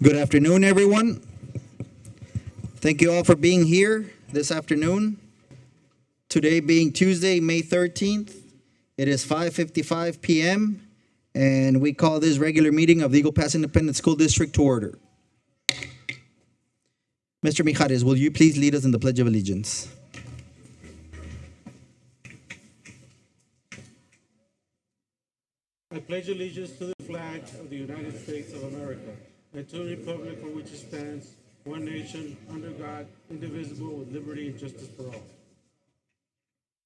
Good afternoon, everyone. Thank you all for being here this afternoon. Today being Tuesday, May 13th, it is 5:55 p.m., and we call this regular meeting of the Eagle Pass Independent School District to order. Mr. Mijares, will you please lead us in the Pledge of Allegiance? I pledge allegiance to the flag of the United States of America and to the republic for which it stands, one nation, under God, indivisible, with liberty and justice for all.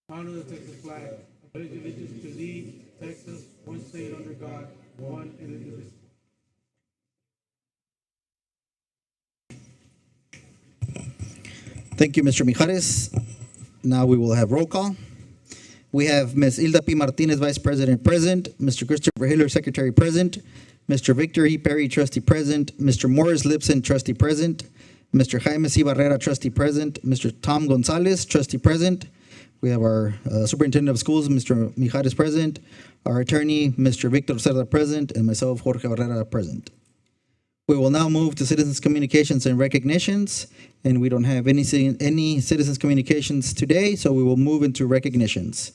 Honor the Texas flag. I pledge allegiance to thee, Texas, one state under God, one and indivisible. Thank you, Mr. Mijares. Now we will have roll call. We have Ms. Hilda P. Martinez, Vice President, present. Mr. Christopher Hiller, Secretary, present. Mr. Victor E. Perry, Trustee, present. Mr. Morris Lipson, Trustee, present. Mr. Jaime C. Barrera, Trustee, present. Mr. Tom Gonzalez, Trustee, present. We have our Superintendent of Schools, Mr. Mijares, present. Our attorney, Mr. Victor Cerda, present. And myself, Jorge Barrera, present. We will now move to citizens' communications and recognitions, and we don't have any citizens' communications today, so we will move into recognitions.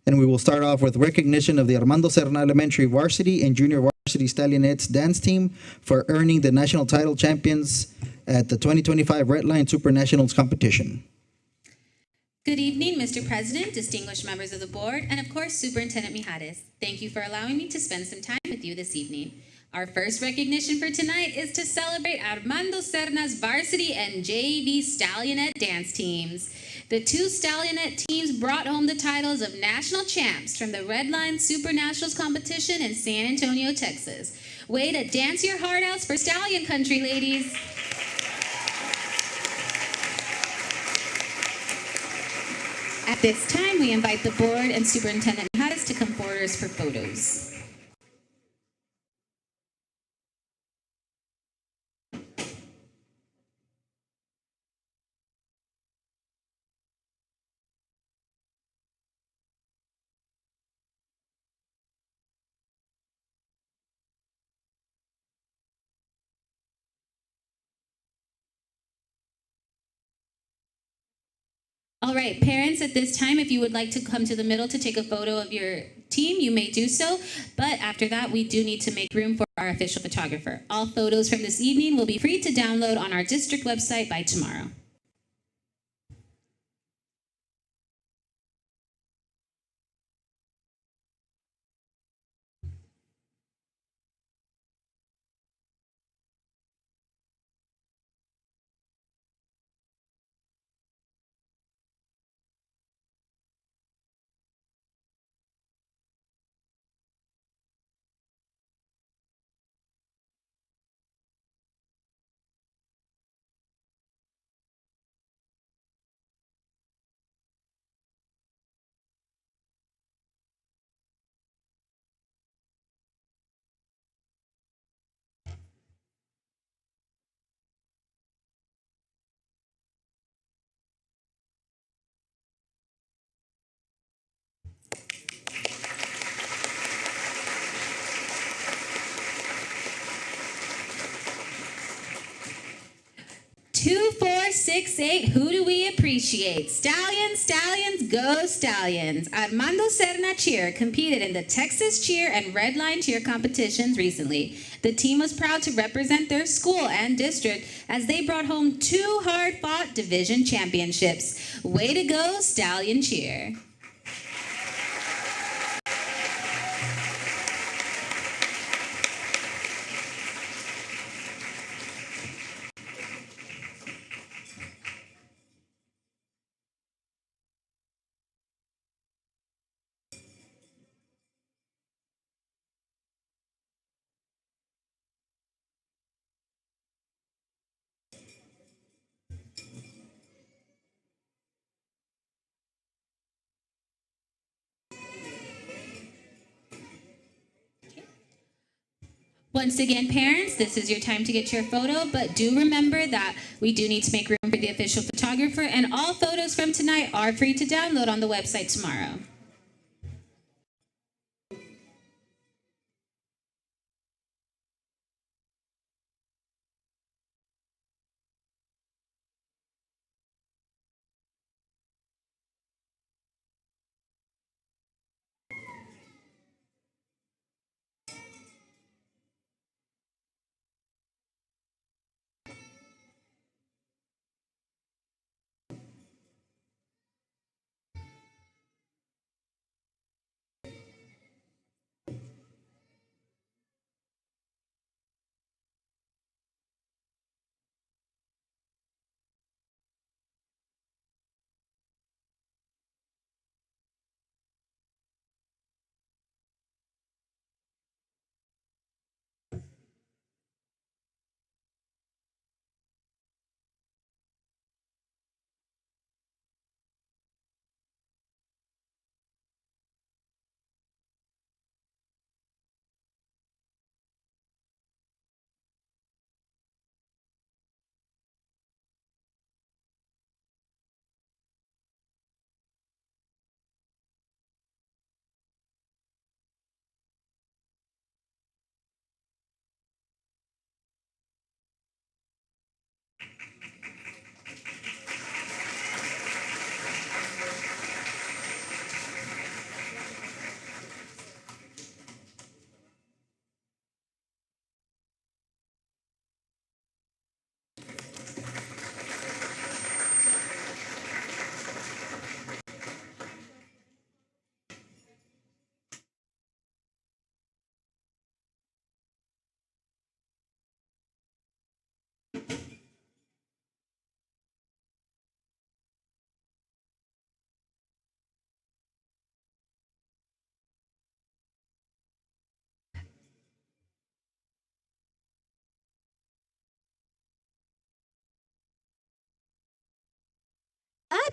And we will start off with recognition of the Armando Serna Elementary Varsity and Junior Varsity Stallionettes dance team for earning the national title champions at the 2025 Red Line Super Nationals competition. Good evening, Mr. President, distinguished members of the board, and of course, Superintendent Mijares. Thank you for allowing me to spend some time with you this evening. Our first recognition for tonight is to celebrate Armando Serna's varsity and JV Stallionette dance teams. The two Stallionette teams brought home the titles of national champs from the Red Line Super Nationals competition in San Antonio, Texas. Way to dance your heart outs for Stallion Country, ladies. At this time, we invite the board and Superintendent Mijares to come forward for photos. All right, parents, at this time, if you would like to come to the middle to take a photo of your team, you may do so. But after that, we do need to make room for our official photographer. All photos from this evening will be free to download on our district website by tomorrow. Two, 4, 6, 8, who do we appreciate? Stallions, Stallions, go Stallions. Armando Serna Cheer competed in the Texas Cheer and Red Line Cheer competitions recently. The team was proud to represent their school and district as they brought home 2 hard-fought division championships. Way to go, Stallion Cheer. Once again, parents, this is your time to get your photo, but do remember that we do need to make room for the official photographer, and all photos from tonight are free to download on the website tomorrow.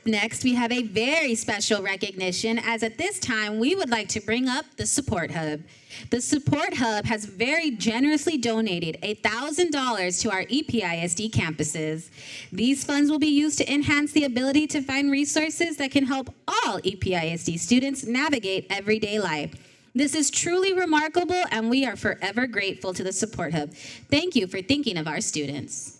next, we have a very special recognition, as at this time, we would like to bring up the Support Hub. The Support Hub has very generously donated $1,000 to our EPISD campuses. These funds will be used to enhance the ability to find resources that can help all EPISD students navigate everyday life. This is truly remarkable, and we are forever grateful to the Support Hub. Thank you for thinking of our students.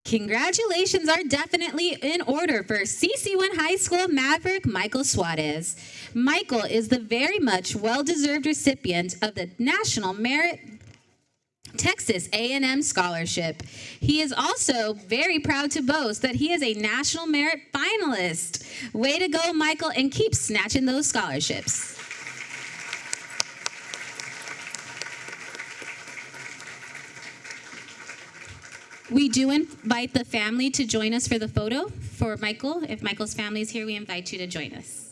Congratulations are definitely in order for CC1 High School Maverick Michael Suarez. Michael is the very much well-deserved recipient of the National Merit Texas A&M Scholarship. He is also very proud to boast that he is a National Merit finalist. Way to go, Michael, and keep snatching those scholarships. We do invite the family to join us for the photo for Michael. If Michael's family is here, we invite you to join us.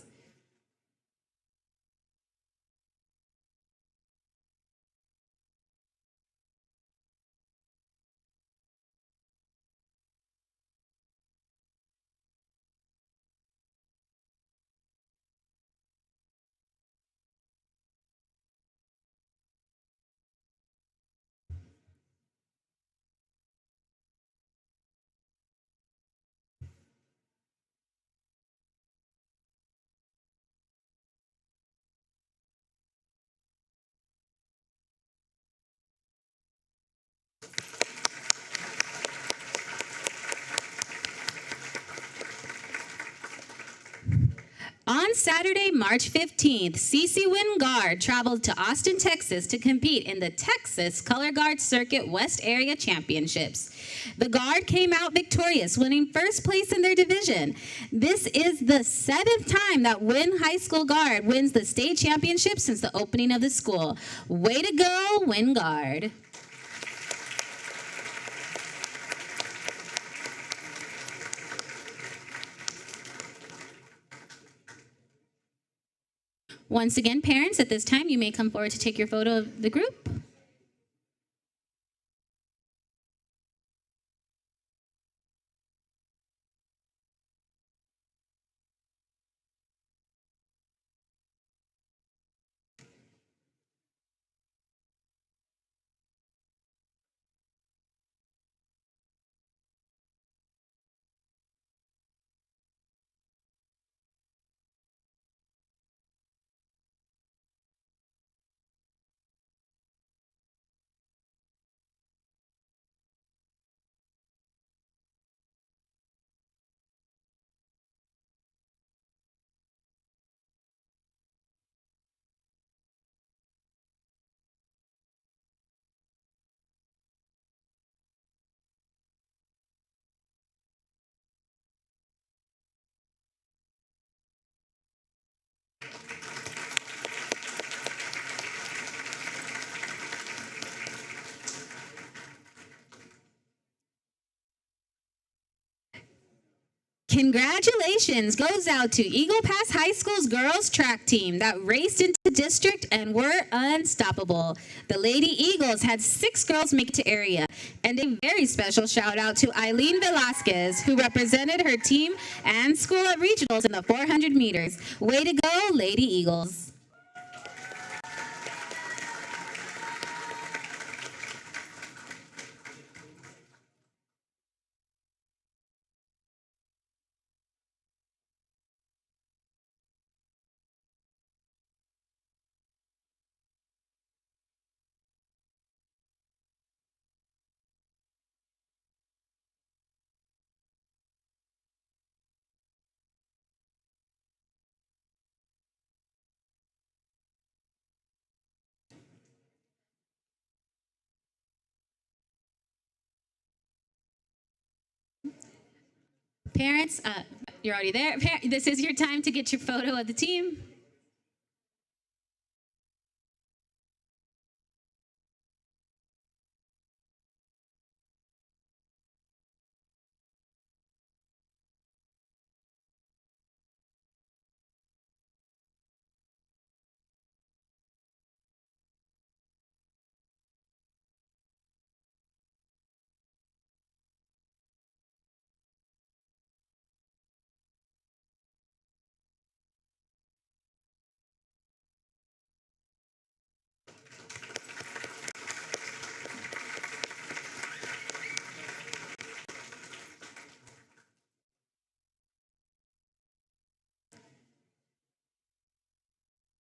On Saturday, March 15th, CC Win Guard traveled to Austin, Texas to compete in the Texas Color Guard Circuit West Area Championships. The Guard came out victorious, winning first place in their division. This is the 7th time that Win High School Guard wins the state championship since the opening of the school. Way to go, Win Guard. Once again, parents, at this time, you may come forward to take your photo of the group. Congratulations goes out to Eagle Pass High School's girls track team that raced into district and were unstoppable. The Lady Eagles had 6 girls make it to area, and a very special shout out to Eileen Velasquez, who represented her team and school at regionals in the 400 meters. Way to go, Lady Eagles. Parents, you're already there. This is your time to get your photo of the team.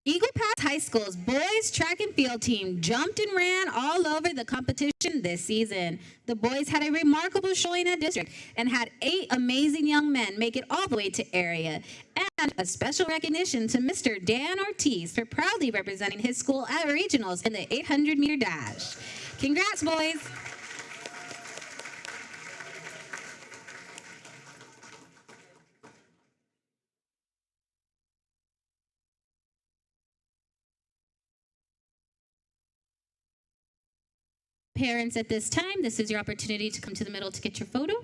Eagle Pass High School's boys track and field team jumped and ran all over the competition this season. The boys had a remarkable showing at district and had 8 amazing young men make it all the way to area. And a special recognition to Mr. Dan Ortiz for proudly representing his school at regionals in the 800-meter dash. Congrats, boys. Parents, at this time, this is your opportunity to come to the middle to get your photo.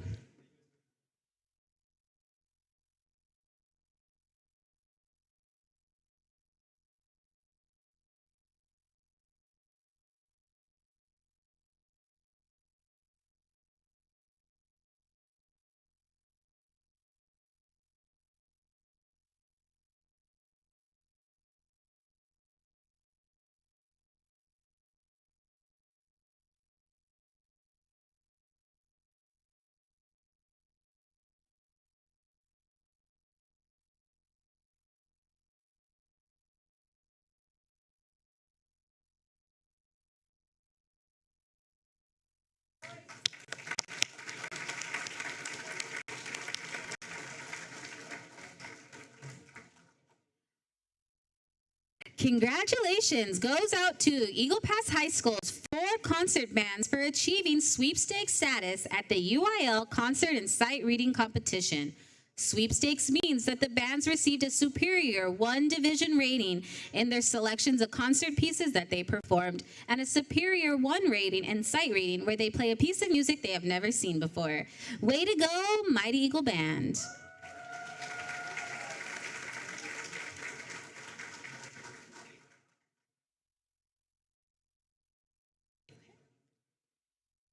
Congratulations goes out to Eagle Pass High School's 4 concert bands for achieving sweepstakes status at the UIL Concert and Sight Reading Competition. Sweepstakes means that the bands received a superior 1 division rating in their selections of concert pieces that they performed, and a superior 1 rating in sight reading where they play a piece of music they have never seen before. Way to go, Mighty Eagle Band.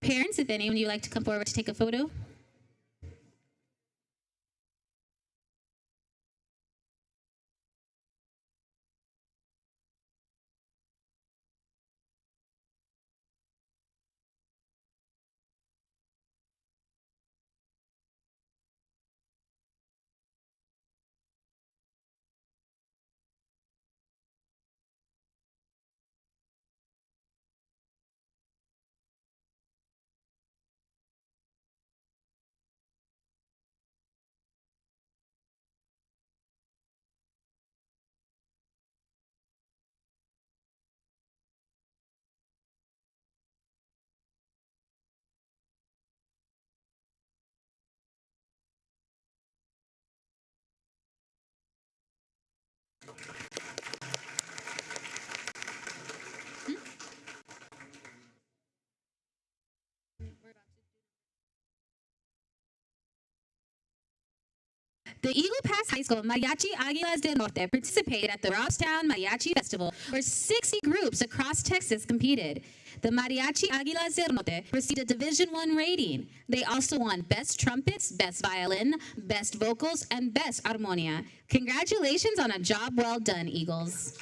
Parents, if anyone you'd like to come forward to take a photo. The Eagle Pass High School Mariachi Águilas del Norte participated at the Robstown Mariachi Festival, where 60 groups across Texas competed. The Mariachi Águilas del Norte received a Division I rating. They also won Best Trumpets, Best Violin, Best Vocals, and Best Armonia. Congratulations on a job well done, Eagles.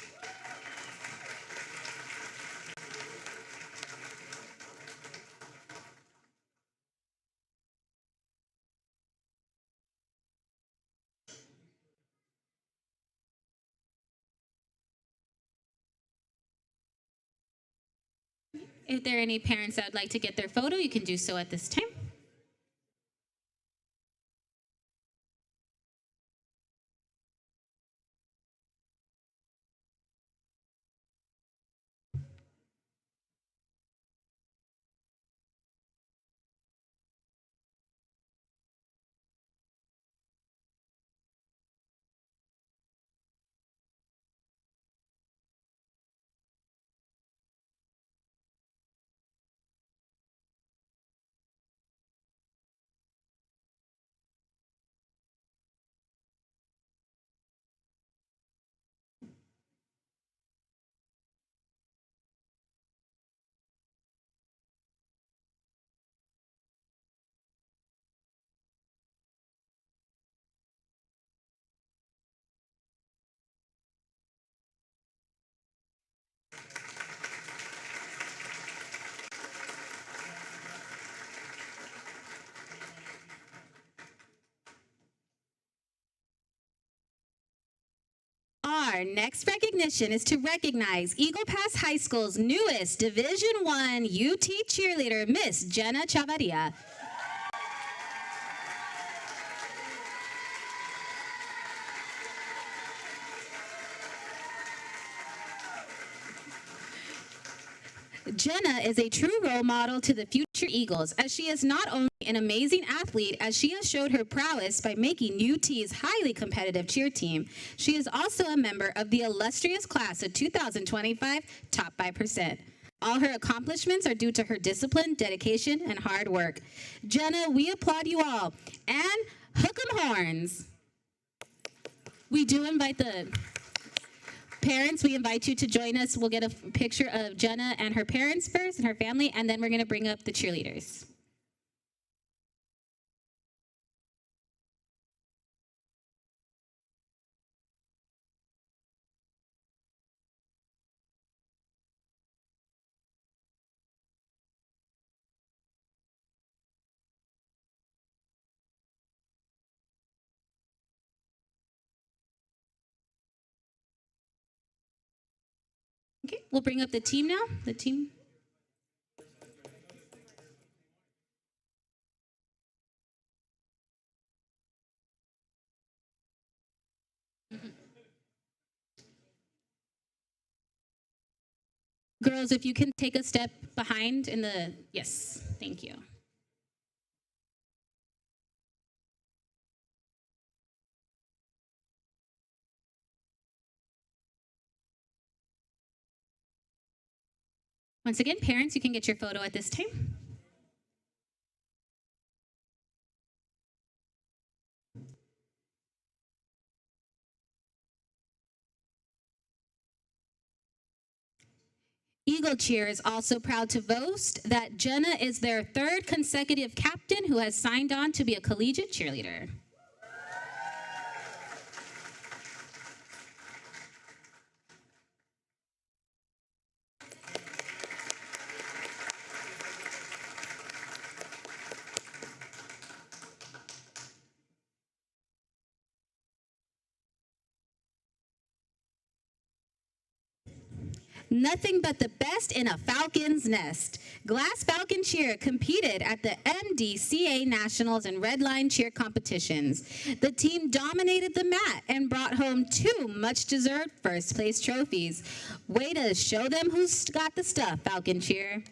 If there are any parents that would like to get their photo, you can do so at this time. Our next recognition is to recognize Eagle Pass High School's newest Division I UT cheerleader, Miss Jenna Chavarria. Jenna is a true role model to the future Eagles, as she is not only an amazing athlete, as she has showed her prowess by making UT's highly competitive cheer team. She is also a member of the illustrious class of 2025 Top 5%. All her accomplishments are due to her discipline, dedication, and hard work. Jenna, we applaud you all. And hook 'em horns. We do invite the parents, we invite you to join us. We'll get a picture of Jenna and her parents first and her family, and then we're going to bring up the cheerleaders. Okay, we'll bring up the team now. The team. Girls, if you can take a step behind in the, yes, thank you. Once again, parents, you can get your photo at this time. Eagle Cheer is also proud to boast that Jenna is their third consecutive captain who has signed on to be a collegiate cheerleader. Nothing but the best in a falcon's nest. Glass Falcon Cheer competed at the MDCA Nationals and Red Line Cheer competitions. The team dominated the mat and brought home 2 much-deserved first-place trophies. Way to show them who's got the stuff, Falcon Cheer.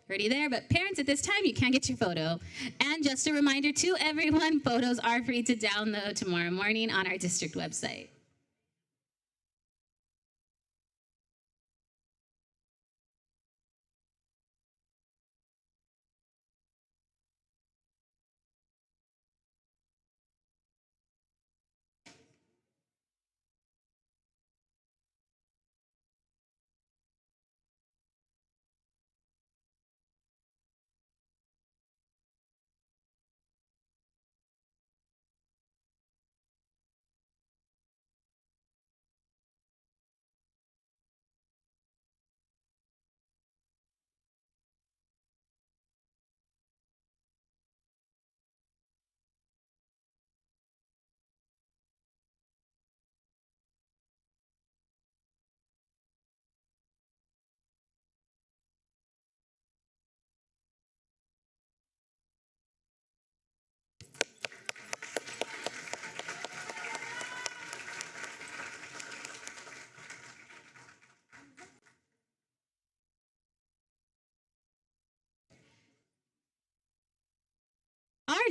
Already there, but parents, at this time, you can't get your photo. And just a reminder to everyone, photos are free to download tomorrow morning on our district website.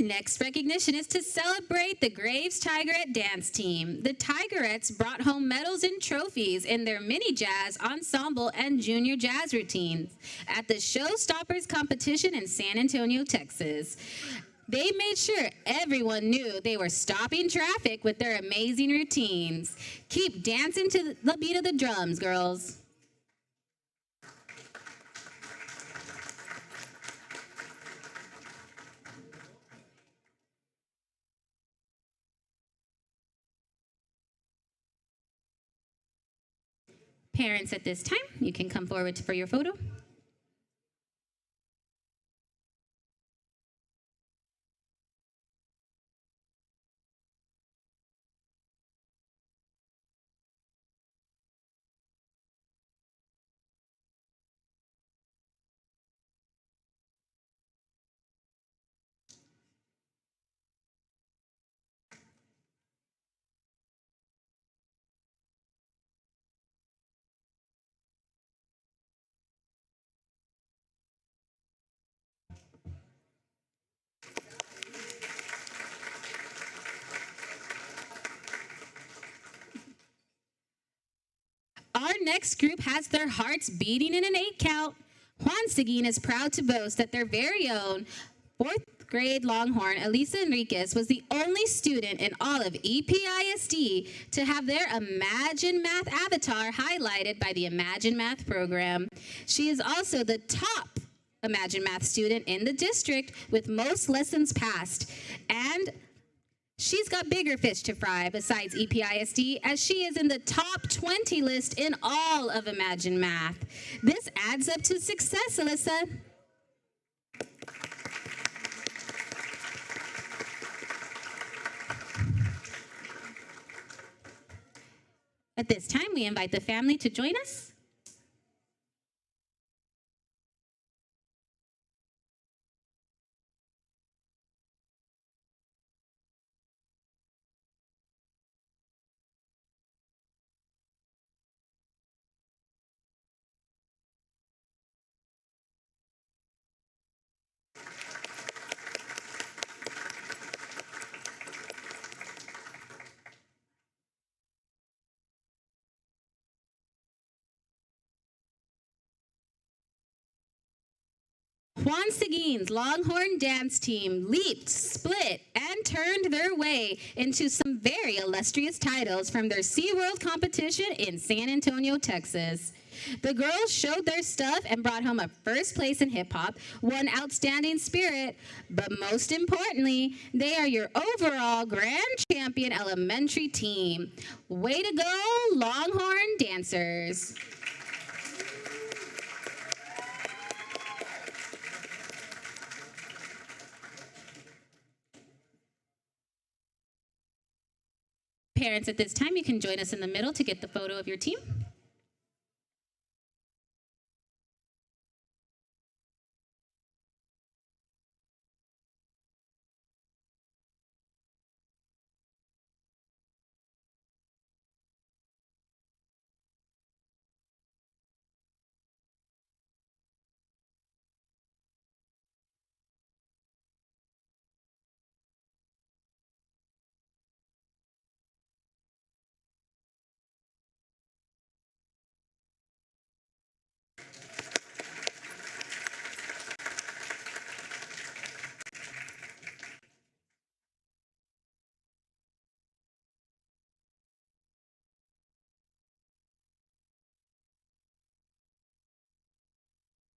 next recognition is to celebrate the Graves Tigerette dance team. The Tigerettes brought home medals and trophies in their mini jazz, ensemble, and junior jazz routines at the Showstoppers competition in San Antonio, Texas. They made sure everyone knew they were stopping traffic with their amazing routines. Keep dancing to the beat of the drums, girls. Parents, at this time, you can come forward for your photo. Our next group has their hearts beating in an 8 count. Juan Seguin is proud to boast that their very own 4th grade Longhorn, Elisa Enriquez, was the only student in all of EPISD to have their Imagine Math avatar highlighted by the Imagine Math program. She is also the top Imagine Math student in the district with most lessons passed. And she's got bigger fish to fry besides EPISD, as she is in the top 20 list in all of Imagine Math. This adds up to success, Alyssa. At this time, we invite the family to join us. Juan Seguin's Longhorn dance team leaped, split, and turned their way into some very illustrious titles from their SeaWorld competition in San Antonio, Texas. The girls showed their stuff and brought home a first place in hip hop, won outstanding spirit, but most importantly, they are your overall grand champion elementary team. Way to go, Longhorn dancers. Parents, at this time, you can join us in the middle to get the photo of your team.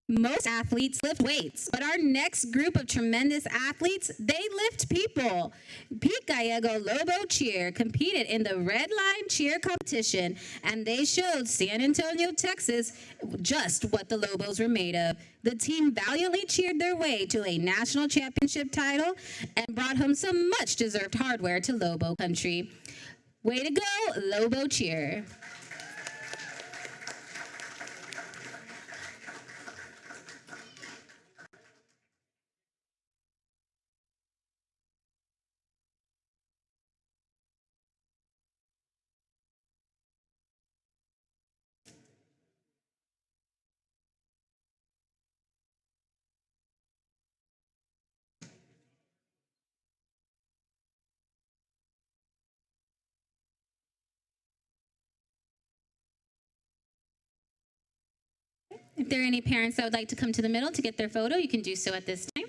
Most athletes lift weights, but our next group of tremendous athletes, they lift people. Pete Gallego Lobo Cheer competed in the Red Line Cheer competition, and they showed San Antonio, Texas, just what the Lobos were made of. The team valiantly cheered their way to a national championship title and brought home some much-deserved hardware to Lobo country. Way to go, Lobo Cheer. If there are any parents that would like to come to the middle to get their photo, you can do so at this time.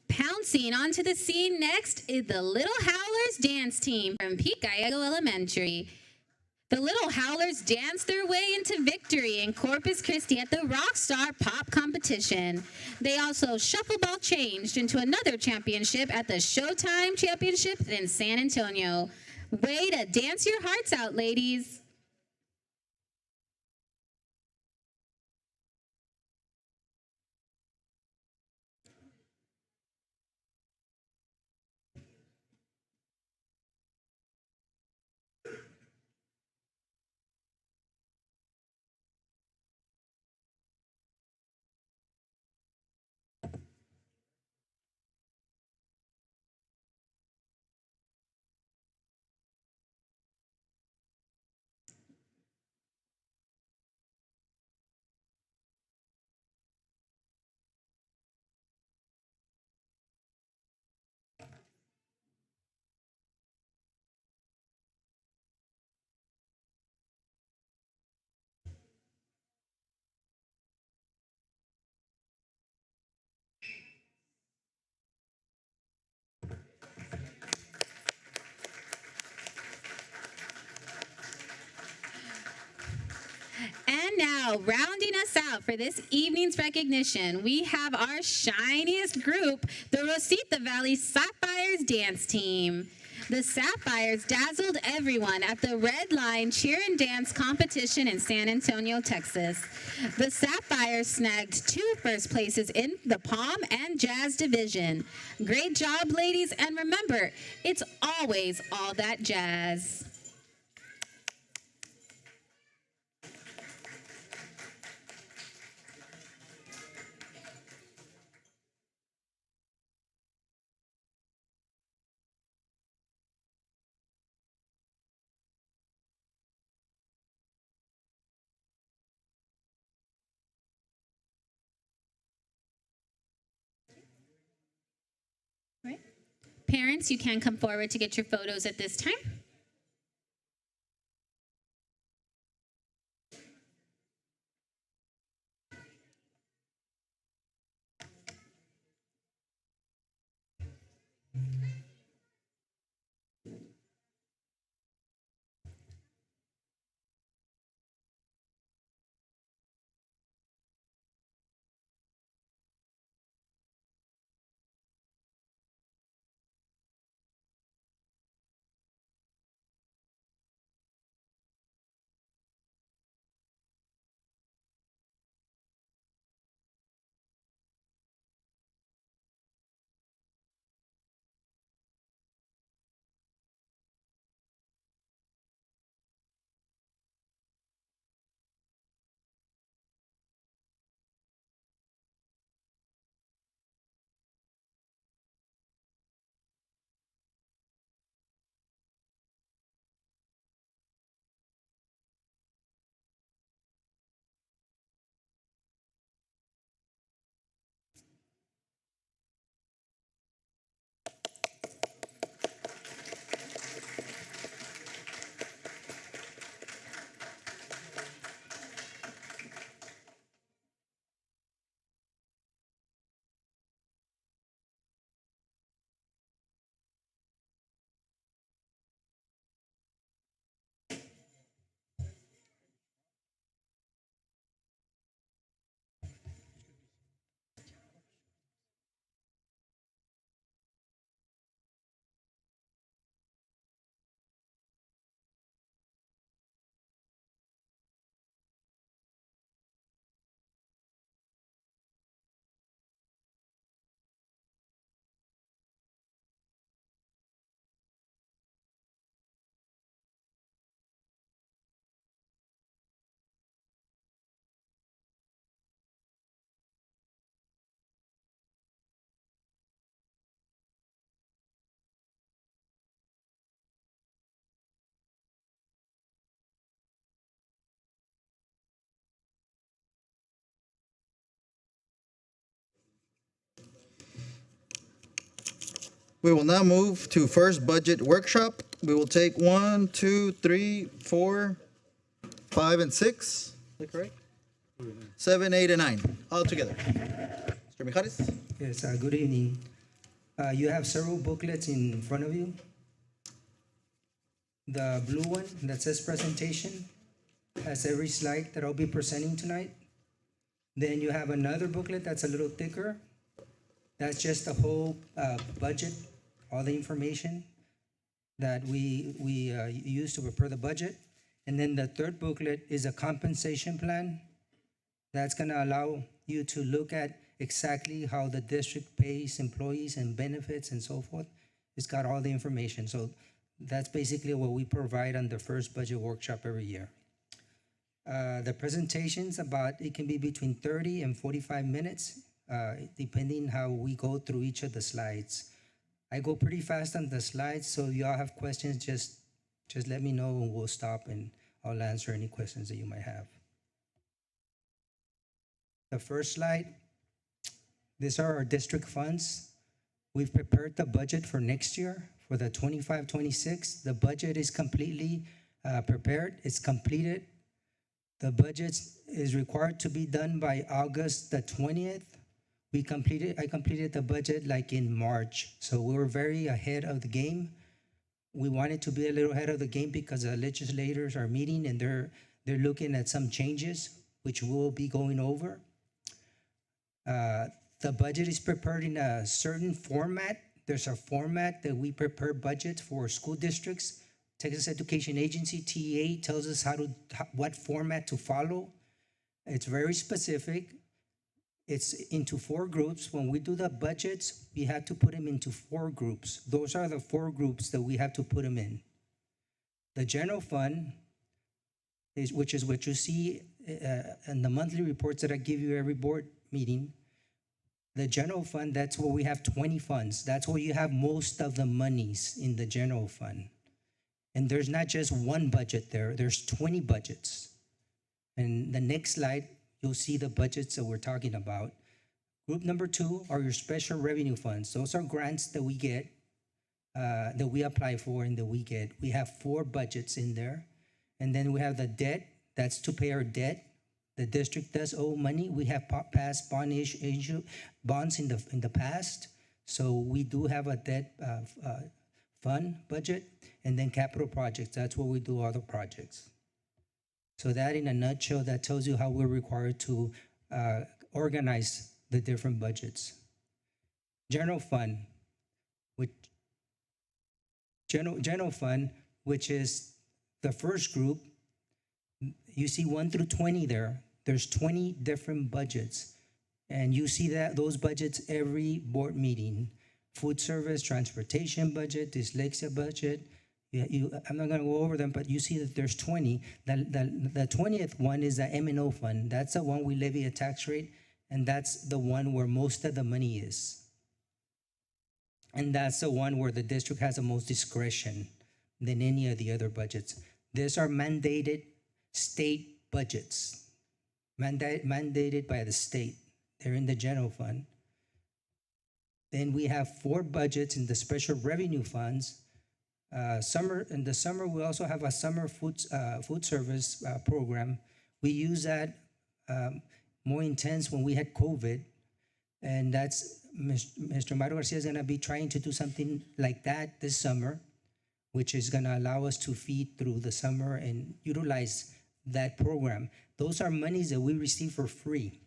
Pouncing onto the scene next is the Little Howlers dance team from Pete Gallego Elementary. The Little Howlers danced their way into victory in Corpus Christi at the Rockstar Pop competition. They also shuffleball changed into another championship at the Showtime Championship in San Antonio. Way to dance your hearts out, ladies. And now, rounding us out for this evening's recognition, we have our shiniest group, the Rosita Valley Sapphires dance team. The Sapphires dazzled everyone at the Red Line Cheer and Dance competition in San Antonio, Texas. The Sapphires snagged 2 first places in the Palm and Jazz division. Great job, ladies, and remember, it's always all that jazz. Right. Parents, you can come forward to get your photos at this time. We will now move to first budget workshop. We will take 1, 2, 3, 4, 5, and 6. Is that correct? 7, 8, and 9, all together. Mr. Mijares? Yes, good evening. You have several booklets in front of you. The blue one that says presentation has every slide that I'll be presenting tonight. Then you have another booklet that's a little thicker. That's just the whole budget, all the information that we use to prepare the budget. And then the third booklet is a compensation plan. That's gonna allow you to look at exactly how the district pays employees and benefits and so forth. It's got all the information. So that's basically what we provide on the first budget workshop every year. The presentation's it can be between 30 and 45 minutes, depending how we go through each of the slides. I go pretty fast on the slides, so if y'all have questions, just let me know and we'll stop and I'll answer any questions that you might have. The first slide, these are our district funds. We've prepared the budget for next year, for the 25-26. The budget is completely prepared, it's completed. The budget is required to be done by August the 20th. I completed the budget like in March, so we were very ahead of the game. We wanted to be a little ahead of the game because the legislators are meeting and they're looking at some changes, which we'll be going over. The budget is prepared in a certain format. There's a format that we prepare budgets for school districts. Texas Education Agency, TEA, tells us what format to follow. It's very specific. It's into 4 groups. When we do the budgets, we have to put them into 4 groups. Those are the 4 groups that we have to put them in. The general fund, which is what you see in the monthly reports that I give you every board meeting. The general fund, that's where we have 20 funds. That's where you have most of the monies in the general fund. And there's not just one budget there, there's 20 budgets. And the next slide, you'll see the budgets that we're talking about. Group number 2 are your special revenue funds. Those are grants that we get, that we apply for and that we get. We have 4 budgets in there. And then we have the debt, that's to pay our debt. The district does owe money. We have passed bonds in the past. So we do have a debt fund budget. And then capital projects, that's where we do other projects. So that in a nutshell, that tells you how we're required to organize the different budgets. General fund, which is the first group, you see 1 through 20 there. There's 20 different budgets. And you see those budgets every board meeting. Food service, transportation budget, dyslexia budget. I'm not going to go over them, but you see that there's 20. The 20th one is the M&O fund. That's the one we levy a tax rate, and that's the one where most of the money is. And that's the one where the district has the most discretion than any of the other budgets. These are mandated state budgets, mandated by the state. They're in the general fund. Then we have 4 budgets in the special revenue funds. In the summer, we also have a summer food service program. We use that more intense when we had COVID. And that's, Mr. Mario Garcia is gonna be trying to do something like that this summer, which is gonna allow us to feed through the summer and utilize that program. Those are monies that we receive for free.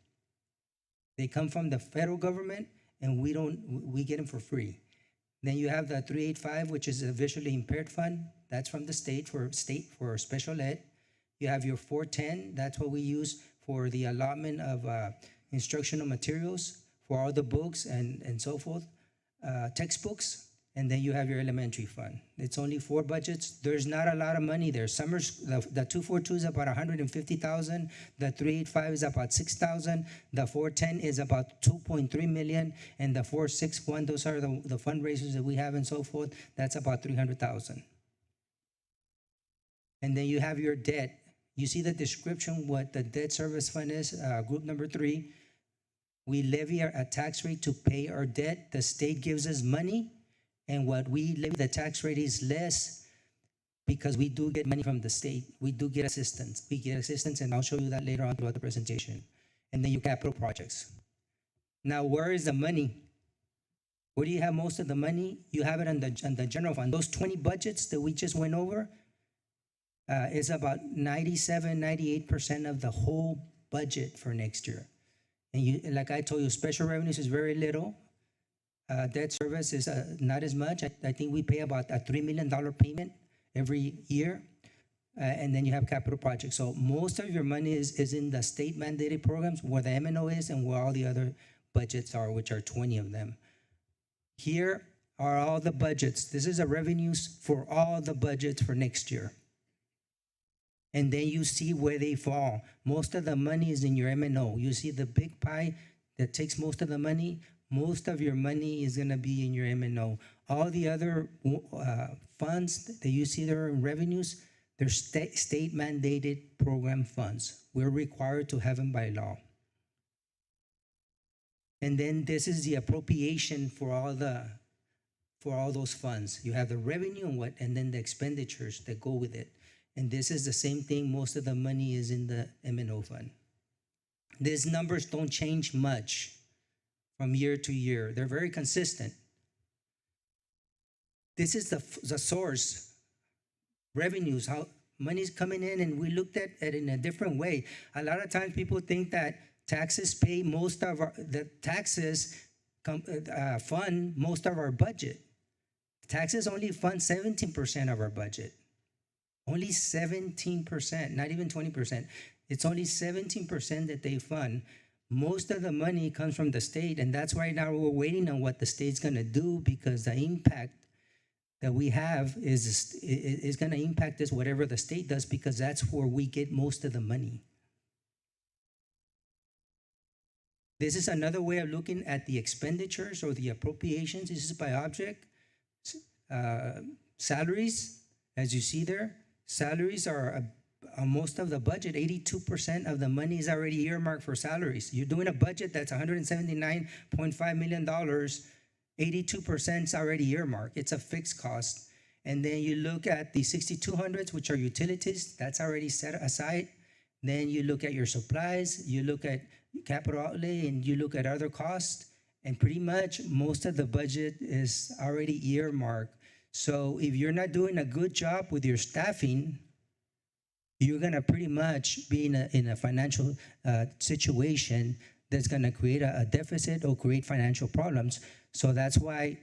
They come from the federal government and we get them for free. Then you have the 385, which is a visually impaired fund. That's from the state for special ed. You have your 410, that's what we use for the allotment of instructional materials for all the books and so forth, textbooks. And then you have your elementary fund. It's only 4 budgets. There's not a lot of money there. The 242 is about 150,000. The 385 is about 6,000. The 410 is about 2.3 million. And the 461, those are the fundraisers that we have and so forth. That's about 300,000. And then you have your debt. You see the description, what the debt service fund is, group number 3. We levy a tax rate to pay our debt. The state gives us money, And what we levy, the tax rate is less because we do get money from the state. We do get assistance. We get assistance, and I'll show you that later on throughout the presentation. And then your capital projects. Now, where is the money? Where do you have most of the money? You have it on the general fund. Those 20 budgets that we just went over is about 97, 98% of the whole budget for next year. And you, like I told you, special revenues is very little. Debt service is not as much. I think we pay about a $3 million payment every year. And then you have capital projects. So most of your money is in the state mandated programs where the M&O is and where all the other budgets are, which are 20 of them. Here are all the budgets. This is the revenues for all the budgets for next year. And then you see where they fall. Most of the money is in your M&O. You see the big pie that takes most of the money. Most of your money is going to be in your M&O. All the other funds that you see there in revenues, they're state mandated program funds. We're required to have them by law. And then this is the appropriation for all those funds. You have the revenue and then the expenditures that go with it. And this is the same thing. Most of the money is in the M&O fund. These numbers don't change much from year to year. They're very consistent. This is the source, revenues, how money's coming in, and we looked at it in a different way. A lot of times people think that taxes pay most of the taxes fund most of our budget. Taxes only fund 17% of our budget. Only 17%, not even 20%. It's only 17% that they fund. Most of the money comes from the state, and that's why now we're waiting on what the state's gonna do, because the impact that we have is gonna impact us whatever the state does, because that's where we get most of the money. This is another way of looking at the expenditures or the appropriations. This is by object. Salaries, as you see there, salaries are most of the budget. 82% of the money is already earmarked for salaries. You're doing a budget that's $179.5 million. 82% is already earmarked. It's a fixed cost. And then you look at the 6200s, which are utilities. That's already set aside. Then you look at your supplies. You look at capital outlay, and you look at other costs. And pretty much most of the budget is already earmarked. So if you're not doing a good job with your staffing, you're gonna pretty much be in a financial situation that's gonna create a deficit or create financial problems. So that's why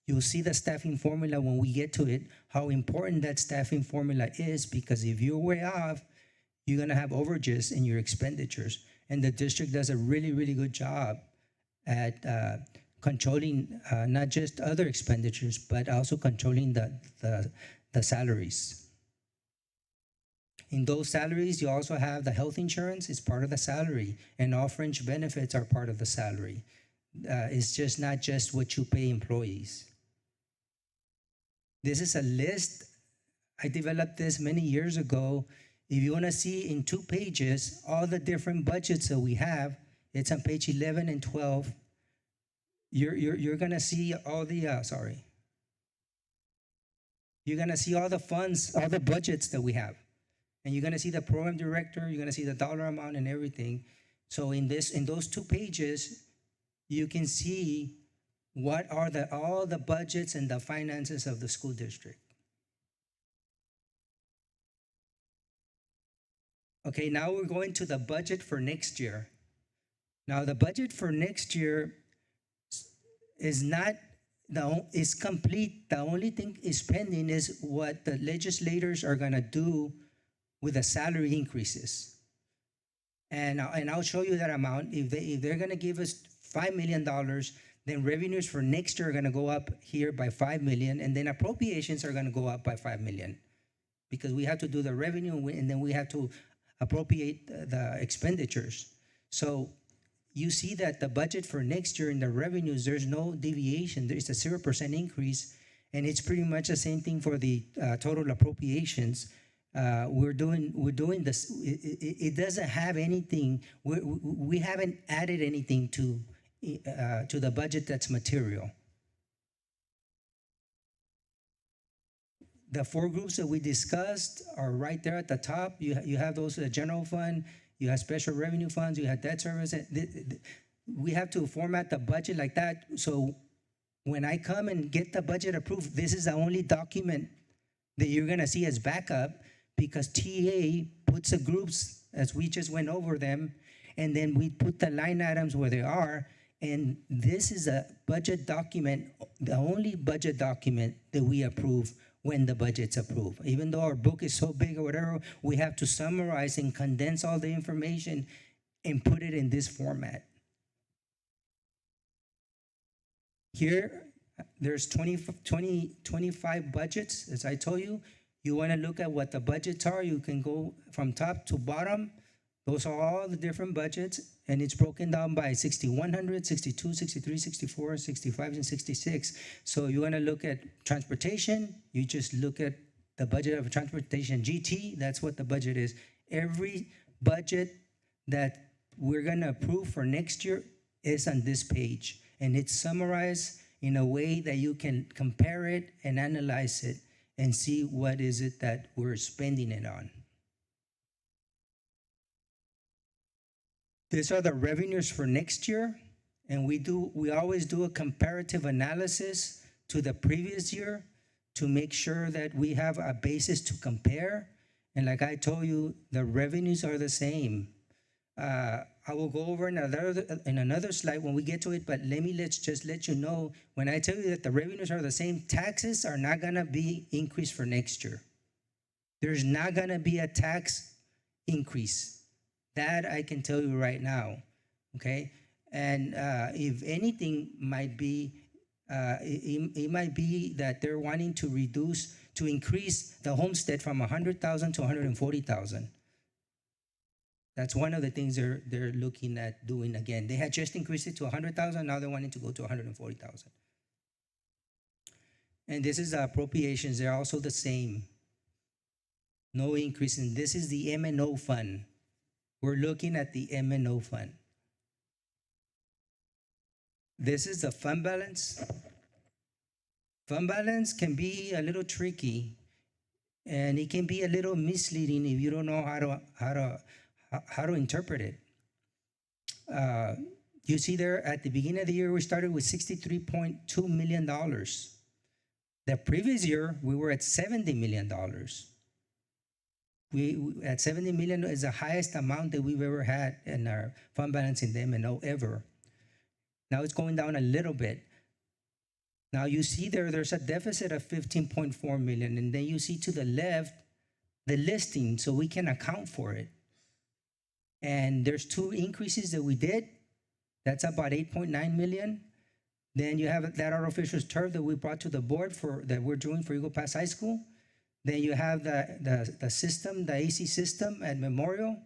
you'll see the staffing formula when we get to it, how important that staffing formula is, because if you're way off, you're gonna have overages in your expenditures. And the district does a really, really good job at controlling not just other expenditures, but also controlling the salaries. In those salaries, you also have the health insurance is part of the salary, and all fringe benefits are part of the salary. It's just not just what you pay employees. This is a list. I developed this many years ago. If you want to see in 2 pages all the different budgets that we have, it's on page 11 and 12. You're gonna see all the You're gonna see all the funds, all the budgets that we have. And you're gonna see the program director, you're gonna see the dollar amount and everything. So in those 2 pages, you can see what are all the budgets and the finances of the school district. Okay, now we're going to the budget for next year. Now the budget for next year is complete. The only thing is pending is what the legislators are gonna do with the salary increases. And I'll show you that amount. If they're gonna give us $5 million, then revenues for next year are gonna go up here by $5 million, and then appropriations are gonna go up by $5 million. Because we have to do the revenue, and then we have to appropriate the expenditures. So you see that the budget for next year in the revenues, there's no deviation. There's a 0% increase, and it's pretty much the same thing for the total appropriations. We're doing this. It doesn't have anything. We haven't added anything to the budget that's material. the four groups that we discussed are right there at the top. You have those general fund, you have special revenue funds, you have debt service. We have to format the budget like that. So when I come and get the budget approved, this is the only document that you're gonna see as backup, because TA puts the groups as we just went over them, and then we put the line items where they are. And this is a budget document, the only budget document that we approve when the budget's approved. Even though our book is so big or whatever, we have to summarize and condense all the information and put it in this format. Here, there's 25 budgets, as I told you. You wanna look at what the budgets are, you can go from top to bottom. Those are all the different budgets, and it's broken down by 6100, 62, 63, 64, 65, and 66. So you wanna look at transportation, you just look at the budget of transportation GT, that's what the budget is. Every budget that we're gonna approve for next year is on this page, and it's summarized in a way that you can compare it and analyze it and see what is it that we're spending it on. These are the revenues for next year, and we always do a comparative analysis to the previous year to make sure that we have a basis to compare. And like I told you, the revenues are the same. I will go over in another slide when we get to it, but let's just let you know, when I tell you that the revenues are the same, taxes are not gonna be increased for next year. There's not gonna be a tax increase. That I can tell you right now, okay? And if anything might be, it might be that they're wanting to increase the homestead from 100,000 to 140,000. That's one of the things they're looking at doing again. They had just increased it to 100,000, now they're wanting to go to 140,000. And this is the appropriations, they're also the same. No increase, and this is the M&O fund. We're looking at the M&O fund. This is the fund balance. Fund balance can be a little tricky, and it can be a little misleading if you don't know how to interpret it. You see there at the beginning of the year, we started with $63.2 million. The previous year, we were at $70 million. We at 70 million is the highest amount that we've ever had in our fund balance in the M&O ever. Now it's going down a little bit. Now you see there's a deficit of 15.4 million, and then you see to the left the listing, so we can account for it. And there's two increases that we did. That's about 8.9 million. Then you have that artificial turf that we brought to the board that we're doing for Eagle Pass High School. Then you have the system, the AC system at Memorial,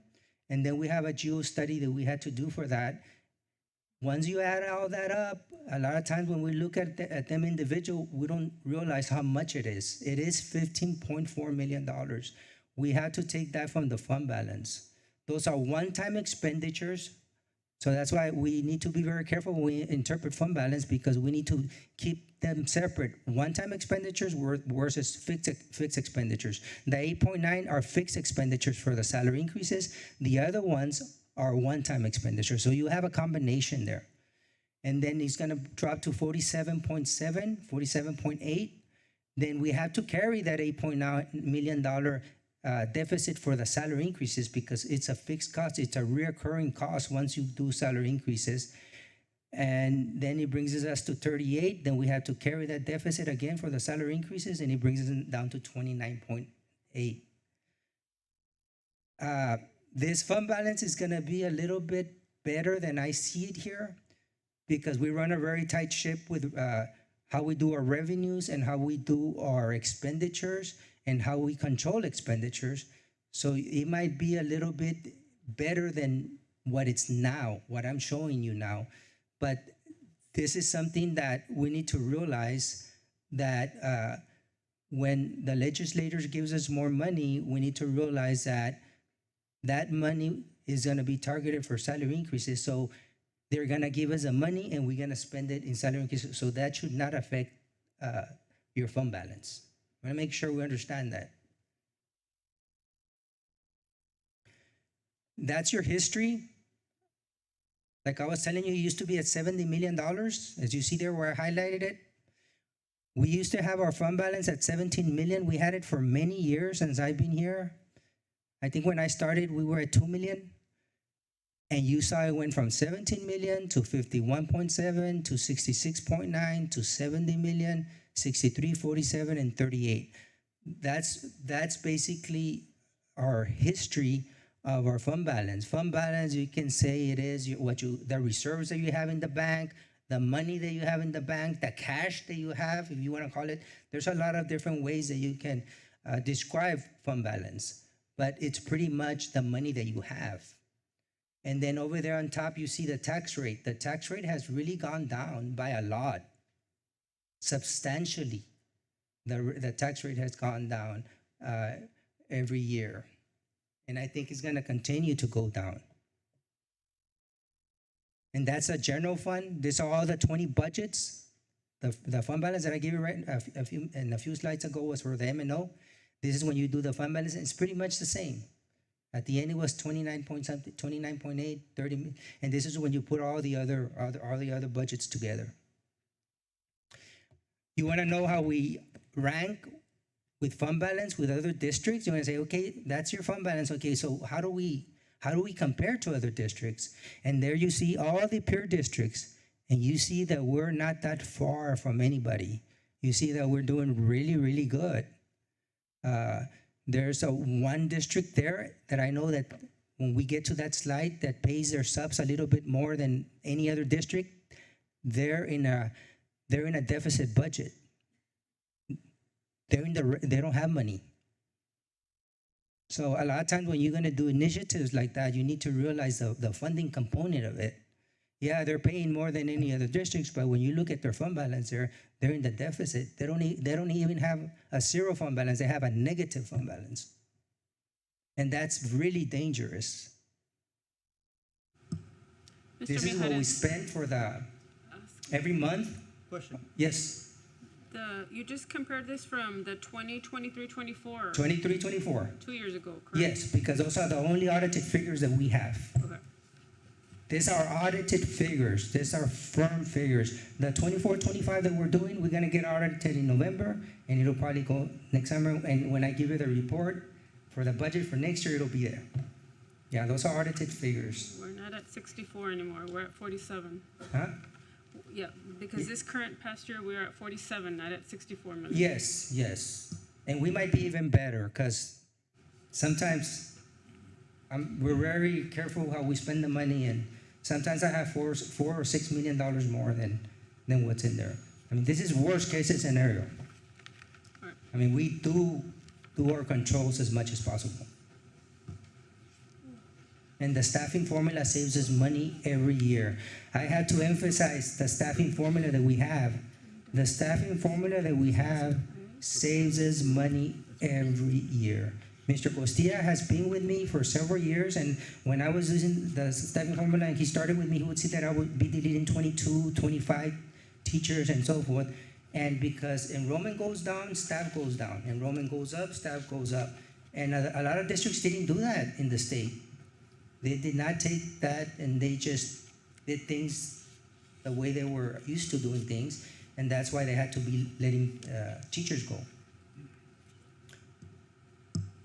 and then we have a geo study that we had to do for that. Once you add all that up, a lot of times when we look at them individual, we don't realize how much it is. It is $15.4 million. We had to take that from the fund balance. Those are one-time expenditures. So that's why we need to be very careful when we interpret fund balance, because we need to keep them separate. One-time expenditures versus fixed expenditures. The 8.9 are fixed expenditures for the salary increases. The other ones are one-time expenditures. So you have a combination there. And then it's gonna drop to 47.7, 47.8. Then we have to carry that $8.9 million deficit for the salary increases, because it's a fixed cost. It's a reoccurring cost once you do salary increases. And then it brings us to 38. Then we have to carry that deficit again for the salary increases, and it brings us down to 29.8. This fund balance is gonna be a little bit better than I see it here, because we run a very tight ship with how we do our revenues and how we do our expenditures and how we control expenditures. So it might be a little bit better than what it's now, what I'm showing you now. But this is something that we need to realize, that when the legislators gives us more money, we need to realize that that money is gonna be targeted for salary increases. So they're gonna give us the money and we're gonna spend it in salary increases. So that should not affect your fund balance, I want to make sure we understand that. That's your history. Like I was telling you, it used to be at $70 million. As you see there where I highlighted it. We used to have our fund balance at 17 million. We had it for many years since I've been here. I think when I started, we were at 2 million. And you saw it went from 17 million to 51.7 to 66.9 to 70 million, 63, 47, and 38. That's basically our history of our fund balance. Fund balance, you can say it is the reserves that you have in the bank, the money that you have in the bank, the cash that you have, if you want to call it. There's a lot of different ways that you can describe fund balance, but it's pretty much the money that you have. And then over there on top, you see the tax rate. The tax rate has really gone down by a lot, substantially. The tax rate has gone down every year. And I think it's going to continue to go down. And that's a general fund. These are all the 20 budgets. The fund balance that I gave you a few slides ago was for the M&O. This is when you do the fund balance. It's pretty much the same. At the end, it was 29.8, 30, and this is when you put all the other budgets together. You want to know how we rank with fund balance with other districts? You want to say, okay, that's your fund balance. Okay, so how do we compare to other districts? And there you see all the peer districts, and you see that we're not that far from anybody. You see that we're doing really, really good. There's one district there that I know that when we get to that slide that pays their subs a little bit more than any other district. They're in a deficit budget. They don't have money. So a lot of times when you're going to do initiatives like that, you need to realize the funding component of it. Yeah, they're paying more than any other districts, but when you look at their fund balance, they're in the deficit. They don't even have a zero fund balance. They have a negative fund balance, and that's really dangerous. Mr. This is what we Mijares, spend for every month. Question. Yes, you just compared this from the 2023-24. 23-24. 2 years ago, correct? Yes, because those are the only audited figures that we have. Okay. These are audited figures. These are firm figures. The 24-25 that we're doing, we're going to get audited in November, and it'll probably go next summer. And when I give you the report for the budget for next year, it'll be there. Yeah, those are audited figures. We're not at 64 anymore. We're at 47. Huh? Yeah, because this current past year, we're at 47, not at 64 million. Yes, yes. And we might be even better because sometimes we're very careful how we spend the money, and sometimes I have $4 or $6 million more than what's in there. I mean, this is worst case scenario. Right. I mean, we do our controls as much as possible. And the staffing formula saves us money every year. I had to emphasize the staffing formula that we have. The staffing formula that we have saves us money every year. Mr. Costilla has been with me for several years, and when I was using the staffing formula and he started with me, he would see that I would be deleting 22, 25 teachers and so forth. And because enrollment goes down, staff goes down. Enrollment goes up, staff goes up. And a lot of districts didn't do that in the state. They did not take that, and they just did things the way they were used to doing things, and that's why they had to be letting teachers go.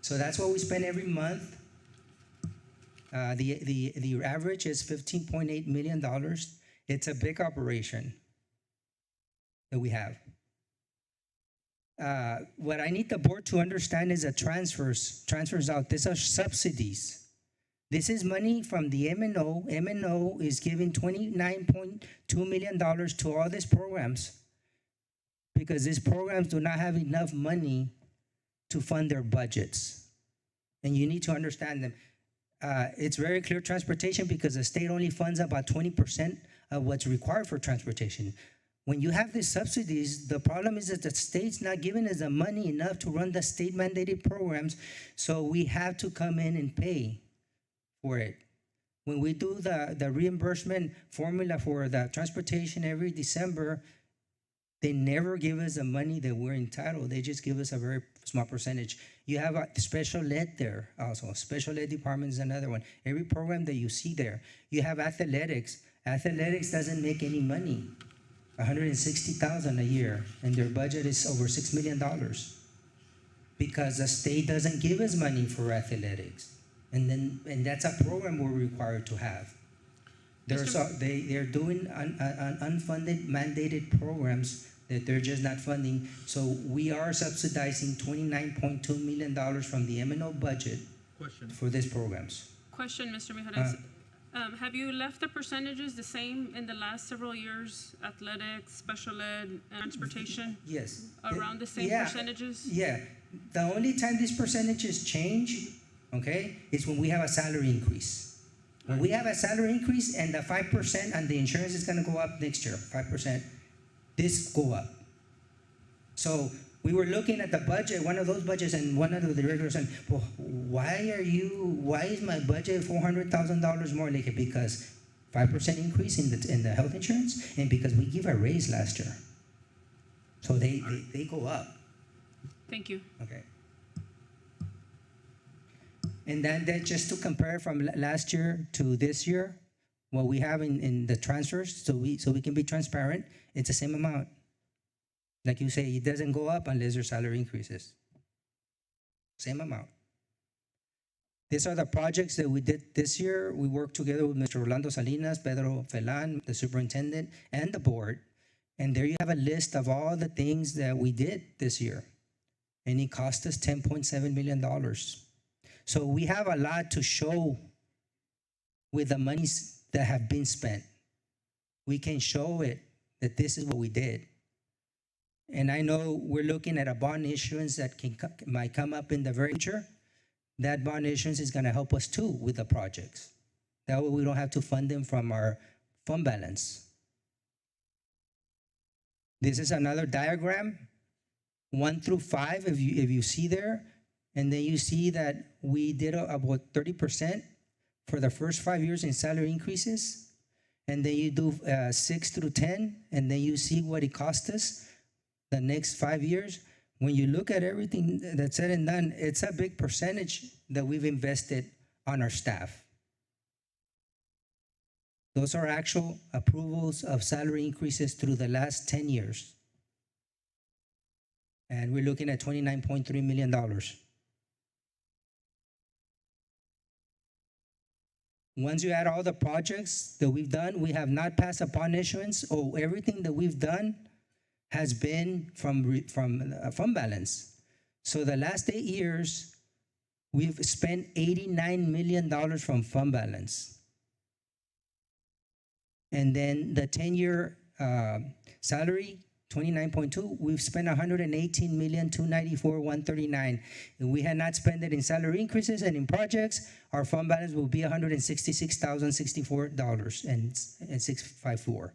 So that's what we spend every month. The average is $15.8 million. It's a big operation that we have. What I need the board to understand is the transfers out. These are subsidies. This is money from the M&O. M&O is giving $29.2 million to all these programs because these programs do not have enough money to fund their budgets. And you need to understand them. It's very clear transportation because the state only funds about 20% of what's required for transportation. When you have these subsidies, the problem is that the state's not giving us the money enough to run the state mandated programs, so we have to come in and pay for it. When we do the reimbursement formula for the transportation every December, They never give us the money that we're entitled. They just give us a very small percentage. You have a special ed there also. Special ed department is another one. Every program that you see there. You have athletics. Athletics doesn't make any money. $160,000 a year, and their budget is over $6 million because the state doesn't give us money for athletics, and that's a program we're required to have. They're doing unfunded mandated programs that they're just not funding. So we are subsidizing $29.2 million from the M&O budget for these programs. Question, Mr. Mijares. Have you left the percentages the same in the last several years? Athletics, special ed, transportation? Yes. Around the same percentages? Yeah. The only time these percentages change, okay, is when we have a salary increase. When we have a salary increase and the 5% and the insurance is going to go up next year, 5%, this go up. So we were looking at the budget, one of those budgets, and one of the directors said, well, why is my budget $400,000 more? Like, because 5% increase in the health insurance, and because we give a raise last year. So they go up. Thank you. Okay. And then just to compare from last year to this year, what we have in the transfers, so we can be transparent, it's the same amount. Like you say, it doesn't go up unless your salary increases. Same amount. These are the projects that we did this year. We worked together with Mr. Orlando Salinas, Pedro Felan, the superintendent, and the board. And there you have a list of all the things that we did this year. And it cost us $10.7 million. So we have a lot to show with the monies that have been spent. We can show it that this is what we did. And I know we're looking at a bond issuance that might come up in the very future. That bond issuance is going to help us too with the projects. That way we don't have to fund them from our fund balance. This is another diagram, 1 through 5, if you see there. And then you see that we did about 30% for the first 5 years in salary increases. And then you do 6 through 10, and then you see what it cost us the next 5 years. When you look at everything that's said and done, it's a big percentage that we've invested on our staff. Those are actual approvals of salary increases through the last 10 years. And we're looking at $29.3 million. Once you add all the projects that we've done, we have not passed upon issuance, or everything that we've done has been from fund balance. So the last 8 years, we've spent $89 million from fund balance. And then the 10-year salary, 29.2, we've spent $118,294,139. If we had not spent it in salary increases and in projects, our fund balance will be $166,064.654.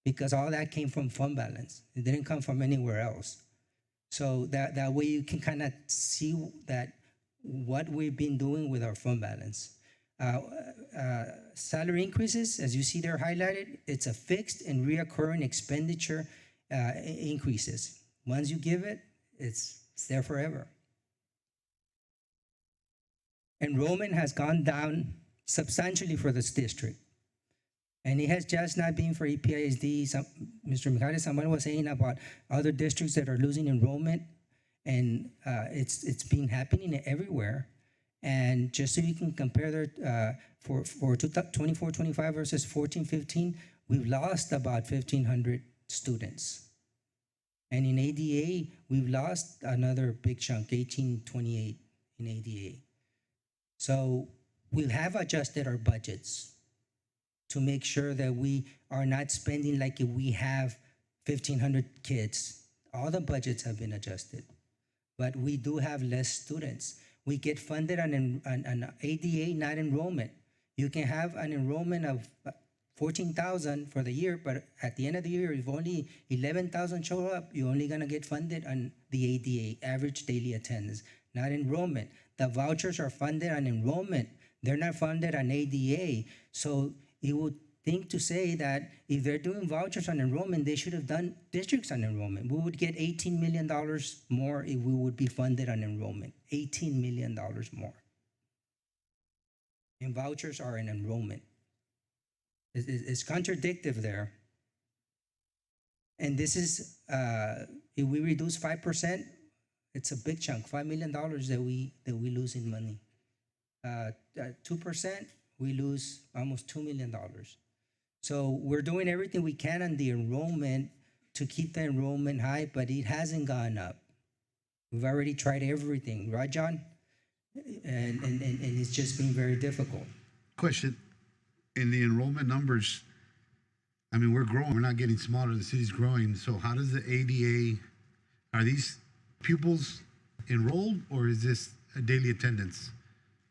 Because all that came from fund balance. It didn't come from anywhere else. So that way you can kind of see that what we've been doing with our fund balance. Salary increases, as you see there highlighted, it's a fixed and reoccurring expenditure increases. Once you give it, it's there forever. Enrollment has gone down substantially for this district. And it has just not been for EPISD. Mr. Mijares, someone was saying about other districts that are losing enrollment, and it's been happening everywhere. And just so you can compare that, for 24-25 versus 14-15, we've lost about 1,500 students. And in ADA, we've lost another big chunk, 1828 in ADA. So we have adjusted our budgets to make sure that we are not spending like if we have 1,500 kids. All the budgets have been adjusted, but we do have less students. We get funded on ADA, not enrollment. You can have an enrollment of 14,000 for the year, but at the end of the year, if only 11,000 show up, you're only gonna get funded on the ADA, average daily attendance, not enrollment. The vouchers are funded on enrollment. They're not funded on ADA. So it would thing to say that if they're doing vouchers on enrollment, they should have done districts on enrollment. We would get $18 million more if we would be funded on enrollment. $18 million more. And vouchers are an enrollment. It's contradictive there. And this is, if we reduce 5%, it's a big chunk, $5 million that we lose in money. 2%, we lose almost $2 million. So we're doing everything we can on the enrollment to keep the enrollment high, but it hasn't gone up. We've already tried everything, right, John? And it's just been very difficult. Question, in the enrollment numbers, I mean, we're growing, we're not getting smaller, the city's growing, so how does the ADA, are these pupils enrolled, or is this a daily attendance?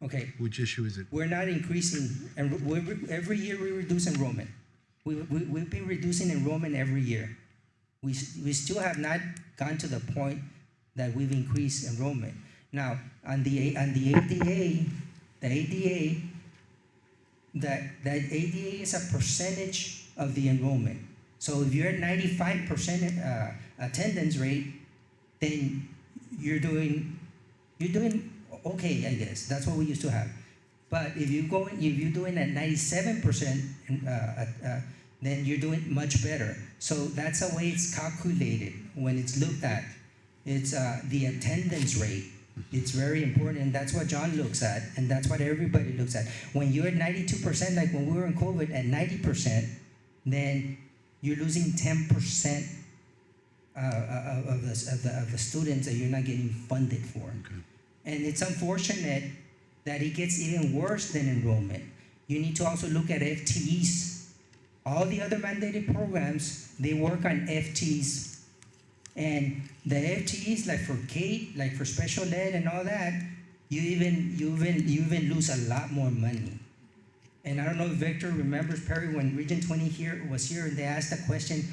Okay, Which issue is it? we're not increasing, and every year we reduce enrollment. We've been reducing enrollment every year. We still have not gone to the point that we've increased enrollment. Now, on the ADA, that ADA is a percentage of the enrollment. So if you're at 95% attendance rate, then you're doing okay, I guess. That's what we used to have. But if you're doing at 97%, then you're doing much better. So that's the way it's calculated when it's looked at. It's the attendance rate. It's very important, and that's what John looks at, and that's what everybody looks at. When you're at 92%, like when we were in COVID, at 90%, then you're losing 10% of the students that you're not getting funded for. Okay. And it's unfortunate that it gets even worse than enrollment. You need to also look at FTEs. All the other mandated programs, they work on FTEs. And the FTEs, like for Kate, like for special ed and all that, you even lose a lot more money. And I don't know if Victor remembers, Perry, when Region 20 was here, and they asked the question,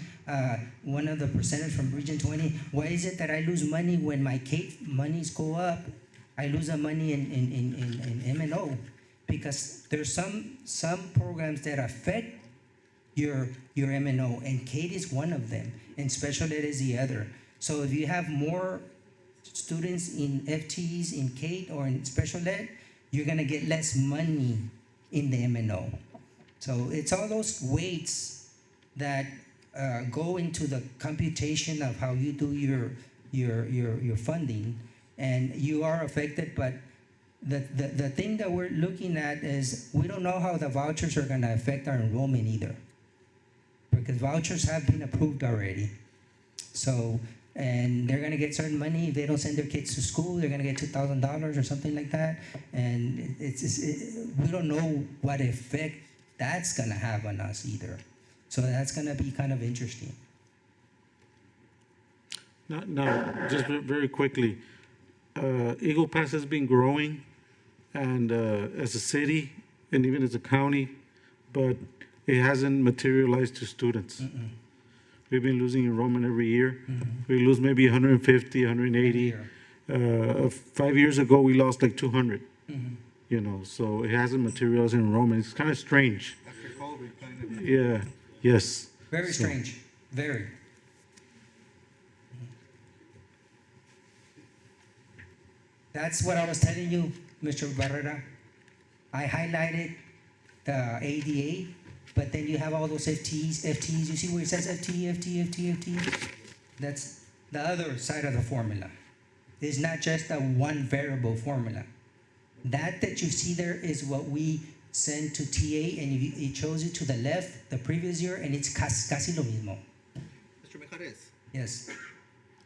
one of the presenters from Region 20, why is it that I lose money when my Kate monies go up? I lose the money in M&O, because there's some programs that affect your M&O, and Kate is one of them, and special ed is the other. So if you have more students in FTEs in Kate or in special ed, you're gonna get less money in the M&O. So it's all those weights that go into the computation of how you do your funding, and you are affected. But the thing that we're looking at is we don't know how the vouchers are gonna affect our enrollment either, because vouchers have been approved already. So, and they're gonna get certain money. If they don't send their kids to school, they're gonna get $2,000 or something like that. And we don't know what effect that's gonna have on us either. So that's gonna be kind of interesting. Now, just very quickly, Eagle Pass has been growing, and as a city and even as a county, but it hasn't materialized to students. We've been losing enrollment every year. We lose maybe 150, 180. 5 years ago, we lost like 200. You know, so it hasn't materialized in enrollment. It's kind of strange. After COVID, kind of. Yeah. Yes. Very strange. Very. That's what I was telling you, Mr. Barrera. I highlighted the ADA, but then you have all those FTEs. You see where it says FTE? That's the other side of the formula. It's not just a one variable formula. That you see there is what we send to TA, and it shows you to the left the previous year, and it's casi lo mismo. Mr. Mejares, Yes.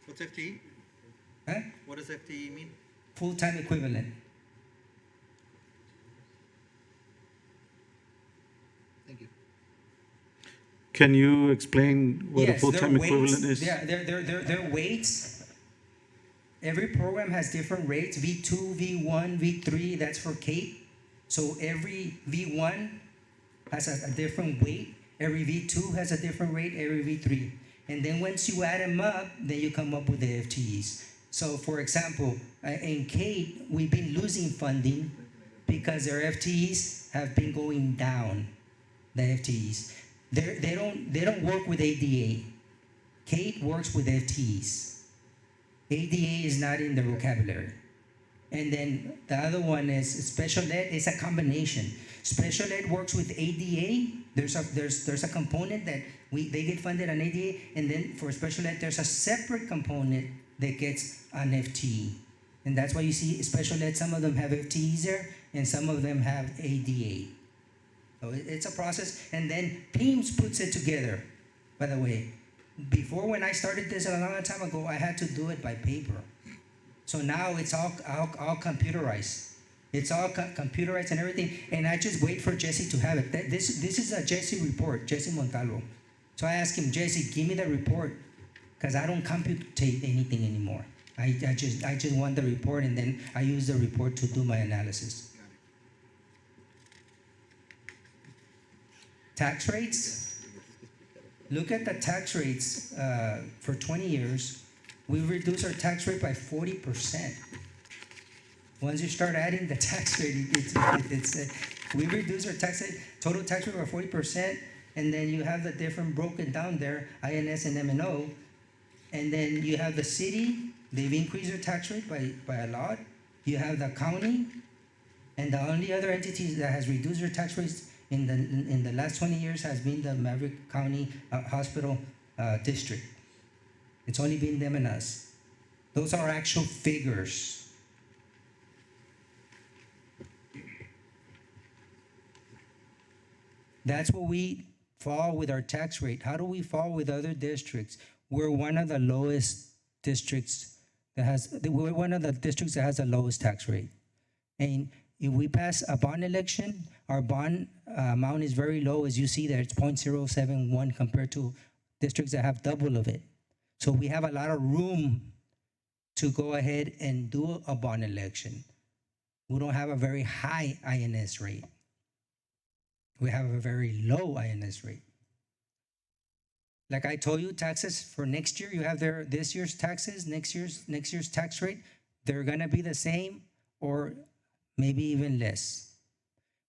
what's FTE? Huh? What does FTE mean? Full-time equivalent. Thank you. Can you explain what a Yes, full-time their weights, equivalent is? Yeah, their weights. Every program has different rates, V2, V1, V3, that's for Kate. So every V1 has a different weight, every V2 has a different rate, every V3. And then once you add them up, then you come up with the FTEs. So for example, in Kate, we've been losing funding because their FTEs have been going down. the FTEs. They don't work with ADA. Kate works with FTEs. ADA is not in the vocabulary. And then the other one is special ed. It's a combination. Special ed works with ADA. There's a component that they get funded on ADA, and then for special ed there's a separate component that gets an FTE. And that's why you see special ed, some of them have FTEs there, and some of them have ADA. So it's a process, and then PEAMS puts it together. By the way, before when I started this a long time ago, I had to do it by paper. So now it's all computerized. It's all computerized and everything, and I just wait for Jesse to have it. This is a Jesse report, Jesse Montalvo. So I asked him, Jesse, give me the report, because I don't computate anything anymore. I just want the report, and then I use the report to do my analysis. Tax rates. Look at the tax rates for 20 years. We reduced our tax rate by 40%. Once you start adding the tax rate, we reduce our total tax rate by 40%, and then you have the different broken down there, INS and M&O, and then you have the city, they've increased their tax rate by a lot. You have the county, and the only other entities that has reduced their tax rates in the last 20 years has been the Maverick County Hospital District. It's only been them and us. Those are actual figures. That's where we fall with our tax rate. How do we fall with other districts? We're one of the lowest districts we're one of the districts that has the lowest tax rate. And if we pass a bond election, our bond amount is very low. As you see there, it's 0.071 compared to districts that have double of it. So we have a lot of room to go ahead and do a bond election. We don't have a very high INS rate. We have a very low INS rate. Like I told you, taxes for next year, you have this year's taxes, next year's tax rate, they're gonna be the same or maybe even less.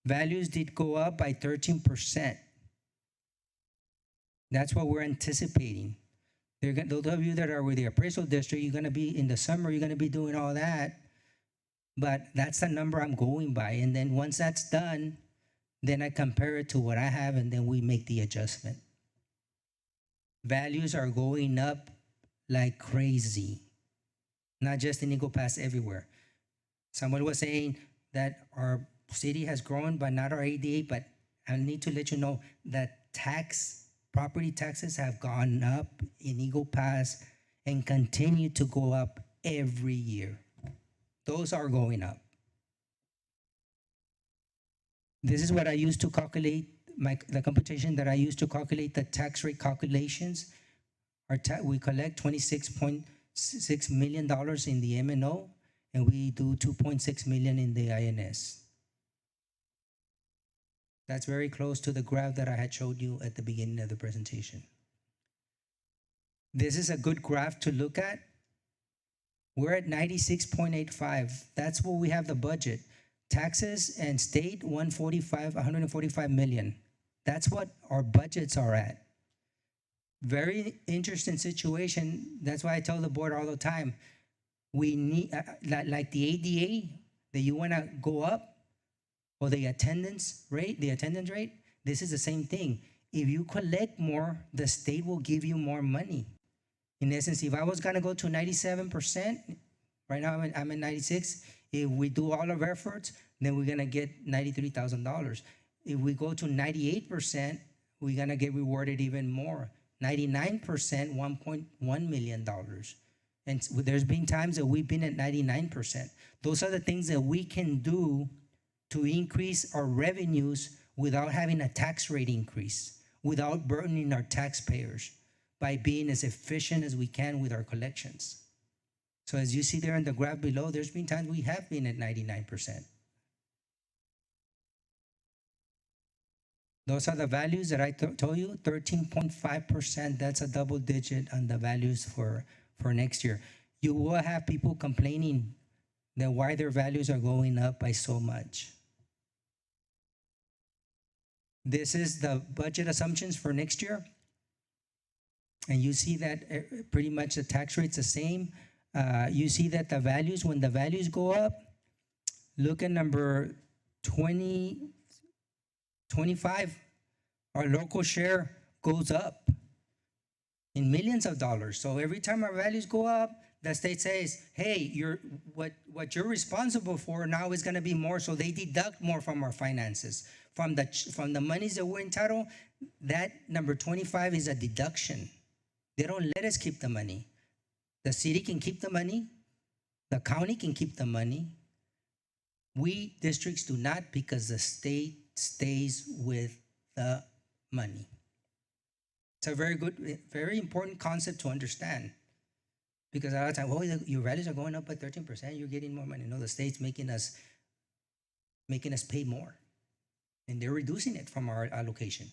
Values did go up by 13%. That's what we're anticipating. Those of you that are with the appraisal district, you're gonna be, in the summer, you're gonna be doing all that, but that's the number I'm going by. And then once that's done, then I compare it to what I have, and then we make the adjustment. Values are going up like crazy, not just in Eagle Pass, everywhere. Someone was saying that our city has grown, but not our ADA, but I need to let you know that property taxes have gone up in Eagle Pass and continue to go up every year. Those are going up. This is what I used to calculate, the computation that I used to calculate the tax rate calculations. We collect $26.6 million in the M&O, and we do $2.6 million in the INS. That's very close to the graph that I had showed you at the beginning of the presentation. This is a good graph to look at. We're at 96.85. That's where we have the budget. Taxes and state, 145 million. That's what our budgets are at. Very interesting situation. That's why I tell the board all the time, we need, like the ADA, that you want to go up, or the attendance rate, this is the same thing. If you collect more, the state will give you more money. In essence, if I was gonna go to 97%, right now I'm at 96, if we do all of our efforts, then we're gonna get $93,000. If we go to 98%, we're gonna get rewarded even more. 99%, $1.1 million. And there's been times that we've been at 99%. Those are the things that we can do to increase our revenues without having a tax rate increase, without burdening our taxpayers, by being as efficient as we can with our collections. So as you see there in the graph below, there's been times we have been at 99%. Those are the values that I told you, 13.5%, that's a double digit on the values for next year. You will have people complaining that why their values are going up by so much. This is the budget assumptions for next year. And you see that pretty much the tax rate's the same. You see that the values, when the values go up, look at number 25, our local share goes up in millions of dollars. So every time our values go up, the state says, hey, what you're responsible for now is gonna be more, so they deduct more from our finances. From the monies that we're entitled, that number 25 is a deduction. They don't let us keep the money. The city can keep the money, the county can keep the money. We districts do not, because the state stays with the money. It's a very important concept to understand. Because a lot of times, oh, your values are going up by 13%, you're getting more money. No, the state's making us pay more. And they're reducing it from our allocation.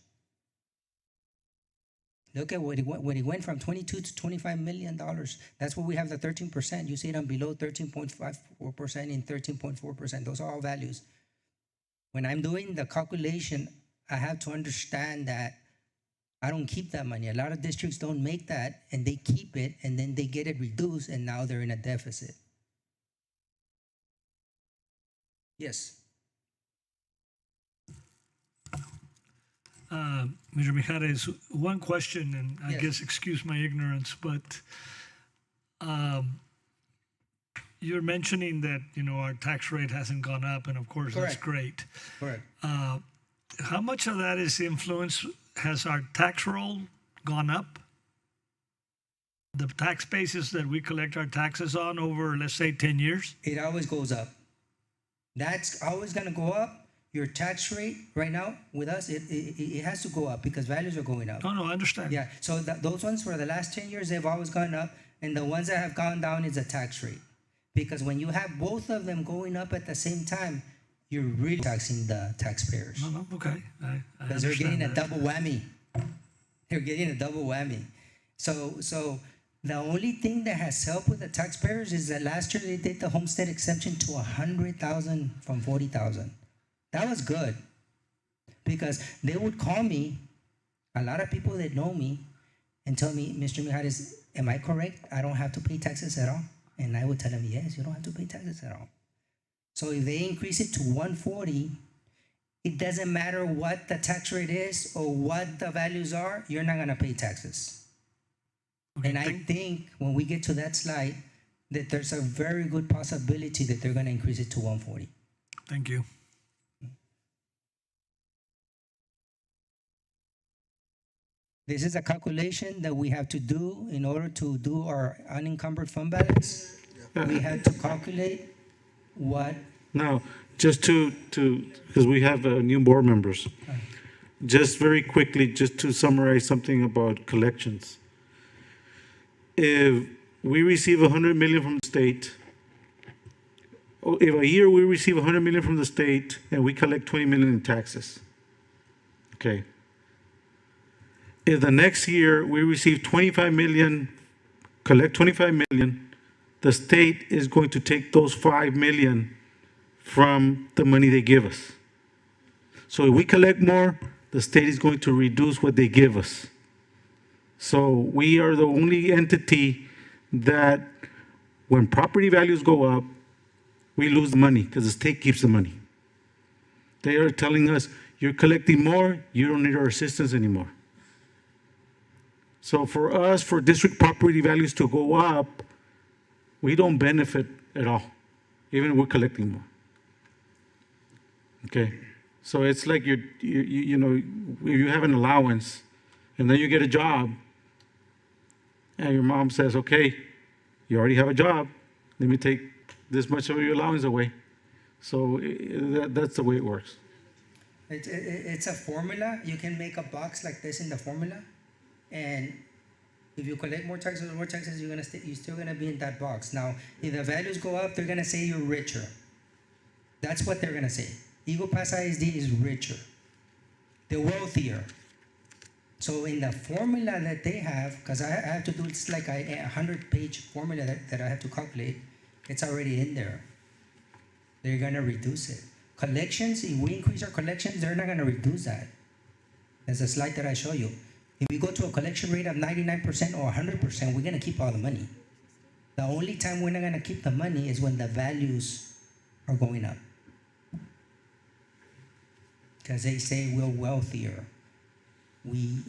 Look at what it went from 22 to $25 million. That's where we have the 13%. You see it on below 13.54% and 13.4%. Those are all values. When I'm doing the calculation, I have to understand that I don't keep that money. A lot of districts don't make that, and they keep it, and then they get it reduced, and now they're in a deficit. Yes. Mr. Mijares, one question, and I Yes. guess excuse my ignorance, but you're mentioning that, our tax rate hasn't gone up, and of course, that's Correct. great. Correct. How much of that is influenced? Has our tax roll gone up? The tax basis that we collect our taxes on over, let's say, 10 years? It always goes up. That's always going to go up. Your tax rate right now with us, it has to go up because values are going up. No, I understand. Yeah, so those ones for the last 10 years, they've always gone up, and the ones that have gone down is the tax rate. Because when you have both of them going up at the same time, you're really taxing the taxpayers. No, okay. I Because they're getting a understand that. double whammy. They're getting a double whammy. So the only thing that has helped with the taxpayers is that last year they did the homestead exemption to 100,000 from 40,000. That was good, because they would call me, a lot of people that know me, and tell me, Mr. Mijares, am I correct? I don't have to pay taxes at all? And I would tell them, yes, you don't have to pay taxes at all. So if they increase it to 140, it doesn't matter what the tax rate is or what the values are, you're not gonna pay taxes. Okay, And I think when we get to that slide, that there's a very good possibility that they're gonna increase it to 140. Thank you. This is a calculation that we have to do in order to do our unencumbered fund balance. We have to calculate what, Now, just to because we have new board members, just very quickly, just to summarize something about collections. If we receive 100 million from the state, or if a year we receive 100 million from the state and we collect 20 million in taxes, okay. If the next year we receive 25 million, collect 25 million, the state is going to take those 5 million from the money they give us. So if we collect more, the state is going to reduce what they give us. So we are the only entity that when property values go up, we lose the money because the state keeps the money. They are telling us, you're collecting more, you don't need our assistance anymore. So for us, for district property values to go up, we don't benefit at all, even if we're collecting more. Okay, so it's like you know, if you have an allowance and then you get a job and your mom says, okay, you already have a job, let me take this much of your allowance away. So that's the way it works. it's a formula. You can make a box like this in the formula, and if you collect more taxes, you're still gonna be in that box. Now, if the values go up, they're gonna say you're richer. That's what they're gonna say. Eagle Pass ISD is richer. They're wealthier. So in the formula that they have, because I have to do, it's like a 100-page formula that I have to calculate, it's already in there. They're gonna reduce it. Collections, if we increase our collections, they're not gonna reduce that. There's a slide that I show you. If we go to a collection rate of 99% or 100%, we're gonna keep all the money. The only time we're not gonna keep the money is when the values are going up. Because they say we're wealthier. We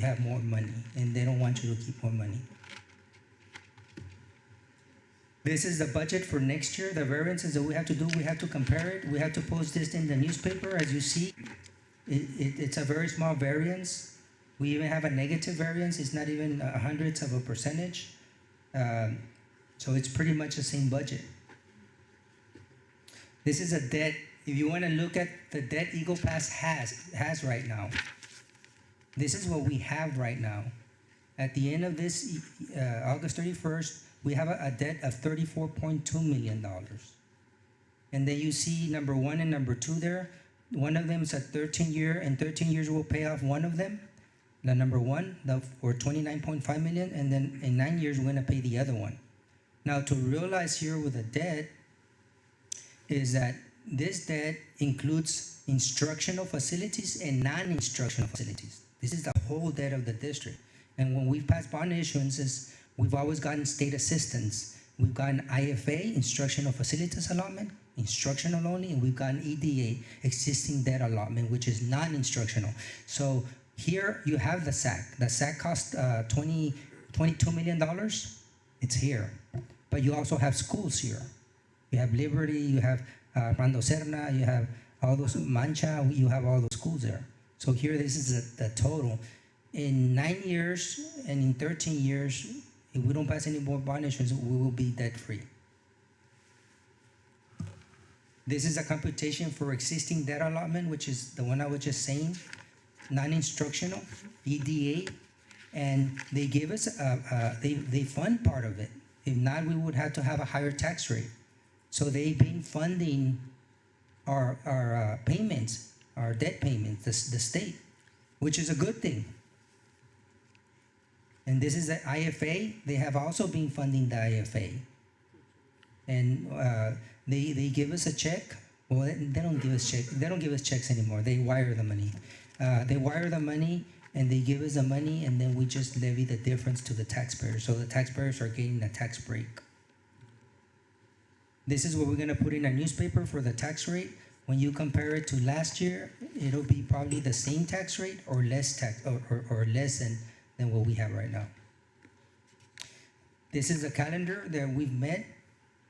have more money, and they don't want you to keep more money. This is the budget for next year. The variances that we have to do, we have to compare it. We have to post this in the newspaper. As you see, it's a very small variance. We even have a negative variance. It's not even hundredths of a percentage. So it's pretty much the same budget. This is a debt. If you want to look at the debt Eagle Pass has right now, this is what we have right now. At the end of this August 31st, we have a debt of $34.2 million. And then you see number 1 and number 2 there. One of them is a 13-year, and 13 years will pay off one of them. The number 1, for $29.5 million, and then in 9 years, we're gonna pay the other one. Now, to realize here with the debt is that this debt includes instructional facilities and non-instructional facilities. This is the whole debt of the district. And when we've passed bond issuances, we've always gotten state assistance. We've gotten IFA, instructional facilities allotment, instructional only, and we've gotten EDA, existing debt allotment, which is non-instructional. So here you have the SAC. The SAC cost $22 million. It's here. But you also have schools here. You have Liberty, you have Rando Serna, you have all those, Mancha, you have all those schools there. So here, this is the total. In 9 years and in 13 years, if we don't pass any more bond issues, we will be debt-free. This is a computation for existing debt allotment, which is the one I was just saying, non-instructional, EDA, and they give us, they fund part of it. If not, we would have to have a higher tax rate. So they've been funding our payments, our debt payments, the state, which is a good thing. And this is the IFA. They have also been funding the IFA. And they give us a check. Well, they don't give us checks. They don't give us checks anymore. They wire the money. They wire the money, and they give us the money, and then we just levy the difference to the taxpayers. So the taxpayers are getting a tax break. This is what we're gonna put in a newspaper for the tax rate. When you compare it to last year, it'll be probably the same tax rate or less tax, or less than what we have right now. This is a calendar that we've met.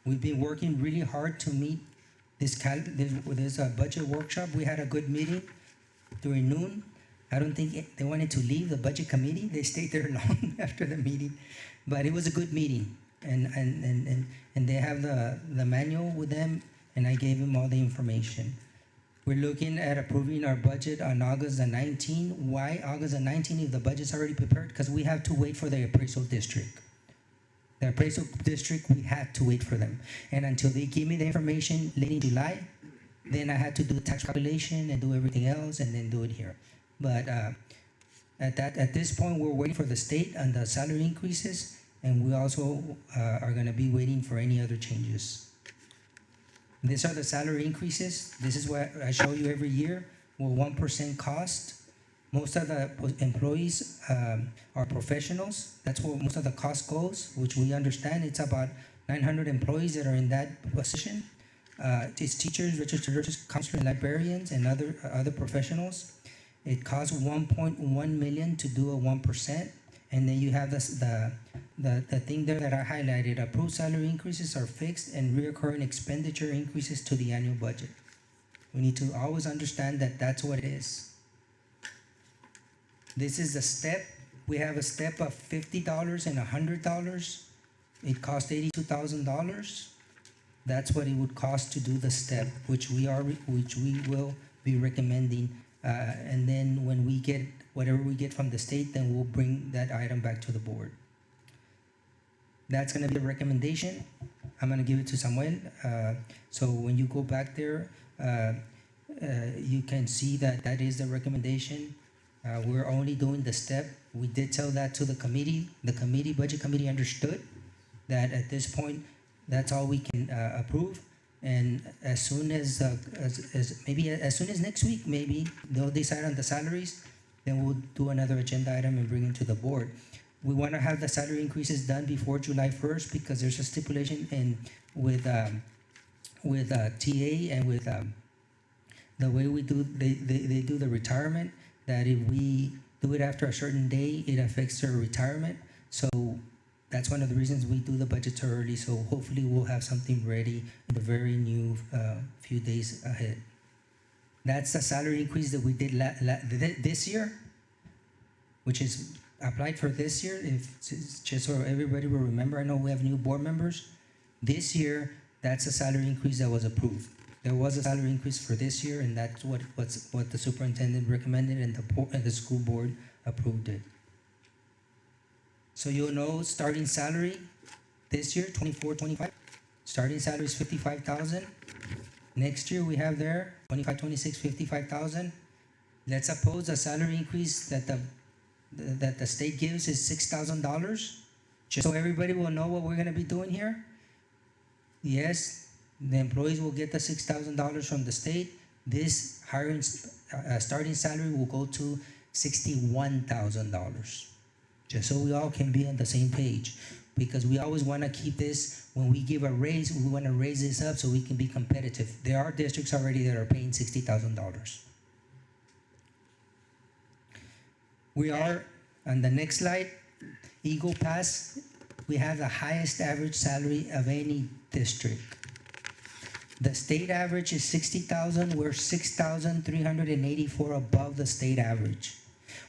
We've been working really hard to meet this budget workshop. We had a good meeting during noon. I don't think they wanted to leave the budget committee. They stayed there long after the meeting, but it was a good meeting. And they have the manual with them, and I gave them all the information. We're looking at approving our budget on August the 19th. Why August the 19th if the budget's already prepared? Because we have to wait for the appraisal district. The appraisal district, we had to wait for them. And until they give me the information late in July, then I had to do the tax calculation and do everything else and then do it here. But at this point, we're waiting for the state and the salary increases, and we also are gonna be waiting for any other changes. These are the salary increases. This is what I show you every year. Well, 1% cost. Most of the employees are professionals. That's where most of the cost goes, which we understand. It's about 900 employees that are in that position. It's teachers, registered nurses, counselors, librarians, and other professionals. It costs $1.1 million to do a 1%. And then you have the thing there that I highlighted. Approved salary increases are fixed, and recurring expenditure increases to the annual budget. We need to always understand that that's what it is. This is the step. We have a step of $50 and $100. It costs $82,000. That's what it would cost to do the step, which we will be recommending. And then when we get whatever we get from the state, then we'll bring that item back to the board. That's going to be a recommendation. I'm going to give it to Samuel. So when you go back there, you can see that that is the recommendation. We're only doing the step. We did tell that to the committee. The committee, budget committee, understood that at this point, that's all we can approve. And as soon as maybe as soon as next week, maybe they'll decide on the salaries, then we'll do another agenda item and bring it to the board. We want to have the salary increases done before July 1st because there's a stipulation with TA and with the way we do they do the retirement, that if we do it after a certain day, it affects their retirement. So that's one of the reasons we do the budget so early. So hopefully we'll have something ready in the very new few days ahead. That's the salary increase that we did this year, which is applied for this year. If just so everybody will remember, I know we have new board members. This year, that's a salary increase that was approved. There was a salary increase for this year, and that's what the superintendent recommended, and the school board approved it. So you'll know starting salary this year, 24-25. Starting salary is 55,000. Next year we have there 25-26, 55,000. Let's suppose a salary increase that the state gives is $6,000. Just so everybody will know what we're going to be doing here. Yes, the employees will get the $6,000 from the state. This hiring starting salary will go to $61,000. Just so we all can be on the same page, because we always want to keep this. When we give a raise, we want to raise this up so we can be competitive. There are districts already that are paying $60,000. We are on the next slide. Eagle Pass, we have the highest average salary of any district. The state average is $60,000. We're $6,384 above the state average.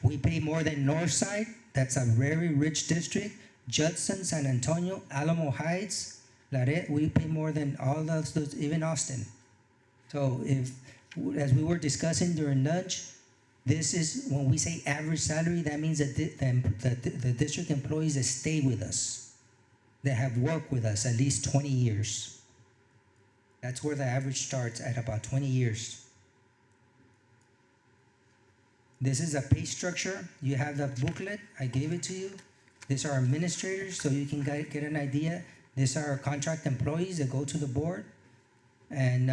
We pay more than Northside. That's a very rich district. Judson, San Antonio, Alamo Heights, Laredo. We pay more than all those, even Austin. So if, as we were discussing during lunch, this is when we say average salary, that means that the district employees that stay with us, that have worked with us at least 20 years. That's where the average starts, at about 20 years. This is a pay structure. You have the booklet. I gave it to you. These are administrators, so you can get an idea. These are contract employees that go to the board. And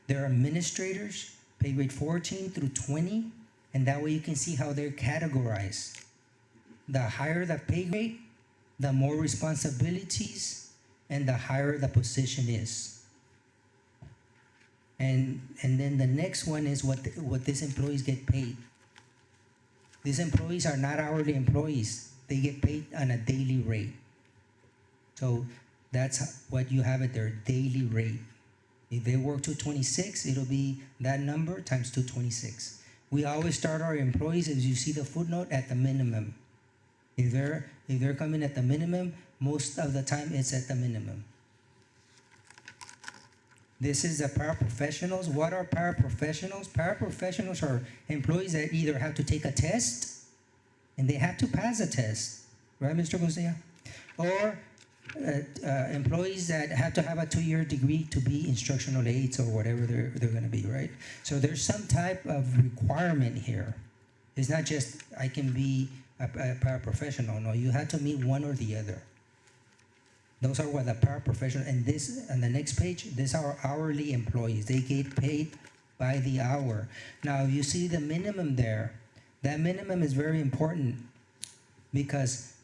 they're administrators, pay grade 14 through 20. And that way you can see how they're categorized. The higher the pay grade, the more responsibilities, and the higher the position is. And then the next one is what these employees get paid. These employees are not hourly employees. They get paid on a daily rate. So that's what you have at their daily rate. If they work 226, it'll be that number times 226. We always start our employees, as you see the footnote, at the minimum. If they're coming at the minimum, most of the time it's at the minimum. This is the paraprofessionals. What are paraprofessionals? Paraprofessionals are employees that either have to take a test, and they have to pass a test, right, Mr. Garcia? Or employees that have to have a 2-year degree to be instructional aides or whatever they're going to be, right? So there's some type of requirement here. It's not just I can be a paraprofessional. No, you have to meet one or the other. Those are what the paraprofessional, and this on the next page, these are hourly employees. They get paid by the hour. Now you see the minimum there. That minimum is very important because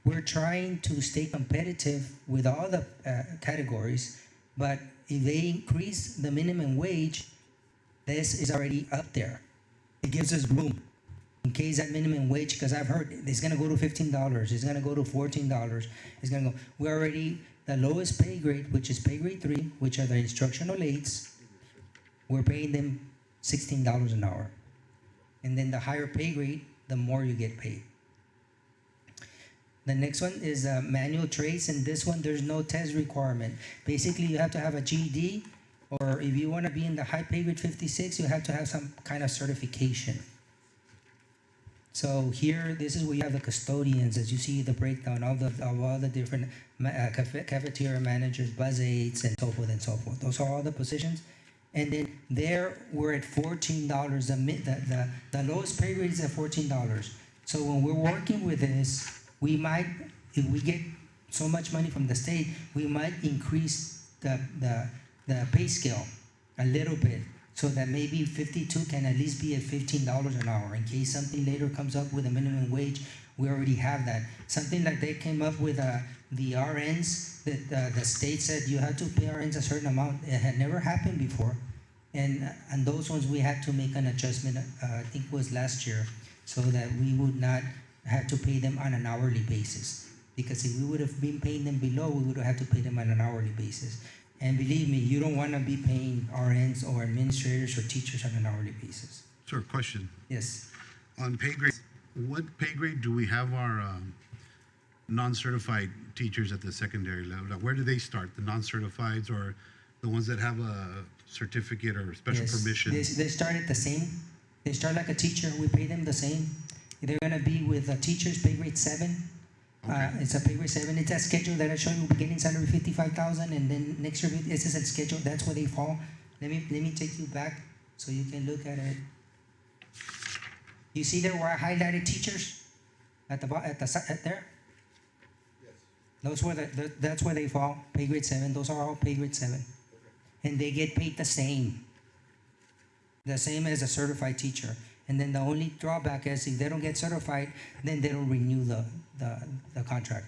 we're trying to stay competitive with all the categories, but if they increase the minimum wage, this is already up there. It gives us room in case that minimum wage, because I've heard it's going to go to $15, it's going to go to $14, it's going to go. We're already the lowest pay grade, which is pay grade 3, which are the instructional aides. We're paying them $16 an hour. And then the higher pay grade, the more you get paid. The next one is manual trades, and this one there's no test requirement. Basically, you have to have a GED, or if you want to be in the high pay grade 56, you have to have some kind of certification. So here, this is where you have the custodians, as you see the breakdown of all the different cafeteria managers, buzz aides, and so forth and so forth. Those are all the positions. And then there, we're at $14. The lowest pay grade is at $14. So when we're working with this, we might, if we get so much money from the state, we might increase the the pay scale a little bit, so that maybe 52 can at least be at $15 an hour in case something later comes up with a minimum wage. We already have that. Something like they came up with the RNs that the state said you had to pay RNs a certain amount. It had never happened before, and those ones we had to make an adjustment. I think it was last year, so that we would not have to pay them on an hourly basis. Because if we would have been paying them below, we would have had to pay them on an hourly basis. And believe me, you don't want to be paying RNs or administrators or teachers on an hourly basis. Sir, question. Yes. On pay grade, what pay grade do we have our non-certified teachers at the secondary level? Like, where do they start? The non-certifieds or the ones that have a certificate or special Yes. permission? They start at the same. They start like a teacher. We pay them the same. They're going to be with teachers, pay grade 7. Okay. It's a pay grade 7. It's a schedule that I showed you, beginning salary 55,000, and then next year this is a schedule. That's where they fall. Let me take you back so you can look at it. You see there where I highlighted teachers at the there. Those were that's where they fall. Pay grade 7. Those are all pay grade 7, and they get paid the same as a certified teacher. And then the only drawback is if they don't get certified, then they don't renew the contract.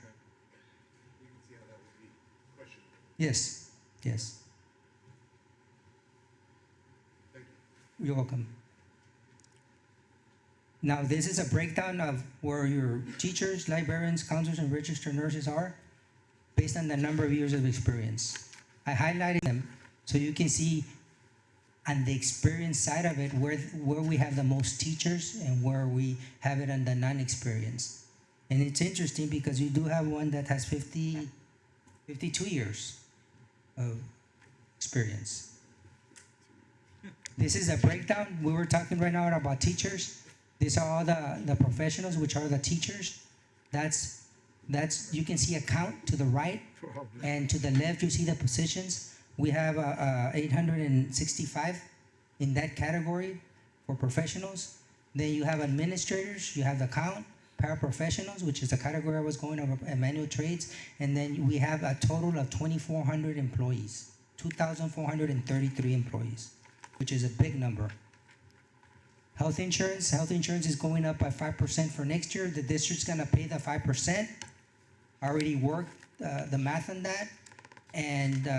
Yes, yes. You're welcome. Now this is a breakdown of where your teachers, librarians, counselors, and registered nurses are based on the number of years of experience. I highlighted them so you can see on the experience side of it, where we have the most teachers and where we have it on the non-experience. And it's interesting because you do have one that has 52 years of experience. This is a breakdown. We were talking right now about teachers. These are all the professionals, which are the teachers. That's you can see a count to the right, and to the left you see the positions. We have 865 in that category for professionals. Then you have administrators, you have the count, paraprofessionals, which is the category I was going over, manual trades. And then we have a total of 2,400 employees, 2,433 employees, which is a big number. Health insurance is going up by 5% for next year. The district's gonna pay the 5%. I already worked the math on that. And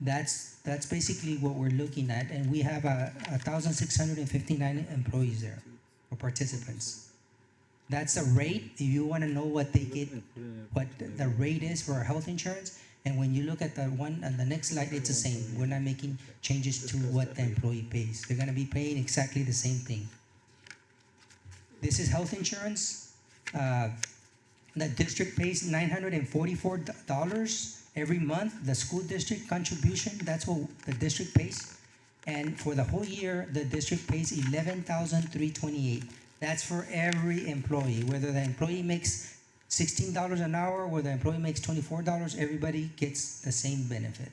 that's basically what we're looking at, and we have 1,659 employees there, or participants. That's the rate. If you want to know what they get, what the rate is for our health insurance, and when you look at the one on the next slide, it's the same. We're not making changes to what the employee pays. They're going to be paying exactly the same thing. This is health insurance. The district pays $944 every month. The school district contribution, that's what the district pays. And for the whole year, the district pays $11,328. That's for every employee. Whether the employee makes $16 an hour or the employee makes $24, everybody gets the same benefit.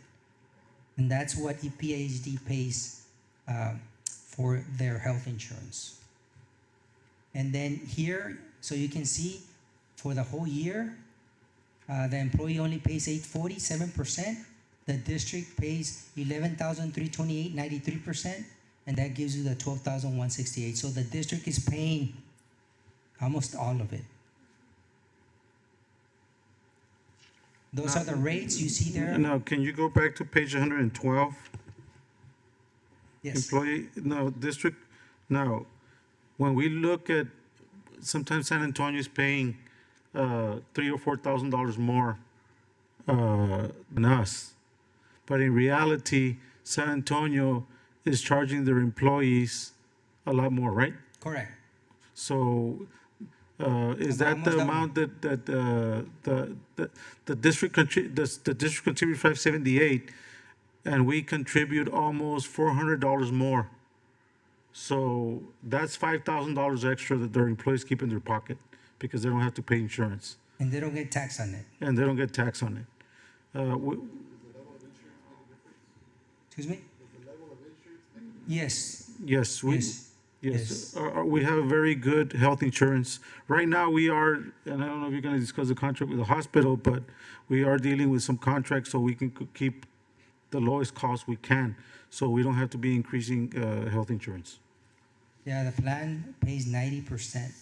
And that's what EPASD pays for their health insurance. And then here, so you can see, for the whole year, the employee only pays $840, 7%. The district pays $11,328, 93%, and that gives you the $12,168. So the district is paying almost all of it. Those are the rates you see there. Now, can you go back to page 112? Yes. Employee, no, district, now, when we look at, sometimes San Antonio is paying $3,000 or $4,000 more than us. But in reality, San Antonio is charging their employees a lot more, right? Correct. So is that the amount that the district contributes 578, and we contribute almost $400 more? So that's $5,000 extra that their employees keep in their pocket because they don't have to pay insurance. And they don't get taxed on it. And they don't get tax on it. Excuse me? Yes. Yes, Yes. yes. We have very good health insurance. Right now, we are, and I don't know if you're going to discuss the contract with the hospital, but we are dealing with some contracts so we can keep the lowest cost we can, so we don't have to be increasing health insurance. Yeah, the plan pays 90%.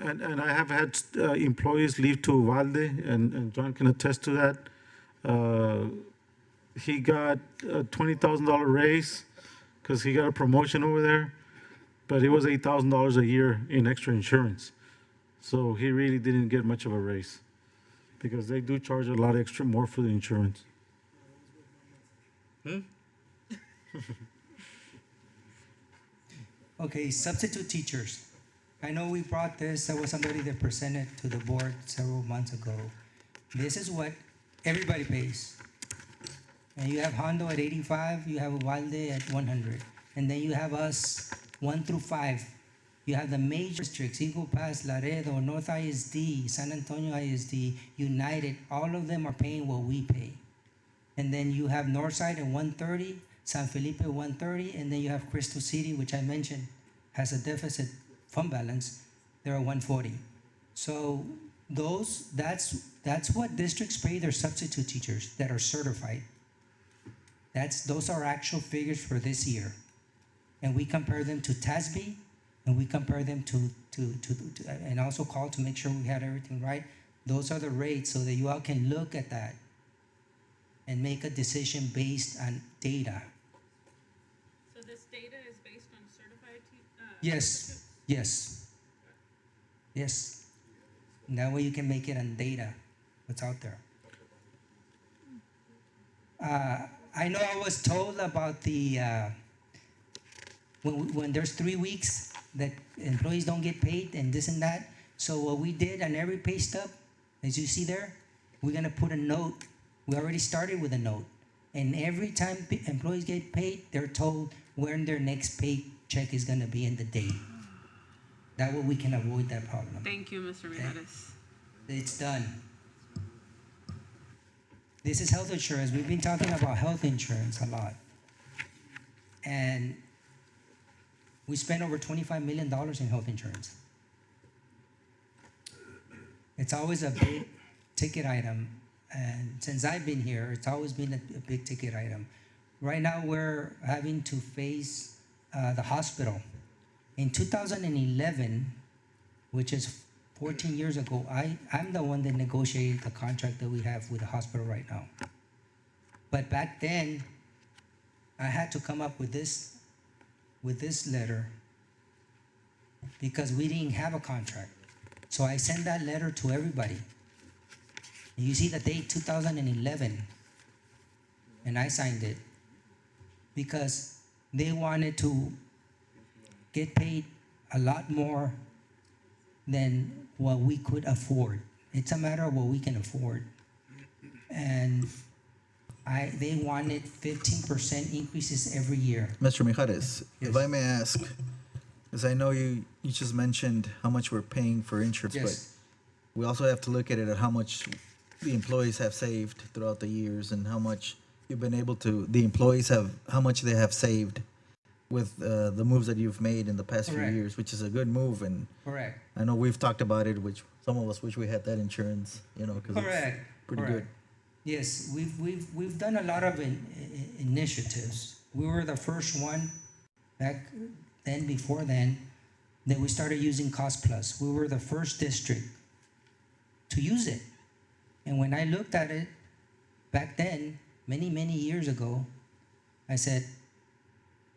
And I have had employees leave to Uvalde, and John can attest to that. He got a $20,000 raise because he got a promotion over there, but it was $8,000 a year in extra insurance. So he really didn't get much of a raise because they do charge a lot extra more for the insurance. Okay, substitute teachers. I know we brought this, there was somebody that presented to the board several months ago. This is what everybody pays. And you have Hondo at 85, you have Uvalde at 100. And then you have us, 1 through 5. You have the major districts, Eagle Pass, Laredo, North ISD, San Antonio ISD, United, all of them are paying what we pay. And then you have Northside at 130, San Felipe 130, and then you have Crystal City, which I mentioned, has a deficit fund balance, they're at 140. So that's what districts pay their substitute teachers that are certified. Those are actual figures for this year. And we compare them to TASB, and we compare them to and also call to make sure we had everything right. Those are the rates so that you all can look at that and make a decision based on data. So this data is based on certified Yes, yes, yes. And that way you can make it on data, what's out there. I know I was told about the, when there's 3 weeks that employees don't get paid and this and that. So what we did on every pay stub, as you see there, we're gonna put a note. We already started with a note. And every time employees get paid, they're told when their next paycheck is gonna be and the date. That way we can avoid that problem. Thank you, Mr. Mijares. It's done. This is health insurance. We've been talking about health insurance a lot. And we spend over $25 million in health insurance. It's always a big ticket item. And since I've been here, it's always been a big ticket item. Right now, we're having to face the hospital. In 2011, which is 14 years ago, I'm the one that negotiated the contract that we have with the hospital right now. But back then, I had to come up with this letter because we didn't have a contract. So I sent that letter to everybody. And you see the date 2011, and I signed it because they wanted to get paid a lot more than what we could afford. It's a matter of what we can afford. And they wanted 15% increases every year. Mr. Mijares, if Yes. I may ask, because I know you just mentioned how much we're paying for insurance, Yes. but we also have to look at it at how much the employees have saved throughout the years and how much you've been able to, the employees have, how much they have saved with the moves that you've made in the past few Correct. years, which is a good move. And Correct. I know we've talked about it, which some of us wish we had that insurance, because Correct. it's pretty Correct. good. Yes, we've done a lot of initiatives. We were the first one back then, before then, that we started using Cost Plus. We were the first district to use it. And when I looked at it back then, many, many years ago, I said,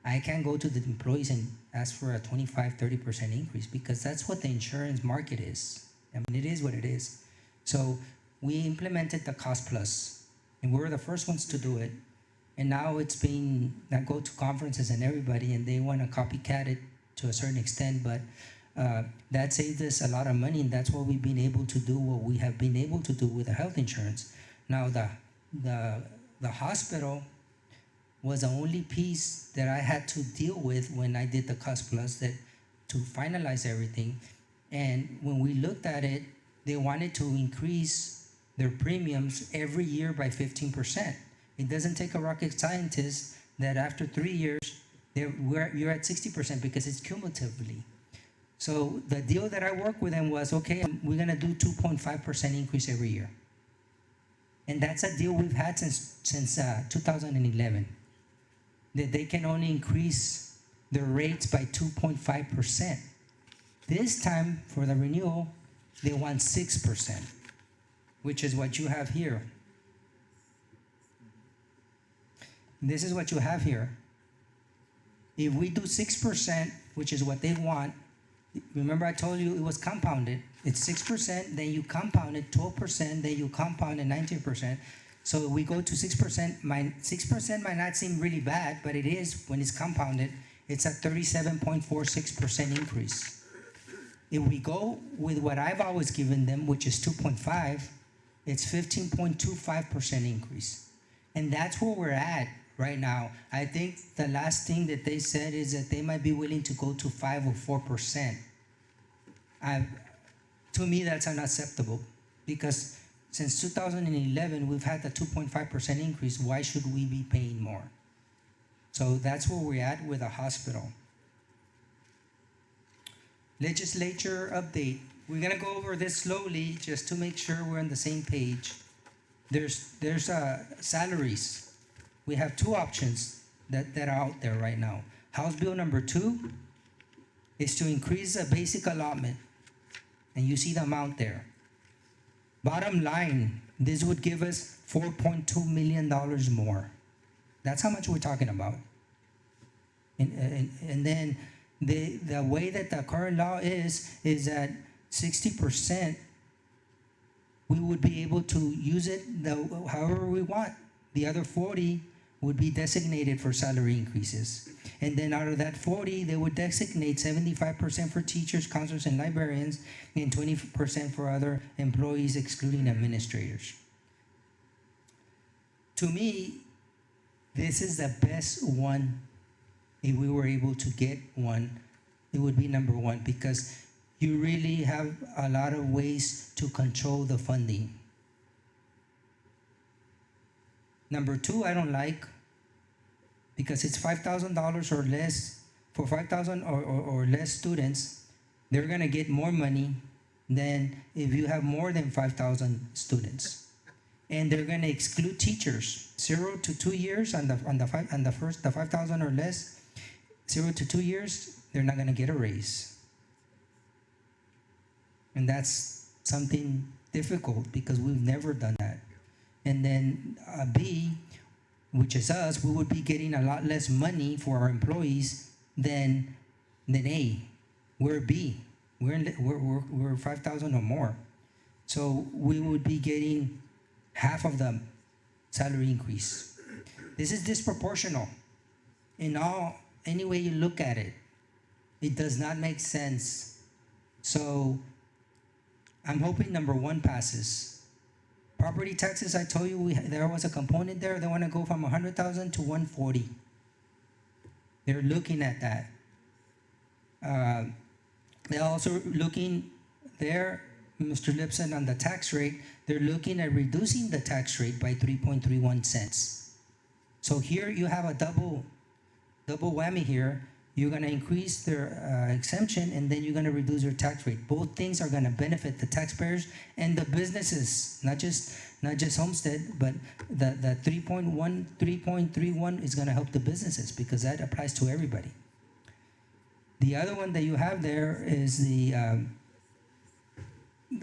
I can't go to the employees and ask for a 25, 30% increase because that's what the insurance market is. I mean, it is what it is. So we implemented the Cost Plus, and we were the first ones to do it. And now I go to conferences and everybody, and they want to copycat it to a certain extent, but that saved us a lot of money, and that's what we've been able to do, what we have been able to do with the health insurance. Now, the hospital was the only piece that I had to deal with when I did the Cost Plus to finalize everything. And when we looked at it, they wanted to increase their premiums every year by 15%. It doesn't take a rocket scientist that after 3 years, you're at 60% because it's cumulatively. So the deal that I worked with them was, okay, we're gonna do 2.5% increase every year. And that's a deal we've had since 2011, that they can only increase their rates by 2.5%. This time, for the renewal, they want 6%, which is what you have here. This is what you have here. If we do 6%, which is what they want, remember I told you it was compounded. It's 6%, then you compound it 12%, then you compound it 19%. So we go to 6%. 6% might not seem really bad, but it is when it's compounded. It's a 37.46% increase. If we go with what I've always given them, which is 2.5, it's 15.25% increase. And that's where we're at right now. I think the last thing that they said is that they might be willing to go to 5 or 4%. To me, that's unacceptable, because since 2011, we've had the 2.5% increase. Why should we be paying more? So that's where we're at with the hospital. Legislature update. We're gonna go over this slowly just to make sure we're on the same page. There's salaries. We have two options that are out there right now. House Bill number 2 is to increase the basic allotment, and you see the amount there. Bottom line, this would give us $4.2 million more. That's how much we're talking about. And then the way that the current law is that 60%, we would be able to use it however we want. The other 40 would be designated for salary increases. And then out of that 40, they would designate 75% for teachers, counselors, and librarians, and 20% for other employees, excluding administrators. To me, this is the best one. If we were able to get one, it would be number 1, because you really have a lot of ways to control the funding. Number 2, I don't like, because it's $5,000 or less. For 5,000 or less students, they're gonna get more money than if you have more than 5,000 students. And they're gonna exclude teachers. 0 to 2 years on the 5,000 or less, 0 to 2 years, they're not gonna get a raise. And that's something difficult, because we've never done that. And then B, which is us, we would be getting a lot less money for our employees than A. We're B. We're 5,000 or more. So we would be getting half of the salary increase. This is disproportional. Any way you look at it, it does not make sense. So I'm hoping number 1 passes. Property taxes, I told you there was a component there. They want to go from 100,000 to 140. They're looking at that. They're also looking there, Mr. Lipson, on the tax rate. They're looking at reducing the tax rate by 3.31 cents. So here you have a double whammy here. You're going to increase their exemption, and then you're going to reduce your tax rate. Both things are going to benefit the taxpayers and the businesses, not just Homestead, but the 3.31 is going to help the businesses, because that applies to everybody. The other one that you have there is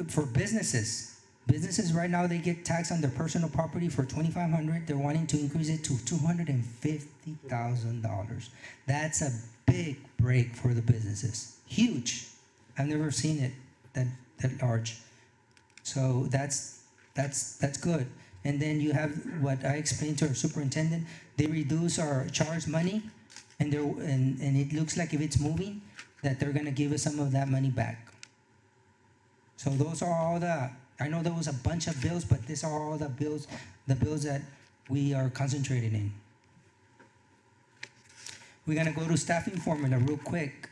for businesses. Businesses right now, they get taxed on their personal property for $2,500. They're wanting to increase it to $250,000. That's a big break for the businesses. Huge. I've never seen it that large. So that's good. And then you have what I explained to our superintendent. They reduce our charge money, and it looks like if it's moving, that they're gonna give us some of that money back. So those are all I know there was a bunch of bills, but these are all the bills that we are concentrating in. We're gonna go to staffing formula real quick.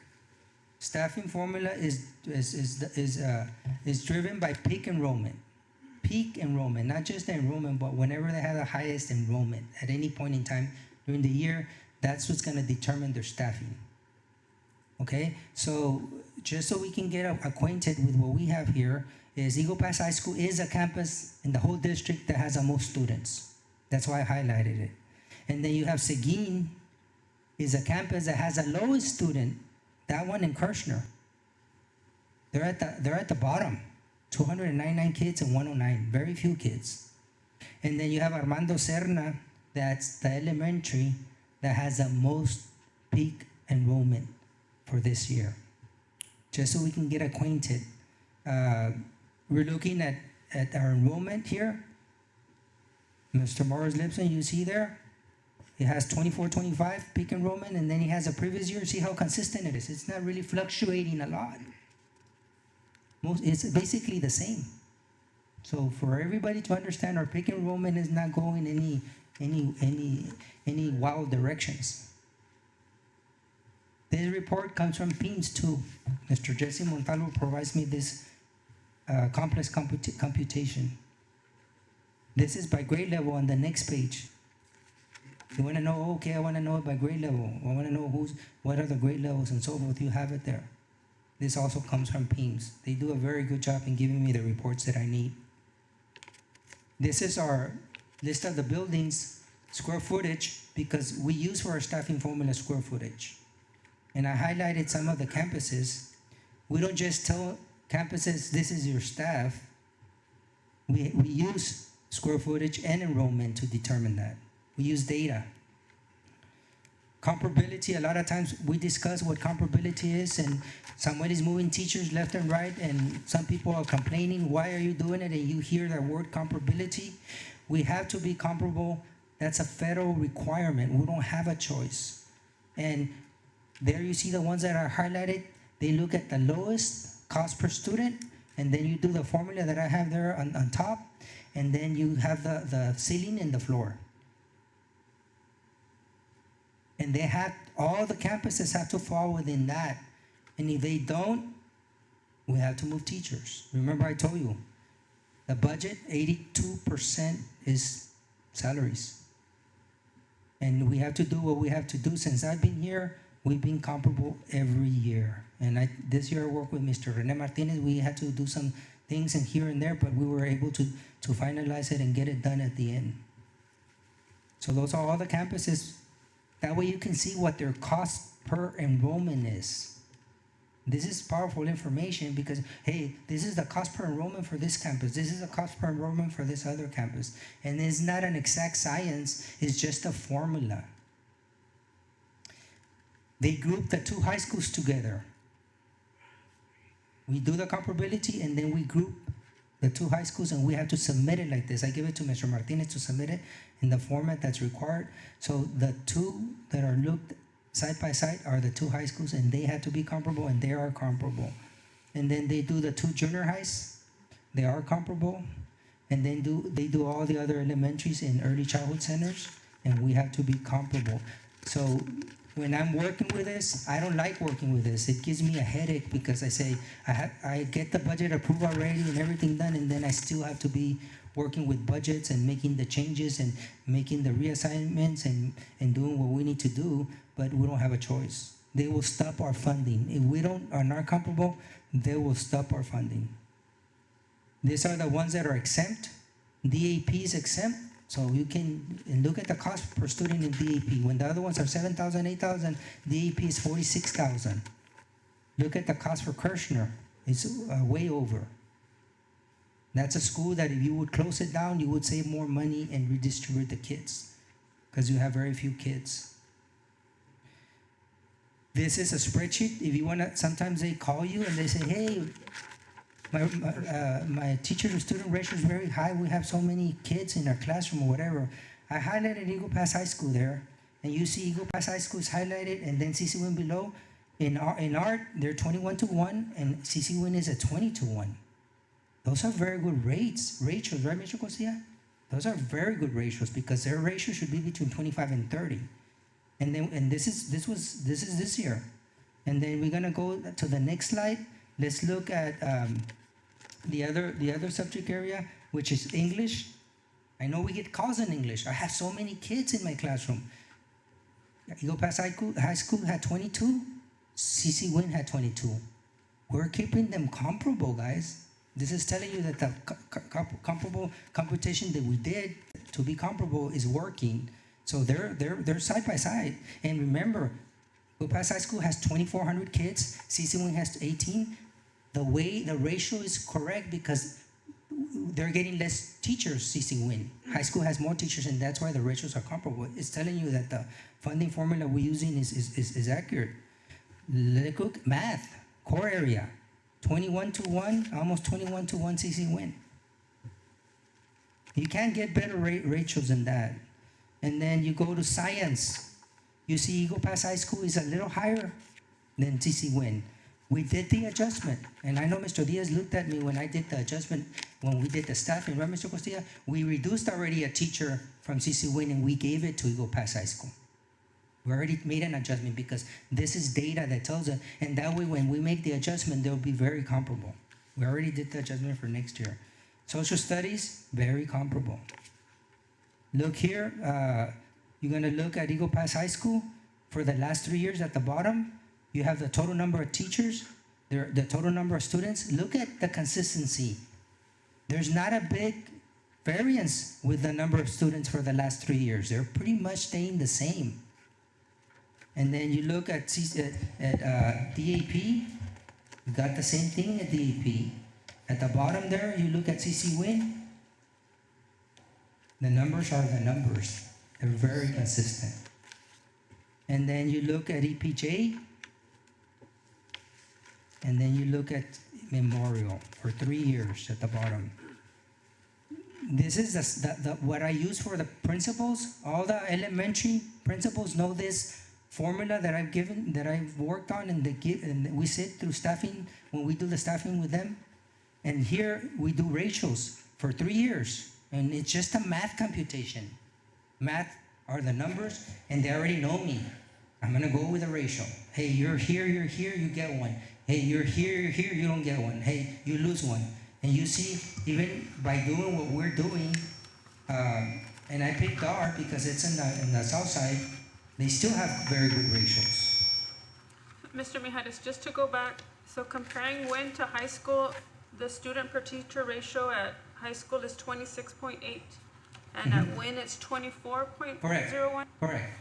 Staffing formula is driven by peak enrollment. Peak enrollment, not just the enrollment, but whenever they have the highest enrollment at any point in time during the year, that's what's gonna determine their staffing. Okay, so just so we can get acquainted with what we have here, is Eagle Pass High School is a campus in the whole district that has the most students. That's why I highlighted it. And then you have Seguin is a campus that has the lowest student, that one in Kirshner. They're at the bottom, 299 kids and 109, very few kids. And then you have Armando Serna, that's the elementary that has the most peak enrollment for this year. Just so we can get acquainted. We're looking at our enrollment here. Mr. Morris Lipson, you see there? It has 24-25 peak enrollment, and then he has a previous year. See how consistent it is. It's not really fluctuating a lot. It's basically the same. So for everybody to understand, our peak enrollment is not going any wild directions. This report comes from PIMS too. Mr. Jesse Montalvo provides me this complex computation. This is by grade level on the next page. You want to know, okay, I want to know it by grade level. I want to know what are the grade levels and so forth. You have it there. This also comes from PIMS. They do a very good job in giving me the reports that I need. This is our list of the buildings, square footage, because we use for our staffing formula square footage. And I highlighted some of the campuses. We don't just tell campuses, this is your staff. We use square footage and enrollment to determine that. We use data. Comparability, a lot of times we discuss what comparability is, and somebody's moving teachers left and right, and some people are complaining, why are you doing it? And you hear that word comparability. We have to be comparable. That's a federal requirement. We don't have a choice. And there you see the ones that are highlighted. They look at the lowest cost per student, and then you do the formula that I have there on top, and then you have the ceiling and the floor. And they have, all the campuses have to fall within that. And if they don't, we have to move teachers. Remember I told you, the budget, 82% is salaries. And we have to do what we have to do. Since I've been here, we've been comparable every year. And this year I worked with Mr. Rene Martinez. We had to do some things in here and there, but we were able to finalize it and get it done at the end. So those are all the campuses. That way you can see what their cost per enrollment is. This is powerful information because, hey, this is the cost per enrollment for this campus. This is the cost per enrollment for this other campus. And it's not an exact science, it's just a formula. They group the two high schools together. We do the comparability and then we group the two high schools and we have to submit it like this. I give it to Mr. Martinez to submit it in the format that's required. So the two that are looked side by side are the two high schools and they have to be comparable and they are comparable. And then they do the two junior highs, they are comparable. And then they do all the other elementaries in early childhood centers and we have to be comparable. So when I'm working with this, I don't like working with this. It gives me a headache because I say, I get the budget approved already and everything done, and then I still have to be working with budgets and making the changes and making the reassignments and doing what we need to do, but we don't have a choice. They will stop our funding. If we are not comparable, they will stop our funding. These are the ones that are exempt. DAP is exempt. So you can look at the cost per student in DAP. When the other ones are 7,000, 8,000, DAP is 46,000. Look at the cost for Kirshner. It's way over. That's a school that if you would close it down, you would save more money and redistribute the kids because you have very few kids. This is a spreadsheet. If you want to, sometimes they call you and they say, hey, my teacher to student ratio is very high. We have so many kids in our classroom or whatever. I highlighted Eagle Pass High School there, and you see Eagle Pass High School is highlighted, and then CC Win below. In art, they're 21-1, and CC Win is a 20-1. Those are very good ratios, right, Mr. Garcia? Those are very good ratios because their ratio should be between 25 and 30. And then this is this year. And then we're gonna go to the next slide. Let's look at the other subject area, which is English. I know we get calls in English. I have so many kids in my classroom. Eagle Pass High School had 22. CC Win had 22. We're keeping them comparable, guys. This is telling you that the comparable computation that we did to be comparable is working. So they're side by side. And remember, Pass High School has 2,400 kids. CC Wing has 18. The way the ratio is correct because they're getting less teachers. CC Wing High School has more teachers, and that's why the ratios are comparable. It's telling you that the funding formula we're using is accurate. Look, math, core area, 21-1, almost 21-1 CC Win. You can't get better ratios than that. And then you go to science. You see Eagle Pass High School is a little higher than CC Win. We did the adjustment. And I know Mr. Diaz looked at me when I did the adjustment, when we did the staffing, right, Mr. Costilla? We reduced already a teacher from CC Win and we gave it to Eagle Pass High School. We already made an adjustment because this is data that tells us, and that way when we make the adjustment, they'll be very comparable. We already did the adjustment for next year. Social studies, very comparable. Look here, you're gonna look at Eagle Pass High School. For the last 3 years at the bottom, you have the total number of teachers, the total number of students. Look at the consistency. There's not a big variance with the number of students for the last 3 years. They're pretty much staying the same. And then you look at DAP, you got the same thing at DAP. At the bottom there, you look at CC Win. The numbers are the numbers. They're very consistent. And then you look at EPJ, and then you look at Memorial for 3 years at the bottom. This is what I use for the principals. All the elementary principals know this formula that I've given, that I've worked on, and we sit through staffing when we do the staffing with them. And here we do ratios for 3 years, and it's just a math computation. Math are the numbers, and they already know me. I'm gonna go with a ratio. Hey, you're here, you get one. Hey, you're here, you don't get one. Hey, you lose one. And you see, even by doing what we're doing, and I picked R because it's in the south side, they still have very good ratios. Mr. Mijares, just to go back, so comparing Win to high school, the student per teacher ratio at high school is 26.8, and at Win it's 24.01? Correct.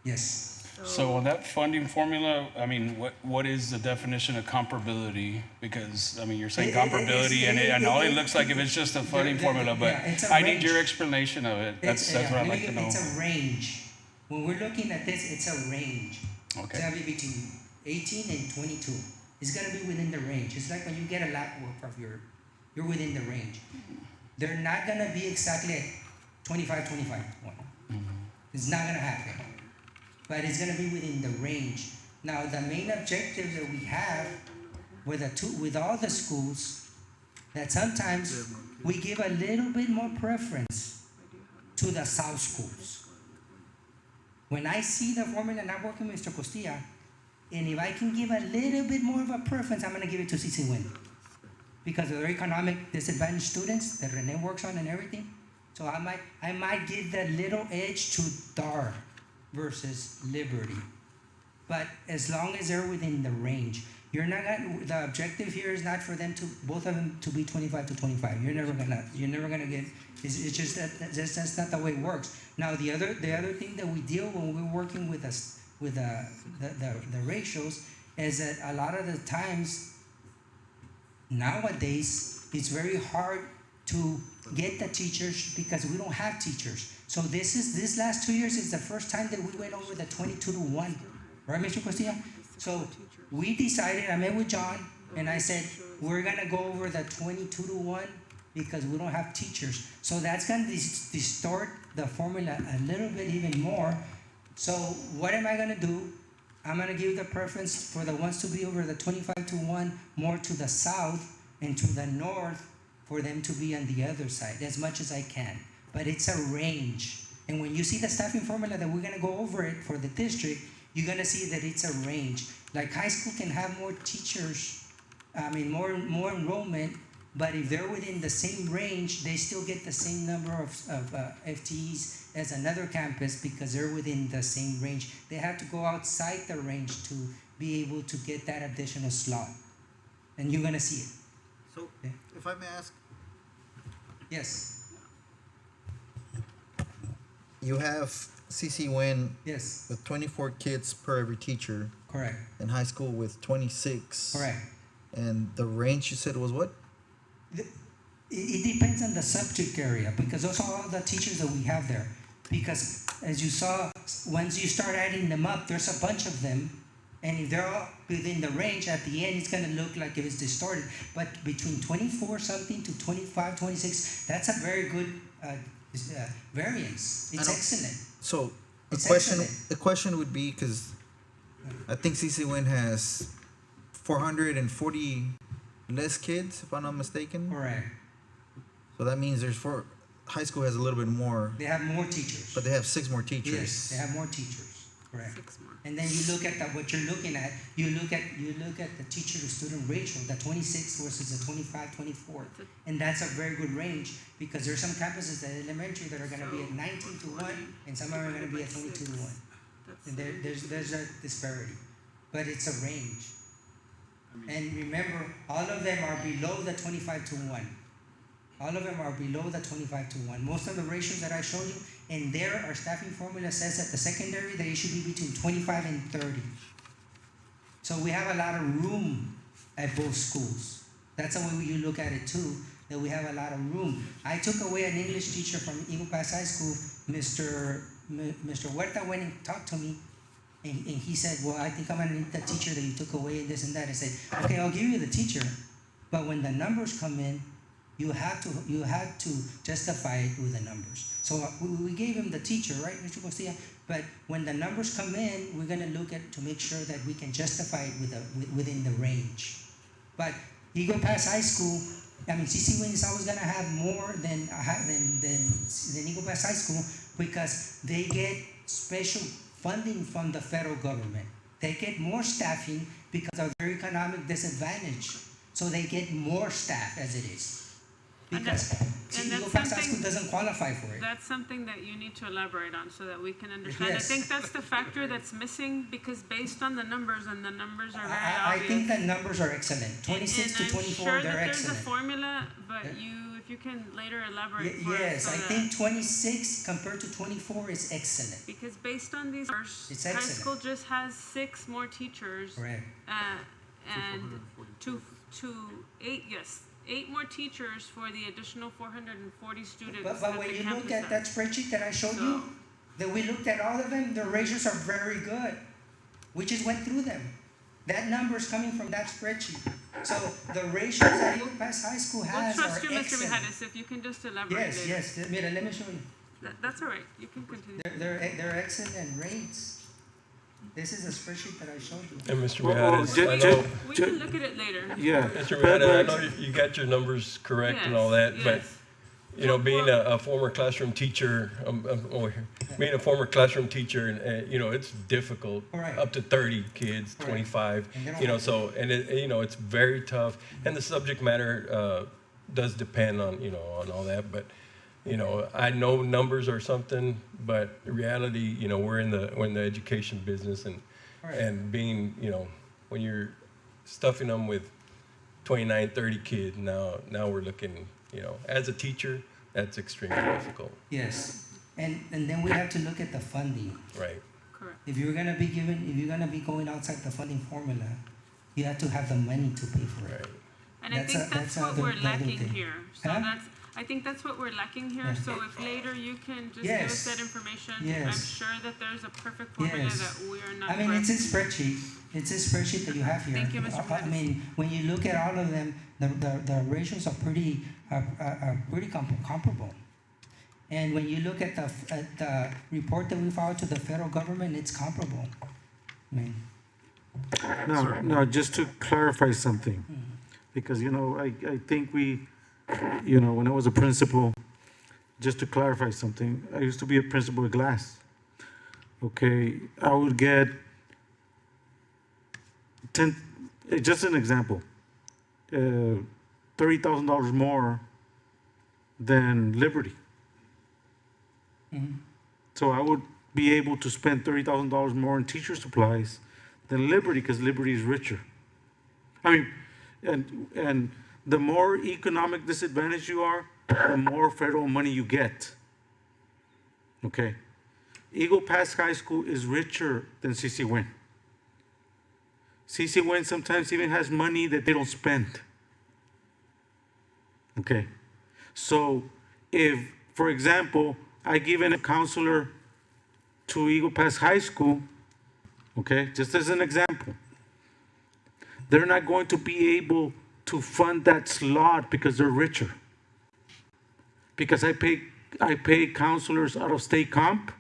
Yes. So on that funding formula, I mean, what is the definition of comparability? Because, I mean, you're saying comparability, and all it looks like if it's just a funding formula, but I need your explanation of it. That's what I'd like to know. It's a range. When we're looking at this, it's a range. Okay. It's gonna be between 18 and 22. It's gonna be within the range. It's like when you get a laptop of you're within the range. They're not gonna be exactly at 25. It's not gonna happen. But it's gonna be within the range. Now, the main objective that we have with all the schools, that sometimes we give a little bit more preference to the south schools. When I see the formula and I'm working with Mr. Costilla, and if I can give a little bit more of a preference, I'm gonna give it to CC Win. Because of their economic disadvantaged students that Rene works on and everything. So I might give that little edge to DAR versus Liberty. But as long as they're within the range, the objective here is not for them to, both of them to be 25 to 25. You're never gonna get, it's just that's not the way it works. Now the other thing that we deal when we're working with the ratios is that a lot of the times nowadays it's very hard to get the teachers because we don't have teachers. So this last 2 years is the first time that we went over the 22-1, right, Mr. Costilla? So we decided, I met with John, and I said, we're gonna go over the 22-1 because we don't have teachers. So that's gonna distort the formula a little bit even more. So what am I gonna do? I'm gonna give the preference for the ones to be over the 25-1 more to the south and to the north for them to be on the other side as much as I can. But it's a range. And when you see the staffing formula that we're gonna go over it for the district, you're gonna see that it's a range. Like high school can have more teachers, more enrollment, but if they're within the same range, they still get the same number of FTEs as another campus because they're within the same range. They have to go outside the range to be able to get that additional slot. And you're gonna see it. So, if I may ask, Yes, you have CC Win yes, with 24 kids per every teacher, correct, and high school with 26. correct. And the range you said was what? It depends on the subject area, because those are all the teachers that we have there. Because as you saw, once you start adding them up, there's a bunch of them, and if they're all within the range, at the end, it's gonna look like if it's distorted. But between 24 something to 25, 26, that's a very good variance. It's know. excellent. So It's the excellent. question would be, because I think CC Win has 440 less kids, if I'm not mistaken. Correct. So that means high school has a little bit more, They have more teachers. but they have 6 more teachers. Yes, they have more teachers. Correct. 6 more. And then you look at what you're looking at. You look at the teacher to student ratio, the 26 versus the 25, 24, and that's a very good range, because there's some campuses at elementary that are going to be at 19 to 1, and some are going to be at 22 to 1. And there's a disparity, but it's a range. And remember, all of them are below the 25 to 1. All of them are below the 25 to 1. Most of the ratios that I showed you, and there our staffing formula says that the secondary, that it should be between 25 and 30. So we have a lot of room at both schools. That's the way you look at it too, that we have a lot of room. I took away an English teacher from Eagle Pass High School. Mr. Huerta went and talked to me, and he said, well, I think I'm going to need the teacher that you took away and this and that. I said, okay, I'll give you the teacher, but when the numbers come in, you have to justify it with the numbers. So we gave him the teacher, right, Mr. Costilla? But when the numbers come in, we're going to look at to make sure that we can justify it within the range. But Eagle Pass High School, I mean, CC Win is always going to have more than Eagle Pass High School, because they get special funding from the federal government. They get more staffing because of their economic disadvantage. So they get more staff as it is. Because Eagle Pass High School doesn't qualify for it. That's something that you need to elaborate on so that we can understand. Yes. I think that's the factor that's missing, because based on the numbers, and the numbers are very I obvious. think the numbers are excellent. 26 to 24, I'm sure they're that there's excellent. a formula, but if you can later elaborate for us. Yes, so I that- think 26 compared to 24 is excellent. Because based on these numbers, It's high excellent. school just has 6 more teachers. Correct. And to 8 more teachers for the additional 440 students. But that when the you campus look at has. that spreadsheet that I showed you, that we looked at all of them, the ratios are very good. We just went through them. That number is coming from that spreadsheet. So the ratios that Eagle Pass High School We'll has trust are you, Mr. excellent. Mijares, if you can just elaborate later. Yes. Mira, let me show you. That's all right. You can continue. They're excellent rates. This is a spreadsheet that I showed you. And Mr. Well, Mijares, I know, We can look at it later. Yeah. Mr. Mijares, I know you got your numbers correct and all that, but, Yes. you know, being a former classroom teacher, being a former classroom teacher, and, you know, it's difficult. Right. Up to 30 kids, Right. 25, And they don't you know, have- so, and it, you know, it's very tough. And the subject matter does depend on, you know, on all that, but, you know, I know numbers are something, but in reality, you know, we're in the education business, and Right. and being, you know, when you're stuffing them with 29, 30 kids, now we're looking, you know, as a teacher, that's extremely difficult, Yes. And then we have to look at the funding. right? Correct. If you're gonna be going outside the funding formula, you have to have the money to pay for it. Right. And I That's think a- that's that's what another- we're another lacking thing. here. So Huh? I think that's what we're lacking here. Yeah. So if later you can just give Yes. us that information, Yes. I'm sure that there's a perfect formula Yes. that we are not. I mean, it's a grasping. spreadsheet. It's a spreadsheet that you have here. Thank you, Mr. I mean, when you look at all of them, the ratios are pretty comparable. And when you look at the report that we filed to the federal government, it's comparable. I mean, Now, just to clarify something, because, you know, I think you know, when I was a principal, just to clarify something, I used to be a principal at Glass. Okay, I would get just an example, $30,000 more than Liberty. So I would be able to spend $30,000 more in teacher supplies than Liberty, because Liberty is richer. I mean, and the more economic disadvantaged you are, the more federal money you get. Okay? Eagle Pass High School is richer than CC Wynn. CC Wynn sometimes even has money that they don't spend. Okay? So if, for example, I give a counselor to Eagle Pass High School, okay, just as an example, they're not going to be able to fund that slot because they're richer. Because I pay counselors out of state comp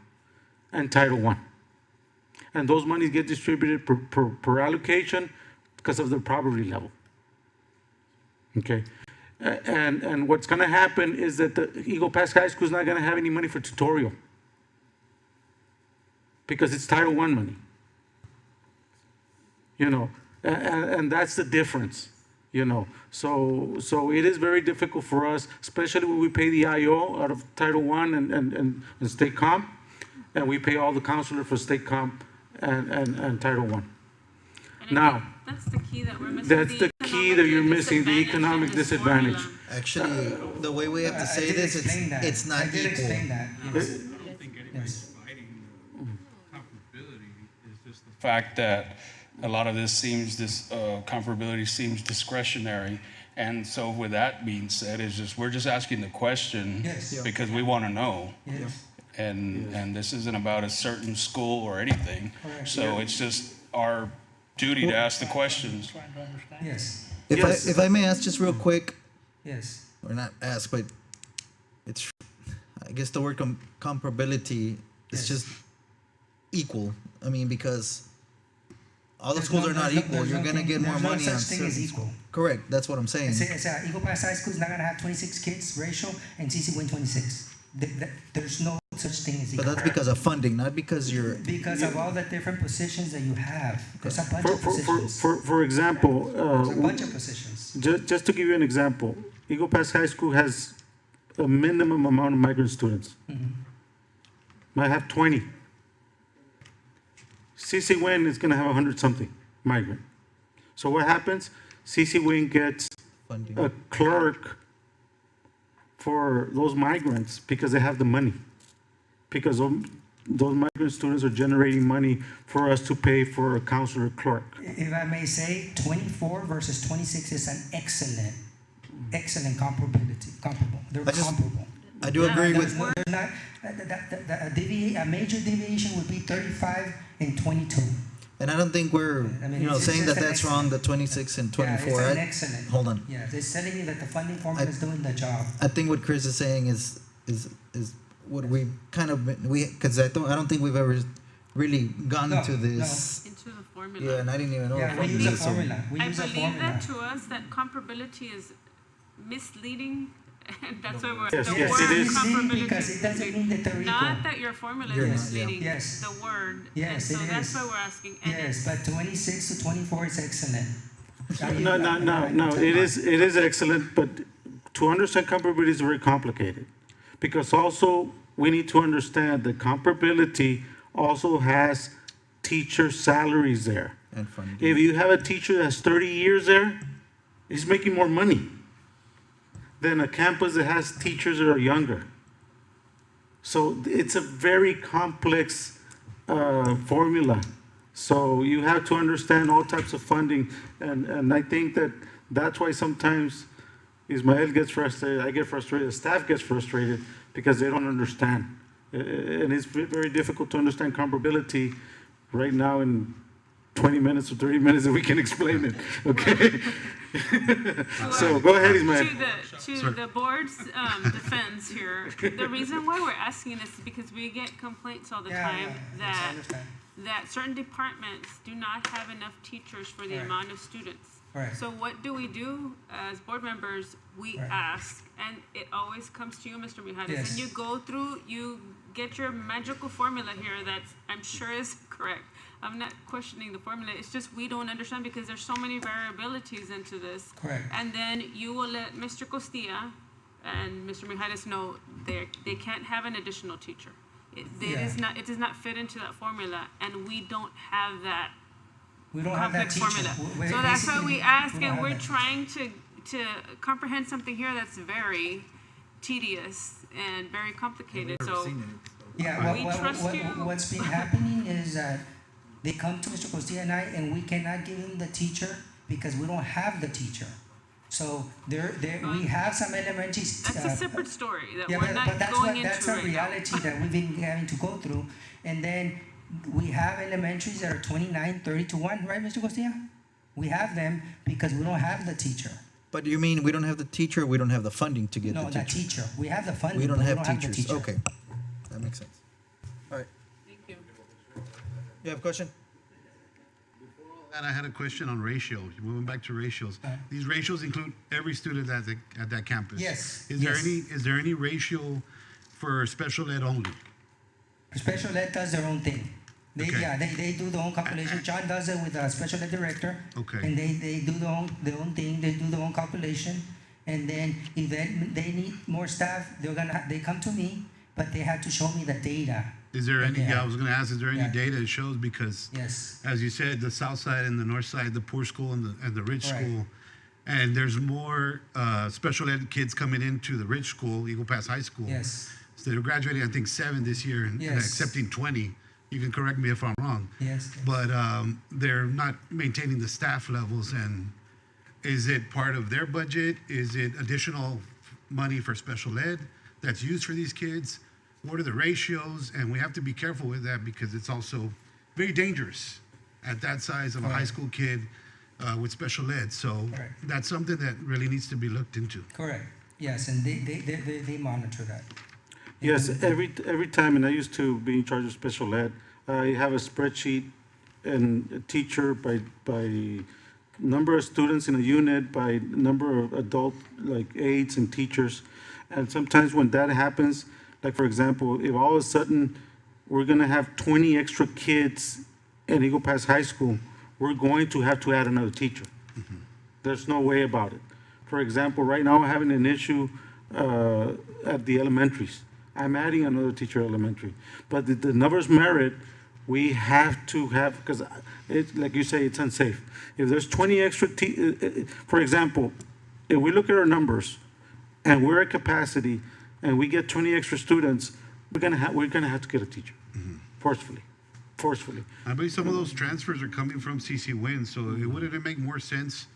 and Title I. And those monies get distributed per allocation because of the poverty level. Okay? And what's going to happen is that the Eagle Pass High School is not going to have any money for tutorial because it's Title I money. You know, and that's the difference. You know, so it is very difficult for us, especially when we pay the IO out of Title I and state comp, and we pay all the counselor for state comp and Title I. Now, that's the key that we're missing. that's the key that you're missing, the economic disadvantage. Actually, the way we have to say this, it's not I did equal. explain that. Yes. I don't think anybody's Yes. fighting comparability. It's just the fact that a lot of this comparability seems discretionary. And so with that being said, we're just asking the question Yes. because we want to know. Yes. And this isn't about a certain school or anything. Correct. So it's just our duty to ask the questions. Yes. If I may ask just real quick, Yes. or not ask, but it's, I guess the word comparability is Yes. just equal. I mean, because all the There's schools no- are not there's no- equal. there's You're no gonna thing- get more there's no money on such thing as certain equal. Correct. That's what I'm saying. It's Eagle Pass High School is not gonna have 26 kids ratio and CC Win 26. There's no such thing as But equal. that's because of funding, not because you're. Because of all the different positions that you have. There's a bunch For, of for, for, positions. for example, There's a bunch of positions. just to give you an example, Eagle Pass High School has a minimum amount of migrant students. Might have 20. CC Win is going to have 100 something migrant. So what happens? CC Win gets Funding. a clerk for those migrants because they have the money. Because those migrant students are generating money for us to pay for a counselor clerk. If I may say, 24 versus 26 is an excellent comparable. They're I just- comparable. I do agree with. They're not, a major deviation would be 35 and 22. And I don't think we're, I mean, you know, it's saying just that an that's wrong, the 26 and 24. Yeah, it's an I- excellent. Hold on. Yeah, it's telling you that the funding formula is doing the job. I think what Chris is saying is what we kind of, because I don't think we've ever really gone No, into this. Into the formula. Yeah, and I didn't even know. Yeah, what we use a this is. formula. We I use a believe formula. that to us, that comparability is misleading, and that's why we're, Yes, the yes, word it is. comparability Because it doesn't mean that they're equal. Not that your formula You're is not, yeah. misleading, Yes. the word. Yes, and so it that's is. why we're asking. And Yes, but 26 to 24 is excellent. No, it is excellent, but to understand comparability is very complicated. Because also, we need to understand that comparability also has teacher salaries there. And funding. If you have a teacher that has 30 years there, he's making more money than a campus that has teachers that are younger. So it's a very complex formula. So you have to understand all types of funding, and I think that's why sometimes Ismael gets frustrated, I get frustrated, the staff gets frustrated because they don't understand. And it's very difficult to understand comparability right now in 20 minutes or 30 minutes if we can explain it, okay? So go ahead, Ismael. To the board's defense here, the reason why we're asking this is because we get complaints all the time Yes, I understand. that certain departments do not have enough teachers for the Right. amount of students. Right. So what do we do as board members? We Right. ask, and it always comes to you, Mr. Mijares, Yes. and you go through, you get your magical formula here that I'm sure is correct. I'm not questioning the formula, it's just we don't understand because there's so many variabilities into this. Correct. And then you will let Mr. Costilla and Mr. Mijares know they can't have an additional teacher. It does not fit into that formula, and we don't have that We don't have that complex teacher. formula. We're So that's why basically- we ask, don't and have we're that. trying to comprehend something here that's very tedious and very complicated. So Yeah, we trust you. what's been happening is that they come to Mr. Costilla and I, and we cannot give him the teacher because we don't have the teacher. So we have some elementary. That's a separate story that Yeah, we're not but going into that's a right now. reality that we've been having to go through. And then we have elementaries that are 29, 30 to 1, right, Mr. Costilla? We have them because we don't have the teacher. But you mean we don't have the teacher, we don't have the funding to get No, the the teacher? teacher. We have the funding, We but don't we have don't have the teachers. teacher. Okay, that makes sense. All right, Thank you. you have a question? And I had a question on ratios. Moving back to ratios, these ratios include every student at that campus. Yes, Is yes. there any ratio for special ed only? Special ed does their own thing. Okay. They do their own calculation. John does it with a special ed director. Okay. And they do their own thing. They do their own calculation. And then if they need more staff, they come to me, but they have to show me the data. Is there any? Yeah. Yeah, I was going to ask. Is there any Yeah. data that shows because, Yes. as you said, the south side and the north side, the poor school and the rich Right. school, and there's more special ed kids coming into the rich school, Eagle Pass High School. Yes. So they're graduating, I think, 7 this year and Yes. accepting 20. You can correct me if I'm wrong. Yes. But they're not maintaining the staff levels. And is it part of their budget? Is it additional money for special ed that's used for these kids? What are the ratios? And we have to be careful with that because it's also very dangerous at that size of a high school kid with special ed. So Right. that's something that really needs to be looked into. Correct. Yes, and they monitor that. Yes, every time, and I used to be in charge of special ed, I have a spreadsheet and a teacher by number of students in a unit, by number of adult, like aides and teachers. And sometimes when that happens, like for example, if all of a sudden we're gonna have 20 extra kids in Eagle Pass High School, we're going to have to add another teacher. There's no way about it. For example, right now we're having an issue at the elementaries. I'm adding another teacher elementary. But the numbers merit, we have to have, because it, like you say, it's unsafe. If there's 20 extra, for example, if we look at our numbers and we're at capacity and we get 20 extra students, we're gonna have to get a teacher, forcefully. I believe some of those transfers are coming from CC Win, so wouldn't it make more sense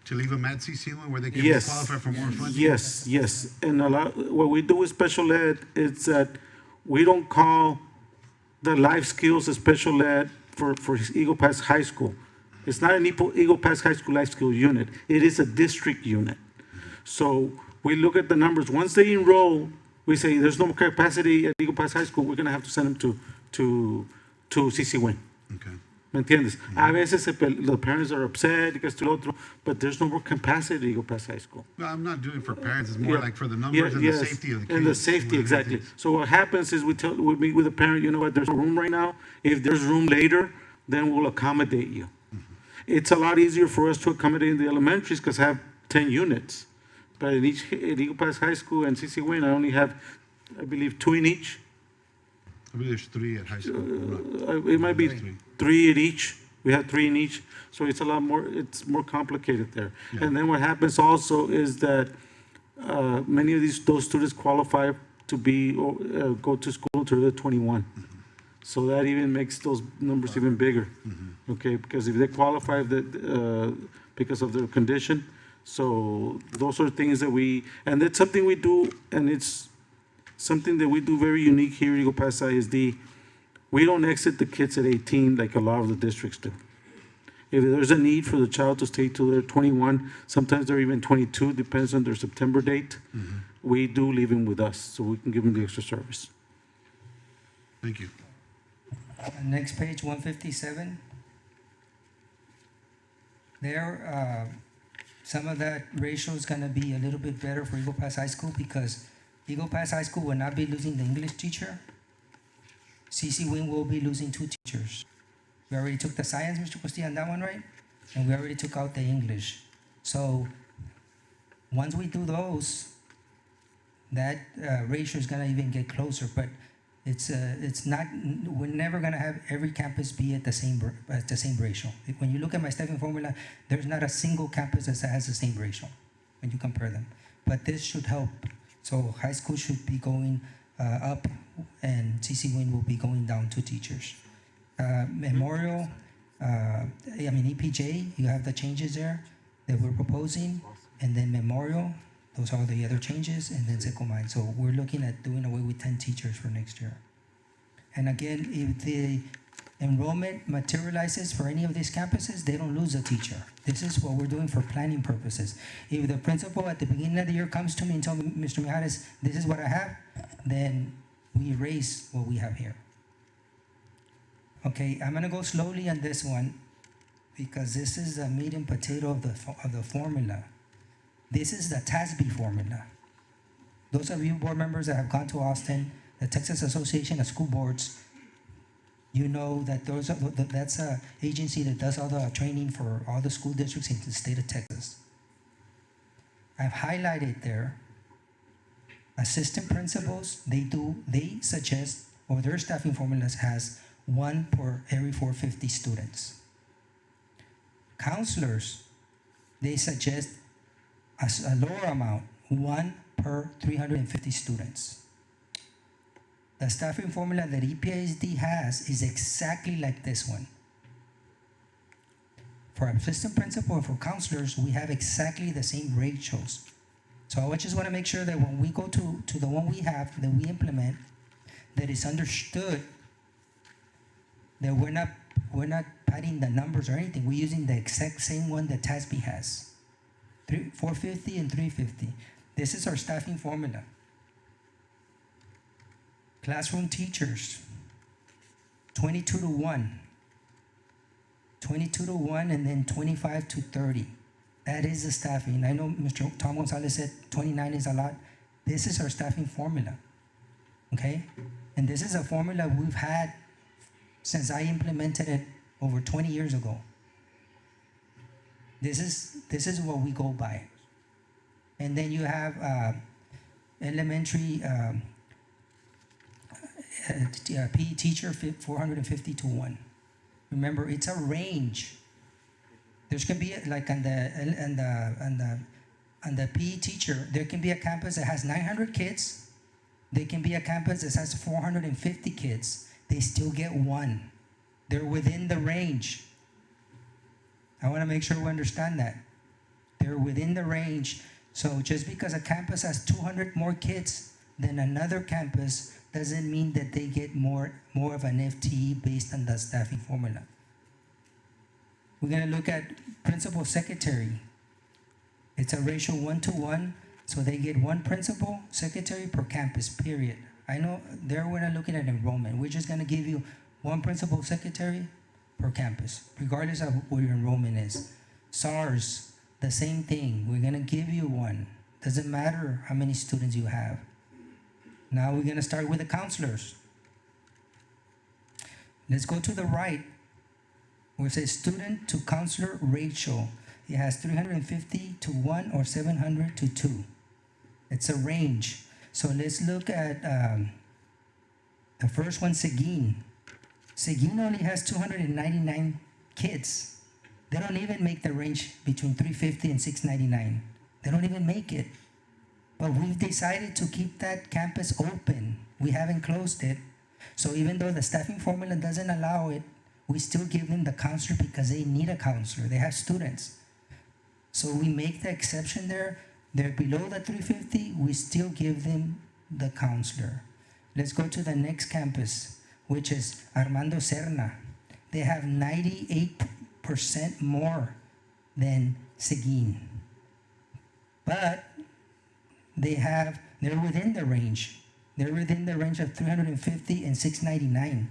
to leave them at CC Win where they can Yes. qualify for more funding? Yes. And what we do with special ed is that we don't call the life skills a special ed for Eagle Pass High School. It's not an Eagle Pass High School life skills unit. It is a district unit. So we look at the numbers. Once they enroll, we say there's no more capacity at Eagle Pass High School. We're gonna have to send them to CC Win. Okay. ¿Me entiendes? A veces the parents are upset because to otro, but there's no more capacity at Eagle Pass High School. No, I'm not doing it for parents, it's more Yeah. like for the numbers and Yes, the safety of the kids. and the safety, exactly. So what happens is we meet with the parent, you know what, there's no room right now. If there's room later, then we'll accommodate you. It's a lot easier for us to accommodate in the elementaries because I have 10 units. But at Eagle Pass High School and CC Wayne, I only have, I believe, 2 in each. I believe there's 3 at high school. It might be Three. 3 at each. We have 3 in each, so it's a lot more, it's more complicated there. Yeah. And then what happens also is that many of those students qualify to be, go to school until they're 21. So that even makes those numbers even bigger, okay? Because if they qualify because of their condition, so those are things that and that's something we do, and it's something that we do very unique here at Eagle Pass ISD. We don't exit the kids at 18 like a lot of the districts do. If there's a need for the child to stay till they're 21, sometimes they're even 22, depends on their September date, we do leave them with us, so we can give them the extra service. Thank you. Next page, 157. There, some of that ratio is gonna be a little bit better for Eagle Pass High School because Eagle Pass High School will not be losing the English teacher. CC Wing will be losing 2 teachers. We already took the science, Mr. Costilla, on that one, right? And we already took out the English. So once we do those, that ratio is gonna even get closer, but it's not, we're never gonna have every campus be at the same ratio. When you look at my staffing formula, there's not a single campus that has the same ratio. when you compare them. But this should help. So high school should be going up, and CC Win will be going down to teachers. Memorial, EPJ, you have the changes there that we're proposing, and then Memorial, those are the other changes, and then Secomine. So we're looking at doing away with 10 teachers for next year. And again, if the enrollment materializes for any of these campuses, they don't lose a teacher. This is what we're doing for planning purposes. If the principal at the beginning of the year comes to me and tells me, Mr. Mijares, this is what I have, then we erase what we have here. Okay, I'm gonna go slowly on this one because this is the meat and potato of the formula. This is the TASB formula. Those of you board members that have gone to Austin, the Texas Association of School Boards, you know that that's an agency that does all the training for all the school districts in the state of Texas. I've highlighted there, assistant principals, they suggest, or their staffing formulas has 1 per every 450 students. Counselors, they suggest a lower amount, 1 per 350 students. The staffing formula that EPASD has is exactly like this one. For assistant principal and for counselors, we have exactly the same ratios. So I just want to make sure that when we go to the one we have, that we implement, that it's understood that we're not padding the numbers or anything. We're using the exact same one that TASB has. 450 and 350. This is our staffing formula. Classroom teachers, 22 to 1. 22 to 1 and then 25 to 30. That is the staffing. I know Mr. Tom Gonzalez said 29 is a lot. This is our staffing formula, okay? And this is a formula we've had since I implemented it over 20 years ago. This is what we go by. And then you have elementary PE teacher, 450 to 1. Remember, it's a range. There's can be like on the PE teacher, there can be a campus that has 900 kids. There can be a campus that has 450 kids. They still get 1. They're within the range. I want to make sure we understand that. They're within the range. So just because a campus has 200 more kids than another campus doesn't mean that they get more of an FTE based on the staffing formula. We're going to look at principal secretary. It's a ratio 1 to 1, so they get 1 principal secretary per campus, period. I know there we're not looking at enrollment. We're just going to give you 1 principal secretary per campus, regardless of what your enrollment is. SARS, the same thing. We're going to give you 1. Doesn't matter how many students you have. Now we're going to start with the counselors. Let's go to the right, where it says student to counselor ratio. It has 350 to 1 or 700 to 2. It's a range. So let's look at the first one, Seguin. Seguin only has 299 kids. They don't even make the range between 350 and 699. They don't even make it. But we've decided to keep that campus open. We haven't closed it. So even though the staffing formula doesn't allow it, we still give them the counselor because they need a counselor. They have students. So we make the exception there. They're below the 350, we still give them the counselor. Let's go to the next campus, which is Armando Serna. They have 98% more than Seguin. But they're within the range. They're within the range of 350 and 699.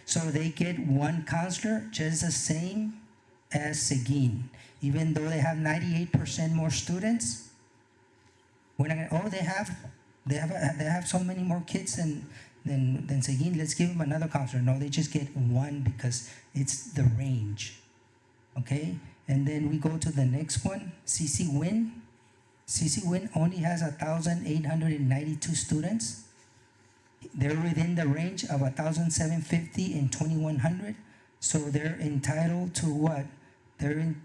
So they get 1 counselor, just the same as Seguin. Even though they have 98% more students, we're not gonna, they have so many more kids than Seguin, let's give them another counselor. No, they just get 1 because it's the range. Okay? And then we go to the next one, CC Win. CC Win only has 1,892 students. They're within the range of 1,750 and 2,100. So they're entitled to what? They're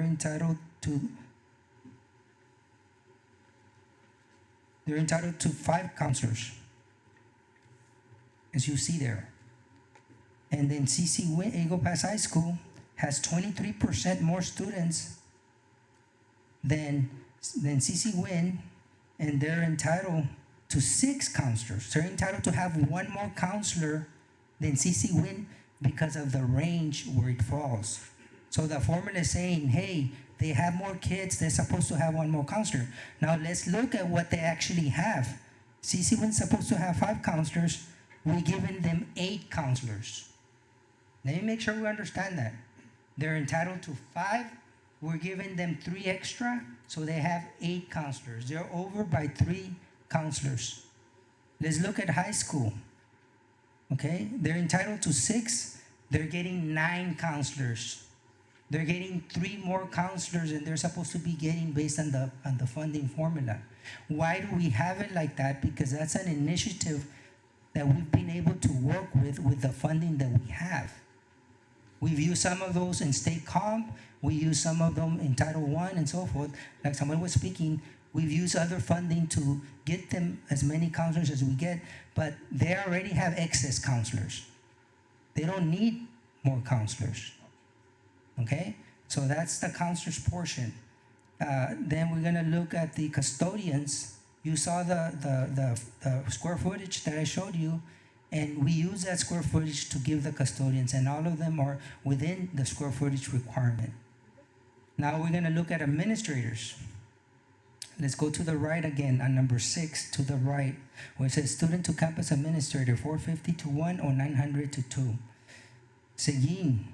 entitled to they're entitled to 5 counselors, as you see there. And then CC Win, Eagle Pass High School has 23% more students than CC Win, and they're entitled to 6 counselors. They're entitled to have 1 more counselor than CC Win because of the range where it falls. So the formula is saying, hey, they have more kids, they're supposed to have 1 more counselor. Now let's look at what they actually have. CC Win's supposed to have 5 counselors. We're giving them 8 counselors. Let me make sure we understand that. They're entitled to 5. We're giving them 3 extra, so they have 8 counselors. They're over by 3 counselors. Let's look at high school. Okay, they're entitled to 6. They're getting 9 counselors. They're getting 3 more counselors than they're supposed to be getting based on the funding formula. Why do we have it like that? Because that's an initiative that we've been able to work with the funding that we have. We've used some of those in state comp. We use some of them in Title I and so forth. Like someone was speaking, we've used other funding to get them as many counselors as we get, but they already have excess counselors. They don't need more counselors. Okay? So that's the counselors portion. Then we're gonna look at the custodians. You saw the square footage that I showed you, and we use that square footage to give the custodians, and all of them are within the square footage requirement. Now we're gonna look at administrators. Let's go to the right again on number 6 to the right, where it says student to campus administrator, 450 to 1 or 900 to 2. Seguin,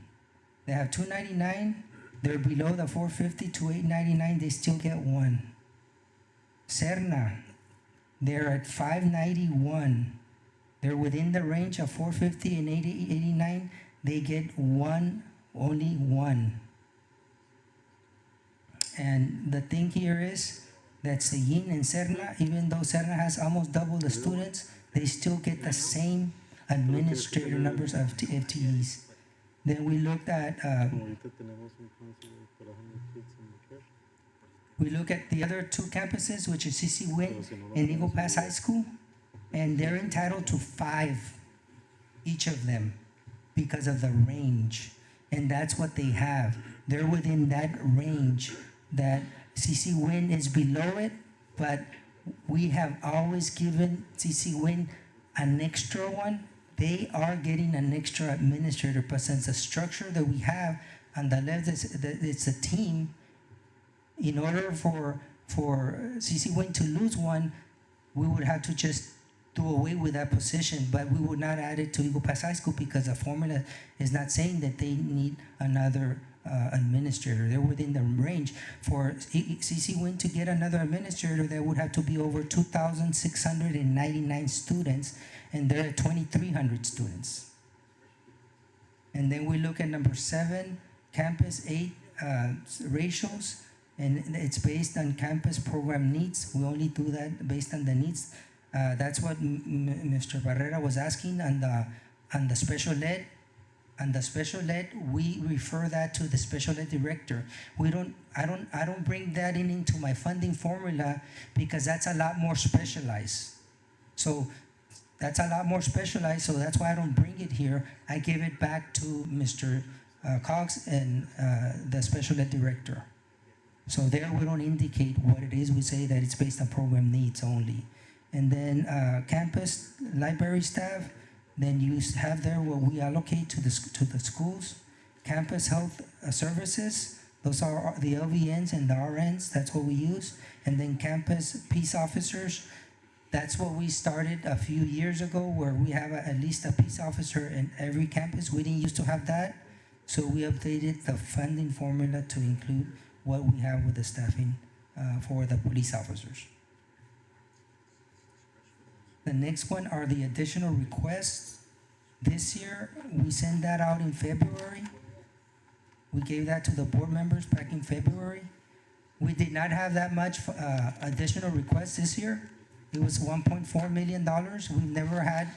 they have 299. They're below the 450 to 899. They still get 1. Serna, they're at 591. They're within the range of 450 and 89. They get 1, only 1. And the thing here is that Seguin and Serna, even though Serna has almost double the students, they still get the same administrator numbers of FTEs. Then we looked at the other 2 campuses, which is CC Win and Eagle Pass High School, and they're entitled to 5, each of them, because of the range. And that's what they have. They're within that range that CC Win is below it, but we have always given CC Win an extra one. They are getting an extra administrator, but since the structure that we have on the left, it's a team. In order for CC Win to lose 1, we would have to just do away with that position, but we would not add it to Eagle Pass High School because the formula is not saying that they need another administrator. They're within the range. For CC Win to get another administrator, there would have to be over 2,699 students, and they're at 2,300 students. And then we look at number 7, campus 8 ratios, and it's based on campus program needs. We only do that based on the needs. That's what Mr. Barrera was asking on the special ed. On the special ed, we refer that to the special ed director. I don't bring that into my funding formula because that's a lot more specialized. So that's a lot more specialized, so that's why I don't bring it here. I give it back to Mr. Cox and the special ed director. So there we don't indicate what it is. We say that it's based on program needs only. And then campus library staff, then you have there what we allocate to the schools. Campus health services, those are the LVNs and the RNs, that's what we use. And then campus peace officers, that's what we started a few years ago, where we have at least a peace officer in every campus. We didn't used to have that, so we updated the funding formula to include what we have with the staffing for the police officers. The next one are the additional requests. This year, we sent that out in February. We gave that to the board members back in February. We did not have that much additional requests this year. It was $1.4 million. We've never had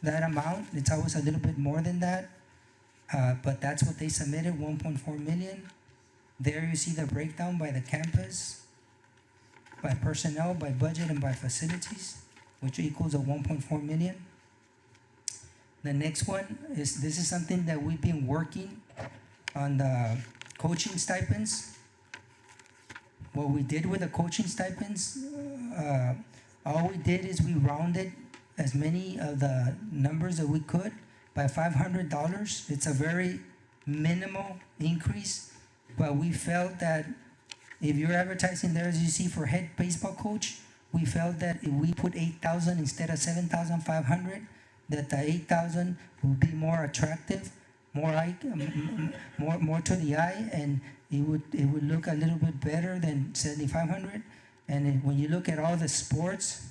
that amount. It's always a little bit more than that. But that's what they submitted, 1.4 million. There you see the breakdown by the campus. by personnel, by budget, and by facilities, which equals a 1.4 million. The next one is, this is something that we've been working on, the coaching stipends. What we did with the coaching stipends, all we did is we rounded as many of the numbers that we could by $500. It's a very minimal increase, but we felt that if you're advertising there, as you see for head baseball coach, we felt that if we put 8,000 instead of 7,500, that the 8,000 would be more attractive, more to the eye, and it would look a little bit better than 7,500. And when you look at all the sports,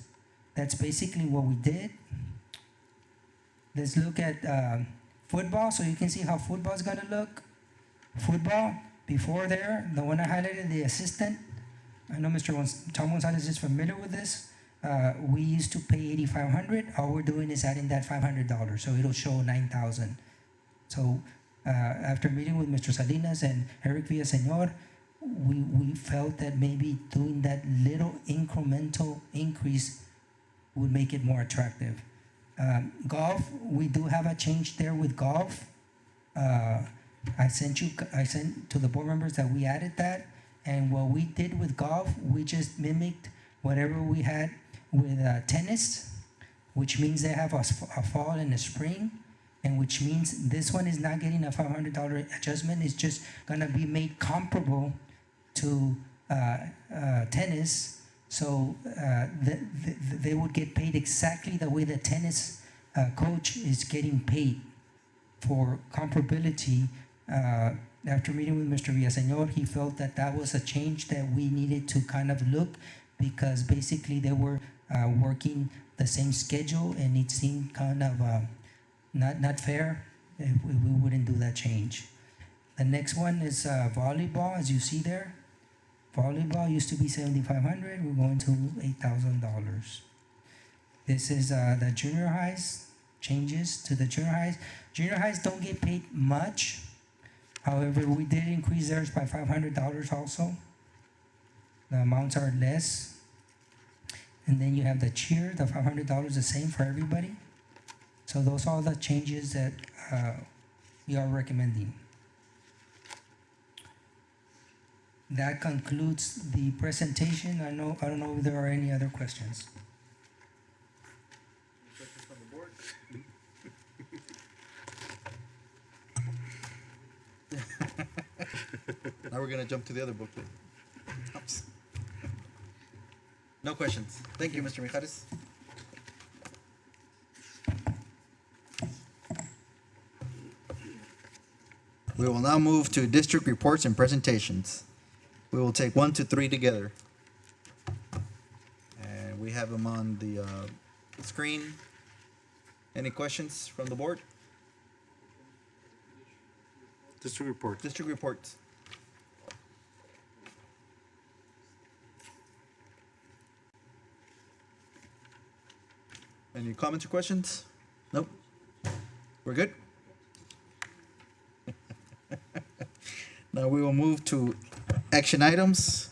that's basically what we did. Let's look at football, so you can see how football is gonna look. Football, before there, the one I highlighted, the assistant, I know Mr. Tom Gonzalez is familiar with this. We used to pay 8,500. All we're doing is adding that $500, so it'll show 9,000. So after meeting with Mr. Salinas and Eric Villaseñor, we felt that maybe doing that little incremental increase would make it more attractive. Golf, we do have a change there with golf. I sent to the board members that we added that, and what we did with golf, we just mimicked whatever we had with tennis, which means they have a fall and a spring, and which means this one is not getting a $500 adjustment. It's just gonna be made comparable to tennis, so they would get paid exactly the way the tennis coach is getting paid. For comparability, after meeting with Mr. Villaseñor, he felt that that was a change that we needed to kind of look, because basically they were working the same schedule, and it seemed kind of not fair if we wouldn't do that change. The next one is volleyball, as you see there. Volleyball used to be $7,500. We're going to $8,000. This is the junior highs, changes to the junior highs. Junior highs don't get paid much. However, we did increase theirs by $500 also. The amounts are less. And then you have the cheer, the $500, the same for everybody. So those are the changes that we are recommending. That concludes the presentation. I don't know if there are any other questions. Now we're gonna jump to the other booklet. Oops. No questions. Thank you, Mr. Mijares. We will now move to district reports and presentations. We will take 1 to 3 together. And we have them on the screen. Any questions from the board? District report. District reports. Any comments or questions? Nope. We're good? Now we will move to action items.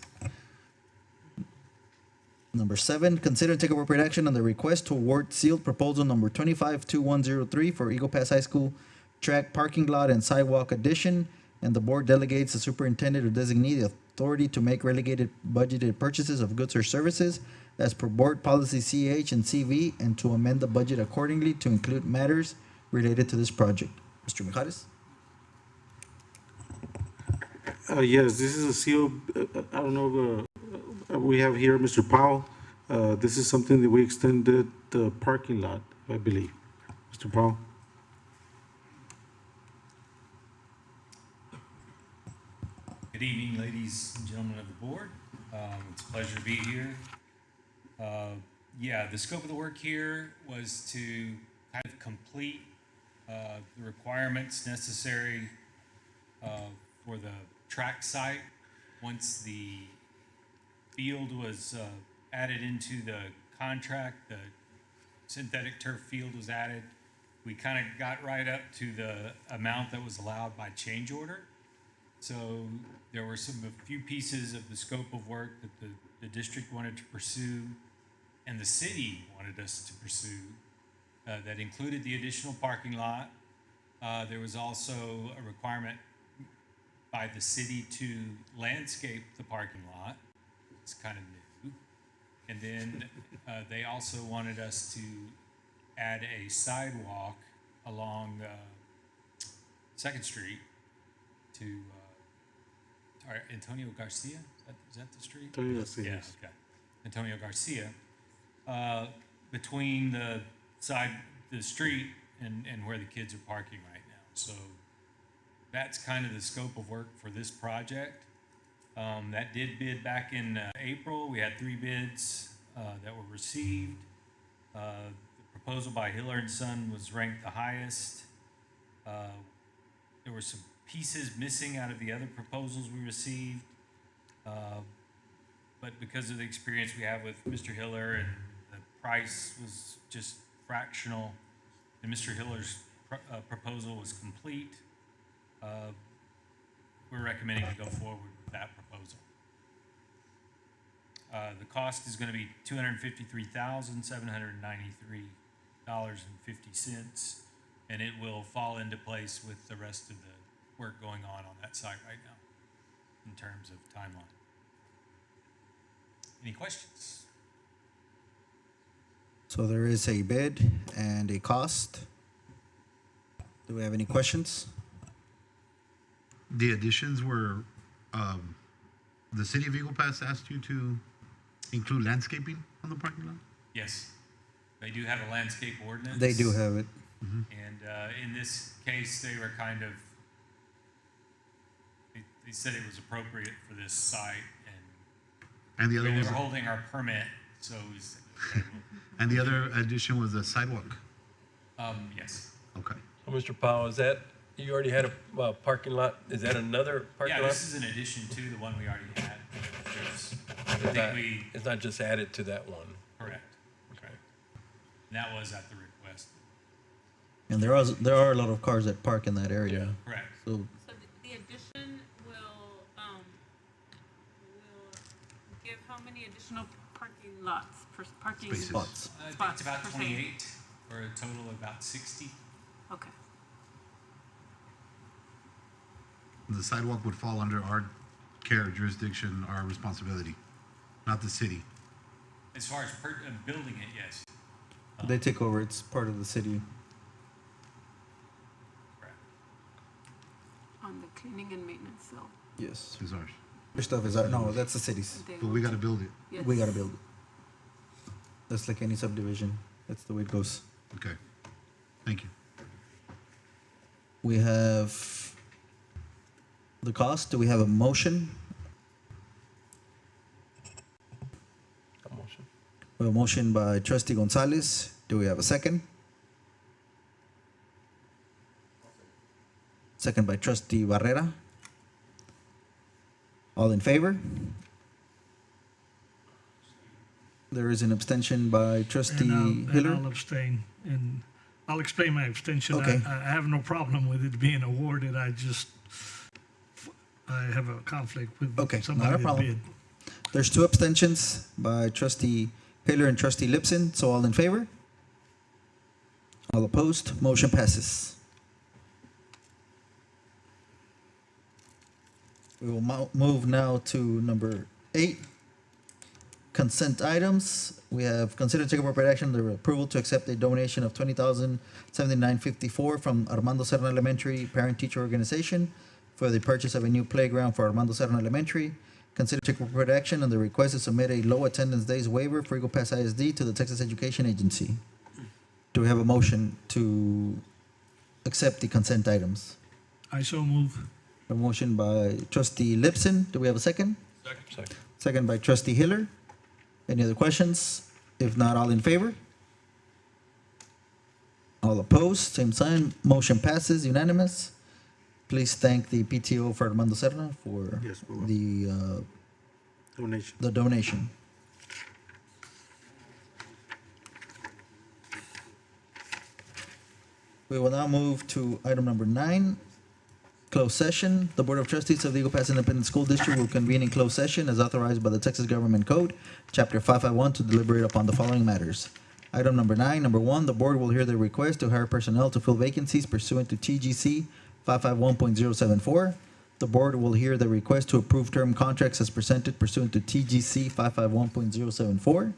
Number 7, consider and take appropriate action on the request to award sealed proposal number 252103 for Eagle Pass High School track parking lot and sidewalk addition, and the board delegates the superintendent or designee the authority to make relegated budgeted purchases of goods or services as per board policy CH and CV, and to amend the budget accordingly to include matters related to this project. Mr. Mijares? Yes, this is a CO, I don't know, we have here Mr. Powell. This is something that we extended the parking lot, I believe. Mr. Powell? Good evening, ladies and gentlemen of the board. It's a pleasure to be here. Yeah, the scope of the work here was to kind of complete the requirements necessary for the track site. Once the field was added into the contract, the synthetic turf field was added. We kind of got right up to the amount that was allowed by change order. So there were a few pieces of the scope of work that the the district wanted to pursue and the city wanted us to pursue that included the additional parking lot. There was also a requirement by the city to landscape the parking lot. It's kind of new. And then they also wanted us to add a sidewalk along Second Street to Antonio Garcia. Is that the street? Antonio Garcia, Yeah, yes. okay. Antonio Garcia. Between the street and where the kids are parking right now. So that's kind of the scope of work for this project. That did bid back in April. We had 3 bids that were received. The proposal by Hiller and Son was ranked the highest. There were some pieces missing out of the other proposals we received. But because of the experience we have with Mr. Hiller and the price was just fractional, and Mr. Hiller's proposal was complete, we're recommending to go forward with that proposal. The cost is going to be $253,793.50, and it will fall into place with the rest of the work going on that site right now in terms of timeline. Any questions? So there is a bid and a cost. Do we have any questions? The additions were, the city of Eagle Pass asked you to include landscaping on the parking lot? Yes, they do have a landscape ordinance. They do have it. And in this case, they were kind of, they said it was appropriate for this site, And the other and they was, were holding our permit, so we said, and the other addition was a sidewalk. yes. Okay. So, Mr. Powell, is that, you already had a parking lot? Is that another parking Yeah, lot? this is in addition to the one we already had. There's- I It's think not- we, It's not just added to that one? correct. Okay. And that was at the request. And there are a lot of cars that park in that area. Correct. So So the addition will give how many additional parking lots, parking? Spaces. spots. I think Spots it's about per se. 28, for a total of about 60. Okay. The sidewalk would fall under our care, jurisdiction, our responsibility, not the city. As far as building it, yes. They take over. It's part of the city. Correct. On the cleaning and maintenance, so. Yes. It's ours. Your stuff is out. No, that's the city's. they But we will- gotta build it. Yes. We gotta build it. That's like any subdivision. That's the way it goes. Okay. Thank you. We have the cost. Do we have a motion? A motion. We have a motion by Trustee Gonzalez. Do we have a second? Second by Trustee Barrera. All in favor? There is an abstention by Trustee And Hiller. I'll abstain, and I'll explain my abstention. Okay. I have no problem with it being awarded, I have a conflict with Okay, not a somebody that problem. bid. There's 2 abstentions by Trustee Hiller and Trustee Lipson. So all in favor? All opposed? Motion passes. We will move now to number 8. Consent items. We have considered take appropriate action on the approval to accept a donation of $20,079.54 from Armando Serna Elementary Parent Teacher Organization for the purchase of a new playground for Armando Serna Elementary. Consider take appropriate action on the request to submit a low attendance days waiver for Eagle Pass ISD to the Texas Education Agency. Do we have a motion to accept the consent items? I so move. A motion by Trustee Lipson. Do we have a second? Second. Second by Trustee Hiller. Any other questions? If not, all in favor? All opposed? Same sign. Motion passes unanimous. Please thank the PTO for Armando Serna for Yes, we will. the Donation. donation. We will now move to item number 9. Closed session. The Board of Trustees of the Eagle Pass Independent School District will convene in closed session as authorized by the Texas Government Code, Chapter 551, to deliberate upon the following matters. Item number 9, number 1, the board will hear the request to hire personnel to fill vacancies pursuant to TGC 551.074. The board will hear the request to approve term contracts as presented pursuant to TGC 551.074.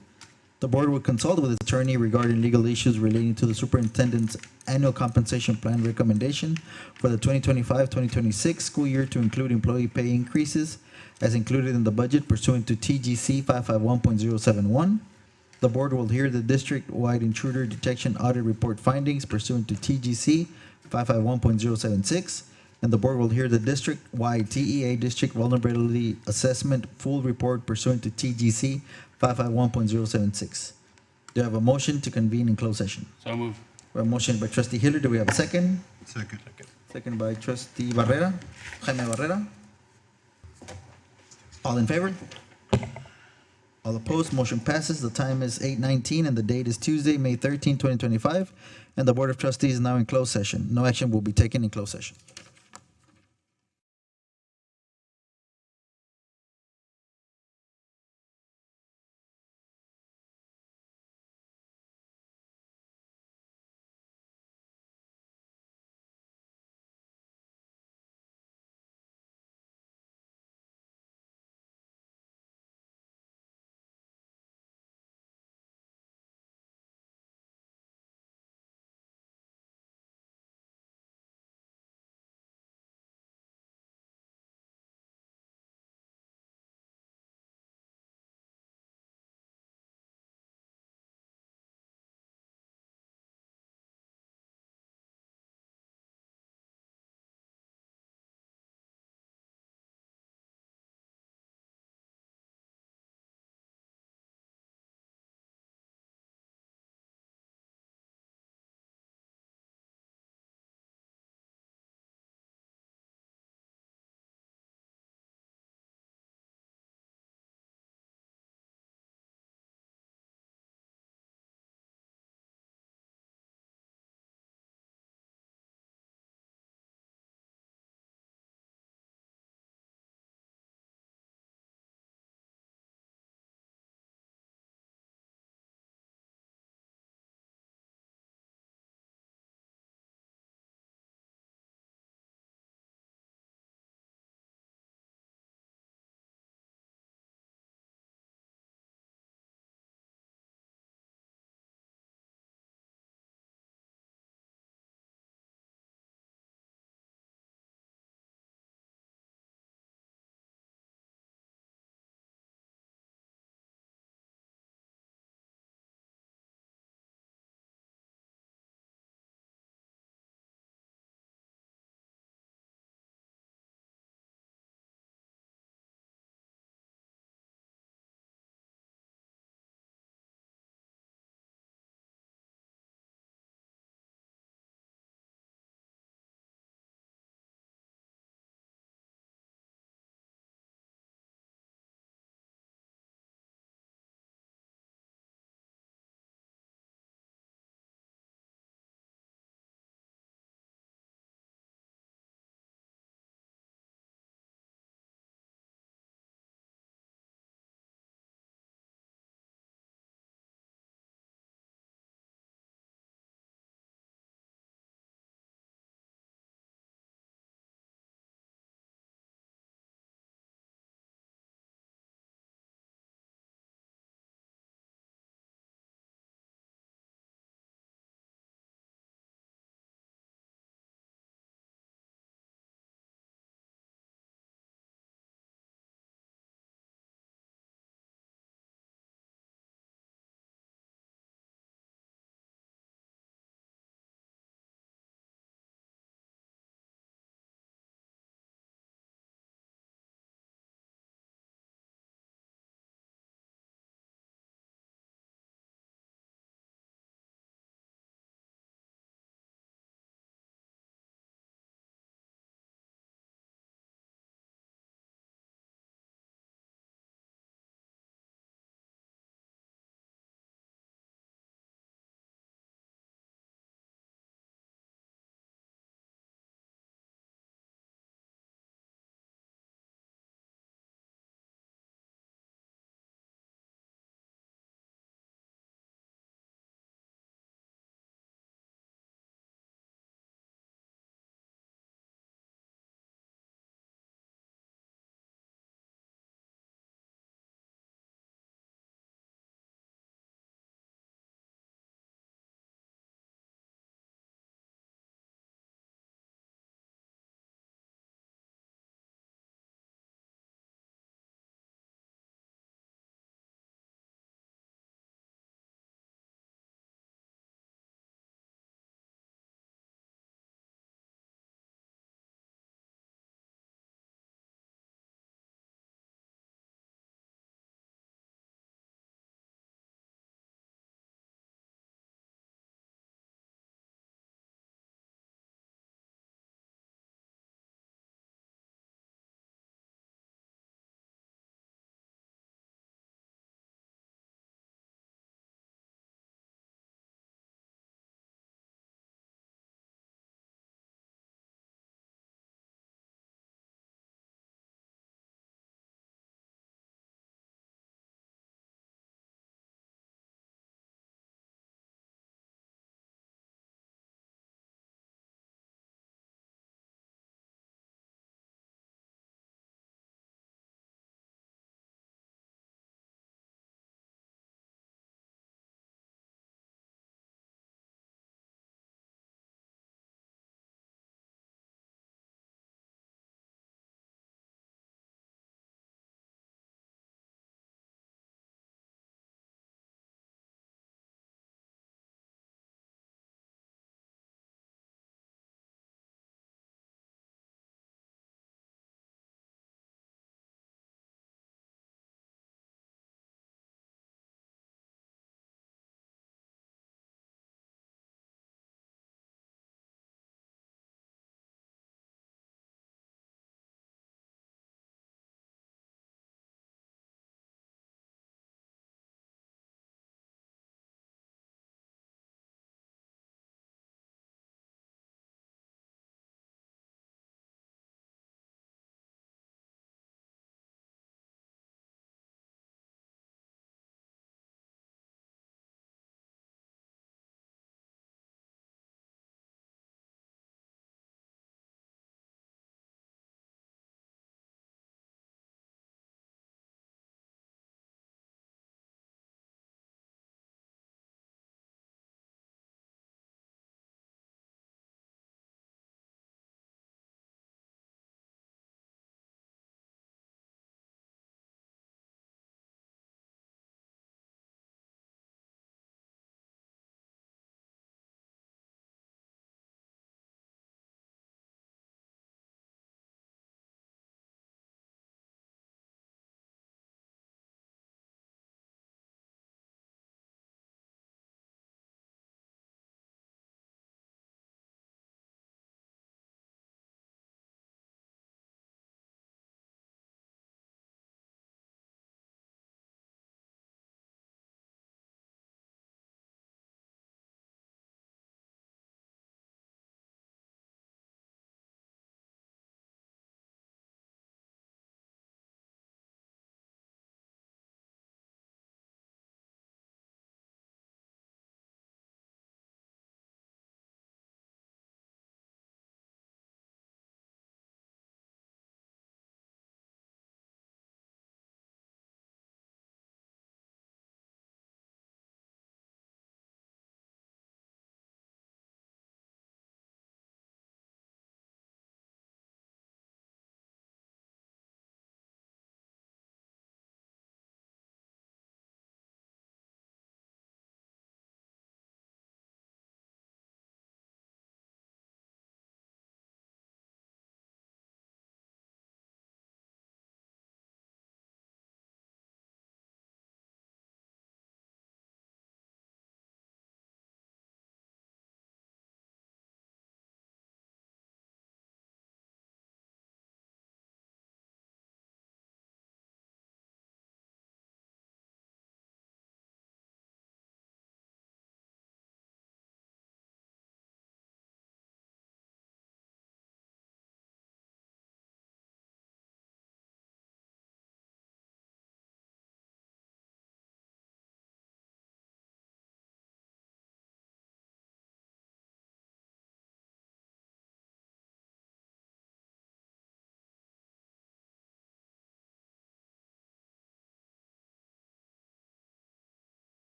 The board will consult with its attorney regarding legal issues relating to the superintendent's annual compensation plan recommendation for the 2025-2026 school year to include employee pay increases as included in the budget pursuant to TGC 551.071. The board will hear the district-wide intruder detection audit report findings pursuant to TGC 551.076. And the board will hear the district-wide TEA district vulnerability assessment full report pursuant to TGC 551.076. Do you have a motion to convene in closed session? So move. We have a motion by trustee Hiller. Do we have a second? Second. Second by trustee Barrera, Jaime Barrera. All in favor? All opposed? Motion passes. The time is 8:19 and the date is Tuesday, May 13, 2025. And the Board of Trustees is now in closed session. No action will be taken in closed session.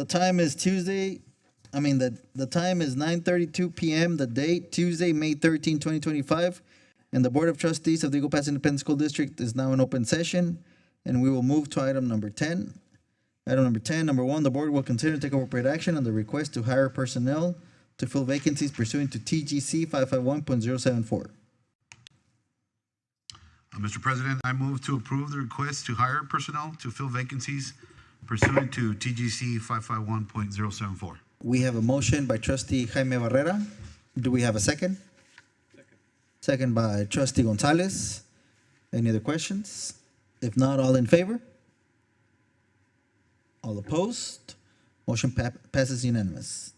The time is the time is 9:32 p.m. The date, Tuesday, May 13, 2025. And the Board of Trustees of the Eagle Pass Independent School District is now in open session. And we will move to item number 10. Item number 10, number 1, the board will consider and take appropriate action on the request to hire personnel to fill vacancies pursuant to TGC 551.074. Mr. President, I move to approve the request to hire personnel to fill vacancies pursuant to TGC 551.074. We have a motion by trustee Jaime Barrera. Do we have a second? Second by trustee Gonzalez. Any other questions? If not, all in favor? All opposed? Motion passes unanimous.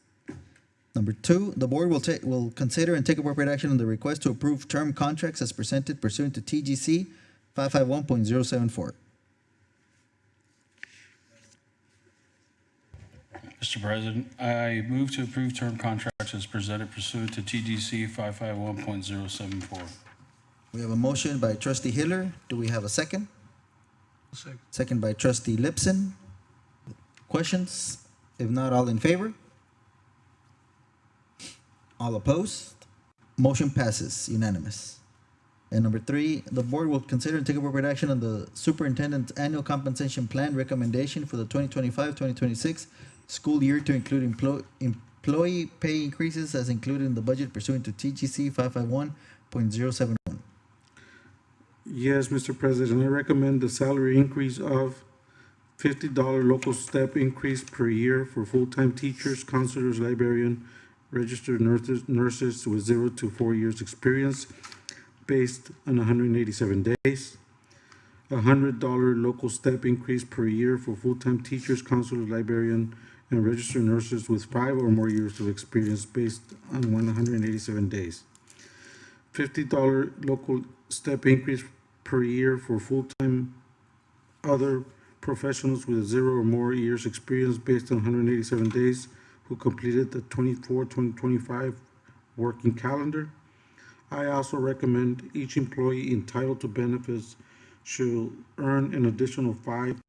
Number 2, the board will consider and take appropriate action on the request to approve term contracts as presented pursuant to TGC 551.074. Mr. President, I move to approve term contracts as presented pursuant to TGC 551.074. We have a motion by trustee Hiller. Do we have a second? Second by trustee Lipson. Questions? If not, all in favor? All opposed? Motion passes unanimous. And number 3, the board will consider and take appropriate action on the superintendent's annual compensation plan recommendation for the 2025-2026 school year to include employee pay increases as included in the budget pursuant to TGC 551.071. Yes, Mr. President, I recommend the salary increase of $50 local step increase per year for full-time teachers, counselors, librarian, registered nurses with 0 to 4 years experience based on 187 days. $100 local step increase per year for full-time teachers, counselors, librarian, and registered nurses with 5 or more years of experience based on 187 days. $50 local step increase per year for full-time other professionals with 0 or more years experience based on 187 days who completed the 2025 working calendar. I also recommend each employee entitled to benefits should earn an additional 5,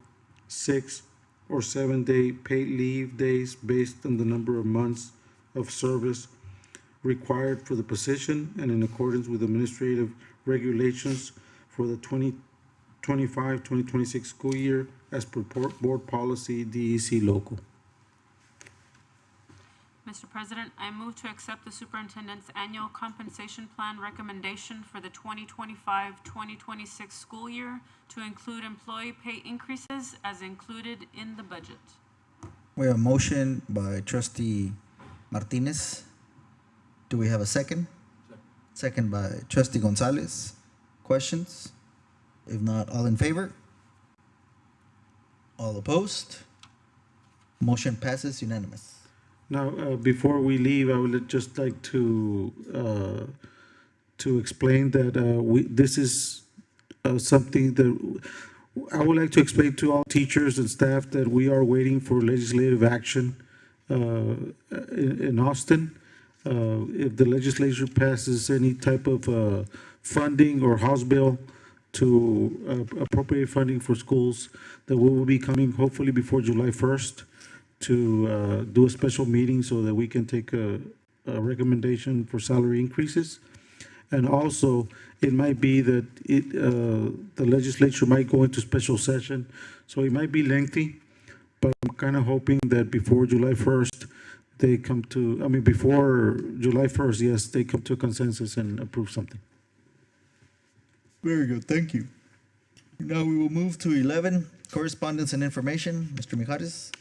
6, or 7-day paid leave days based on the number of months of service required for the position and in accordance with administrative regulations for the 2025-2026 school year as per board policy DEC local. Mr. President, I move to accept the superintendent's annual compensation plan recommendation for the 2025-2026 school year to include employee pay increases as included in the budget. We have a motion by trustee Martinez. Do we have a second? Second by trustee Gonzalez. Questions? If not, all in favor? All opposed? Motion passes unanimous. Now, before we leave, I would just like to explain that this is something that I would like to explain to all teachers and staff that we are waiting for legislative action in Austin. If the legislature passes any type of funding or House bill to appropriate funding for schools, that we will be coming hopefully before July 1st to do a special meeting so that we can take a recommendation for salary increases. And also, it might be that the legislature might go into special session, so it might be lengthy, but I'm kind of hoping that before July 1st, they come to, before July 1st, yes, they come to a consensus and approve something. Very good, thank you. Now we will move to 11, correspondence and information. Mr. Mijares.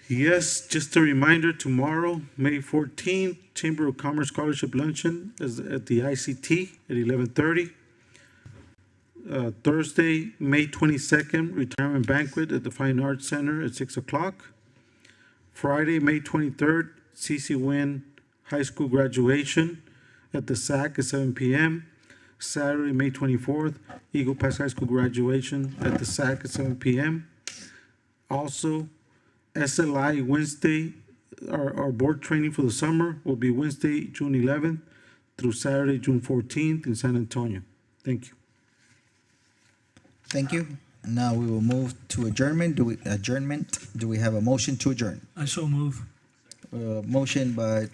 Yes, just a reminder, tomorrow, May 14th, Chamber of Commerce Scholarship Luncheon is at the ICT at 11:30. Thursday, May 22nd, Retirement Banquet at the Fine Arts Center at 6 o'clock. Friday, May 23rd, CC Wynn High School Graduation at the SAC at 7 p.m. Saturday, May 24th, Eagle Pass High School Graduation at the SAC at 7 p.m. Also, SLI Wednesday, our board training for the summer will be Wednesday, June 11th through Saturday, June 14th in San Antonio. Thank you. Thank you. Now we will move to adjournment. Do we have a motion to adjourn? I so move. Motion by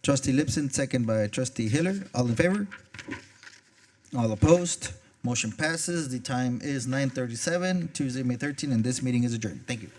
trustee Lipson, second by trustee Hiller. All in favor? All opposed? Motion passes. The time is 9:37, Tuesday, May 13, and this meeting is adjourned. Thank you.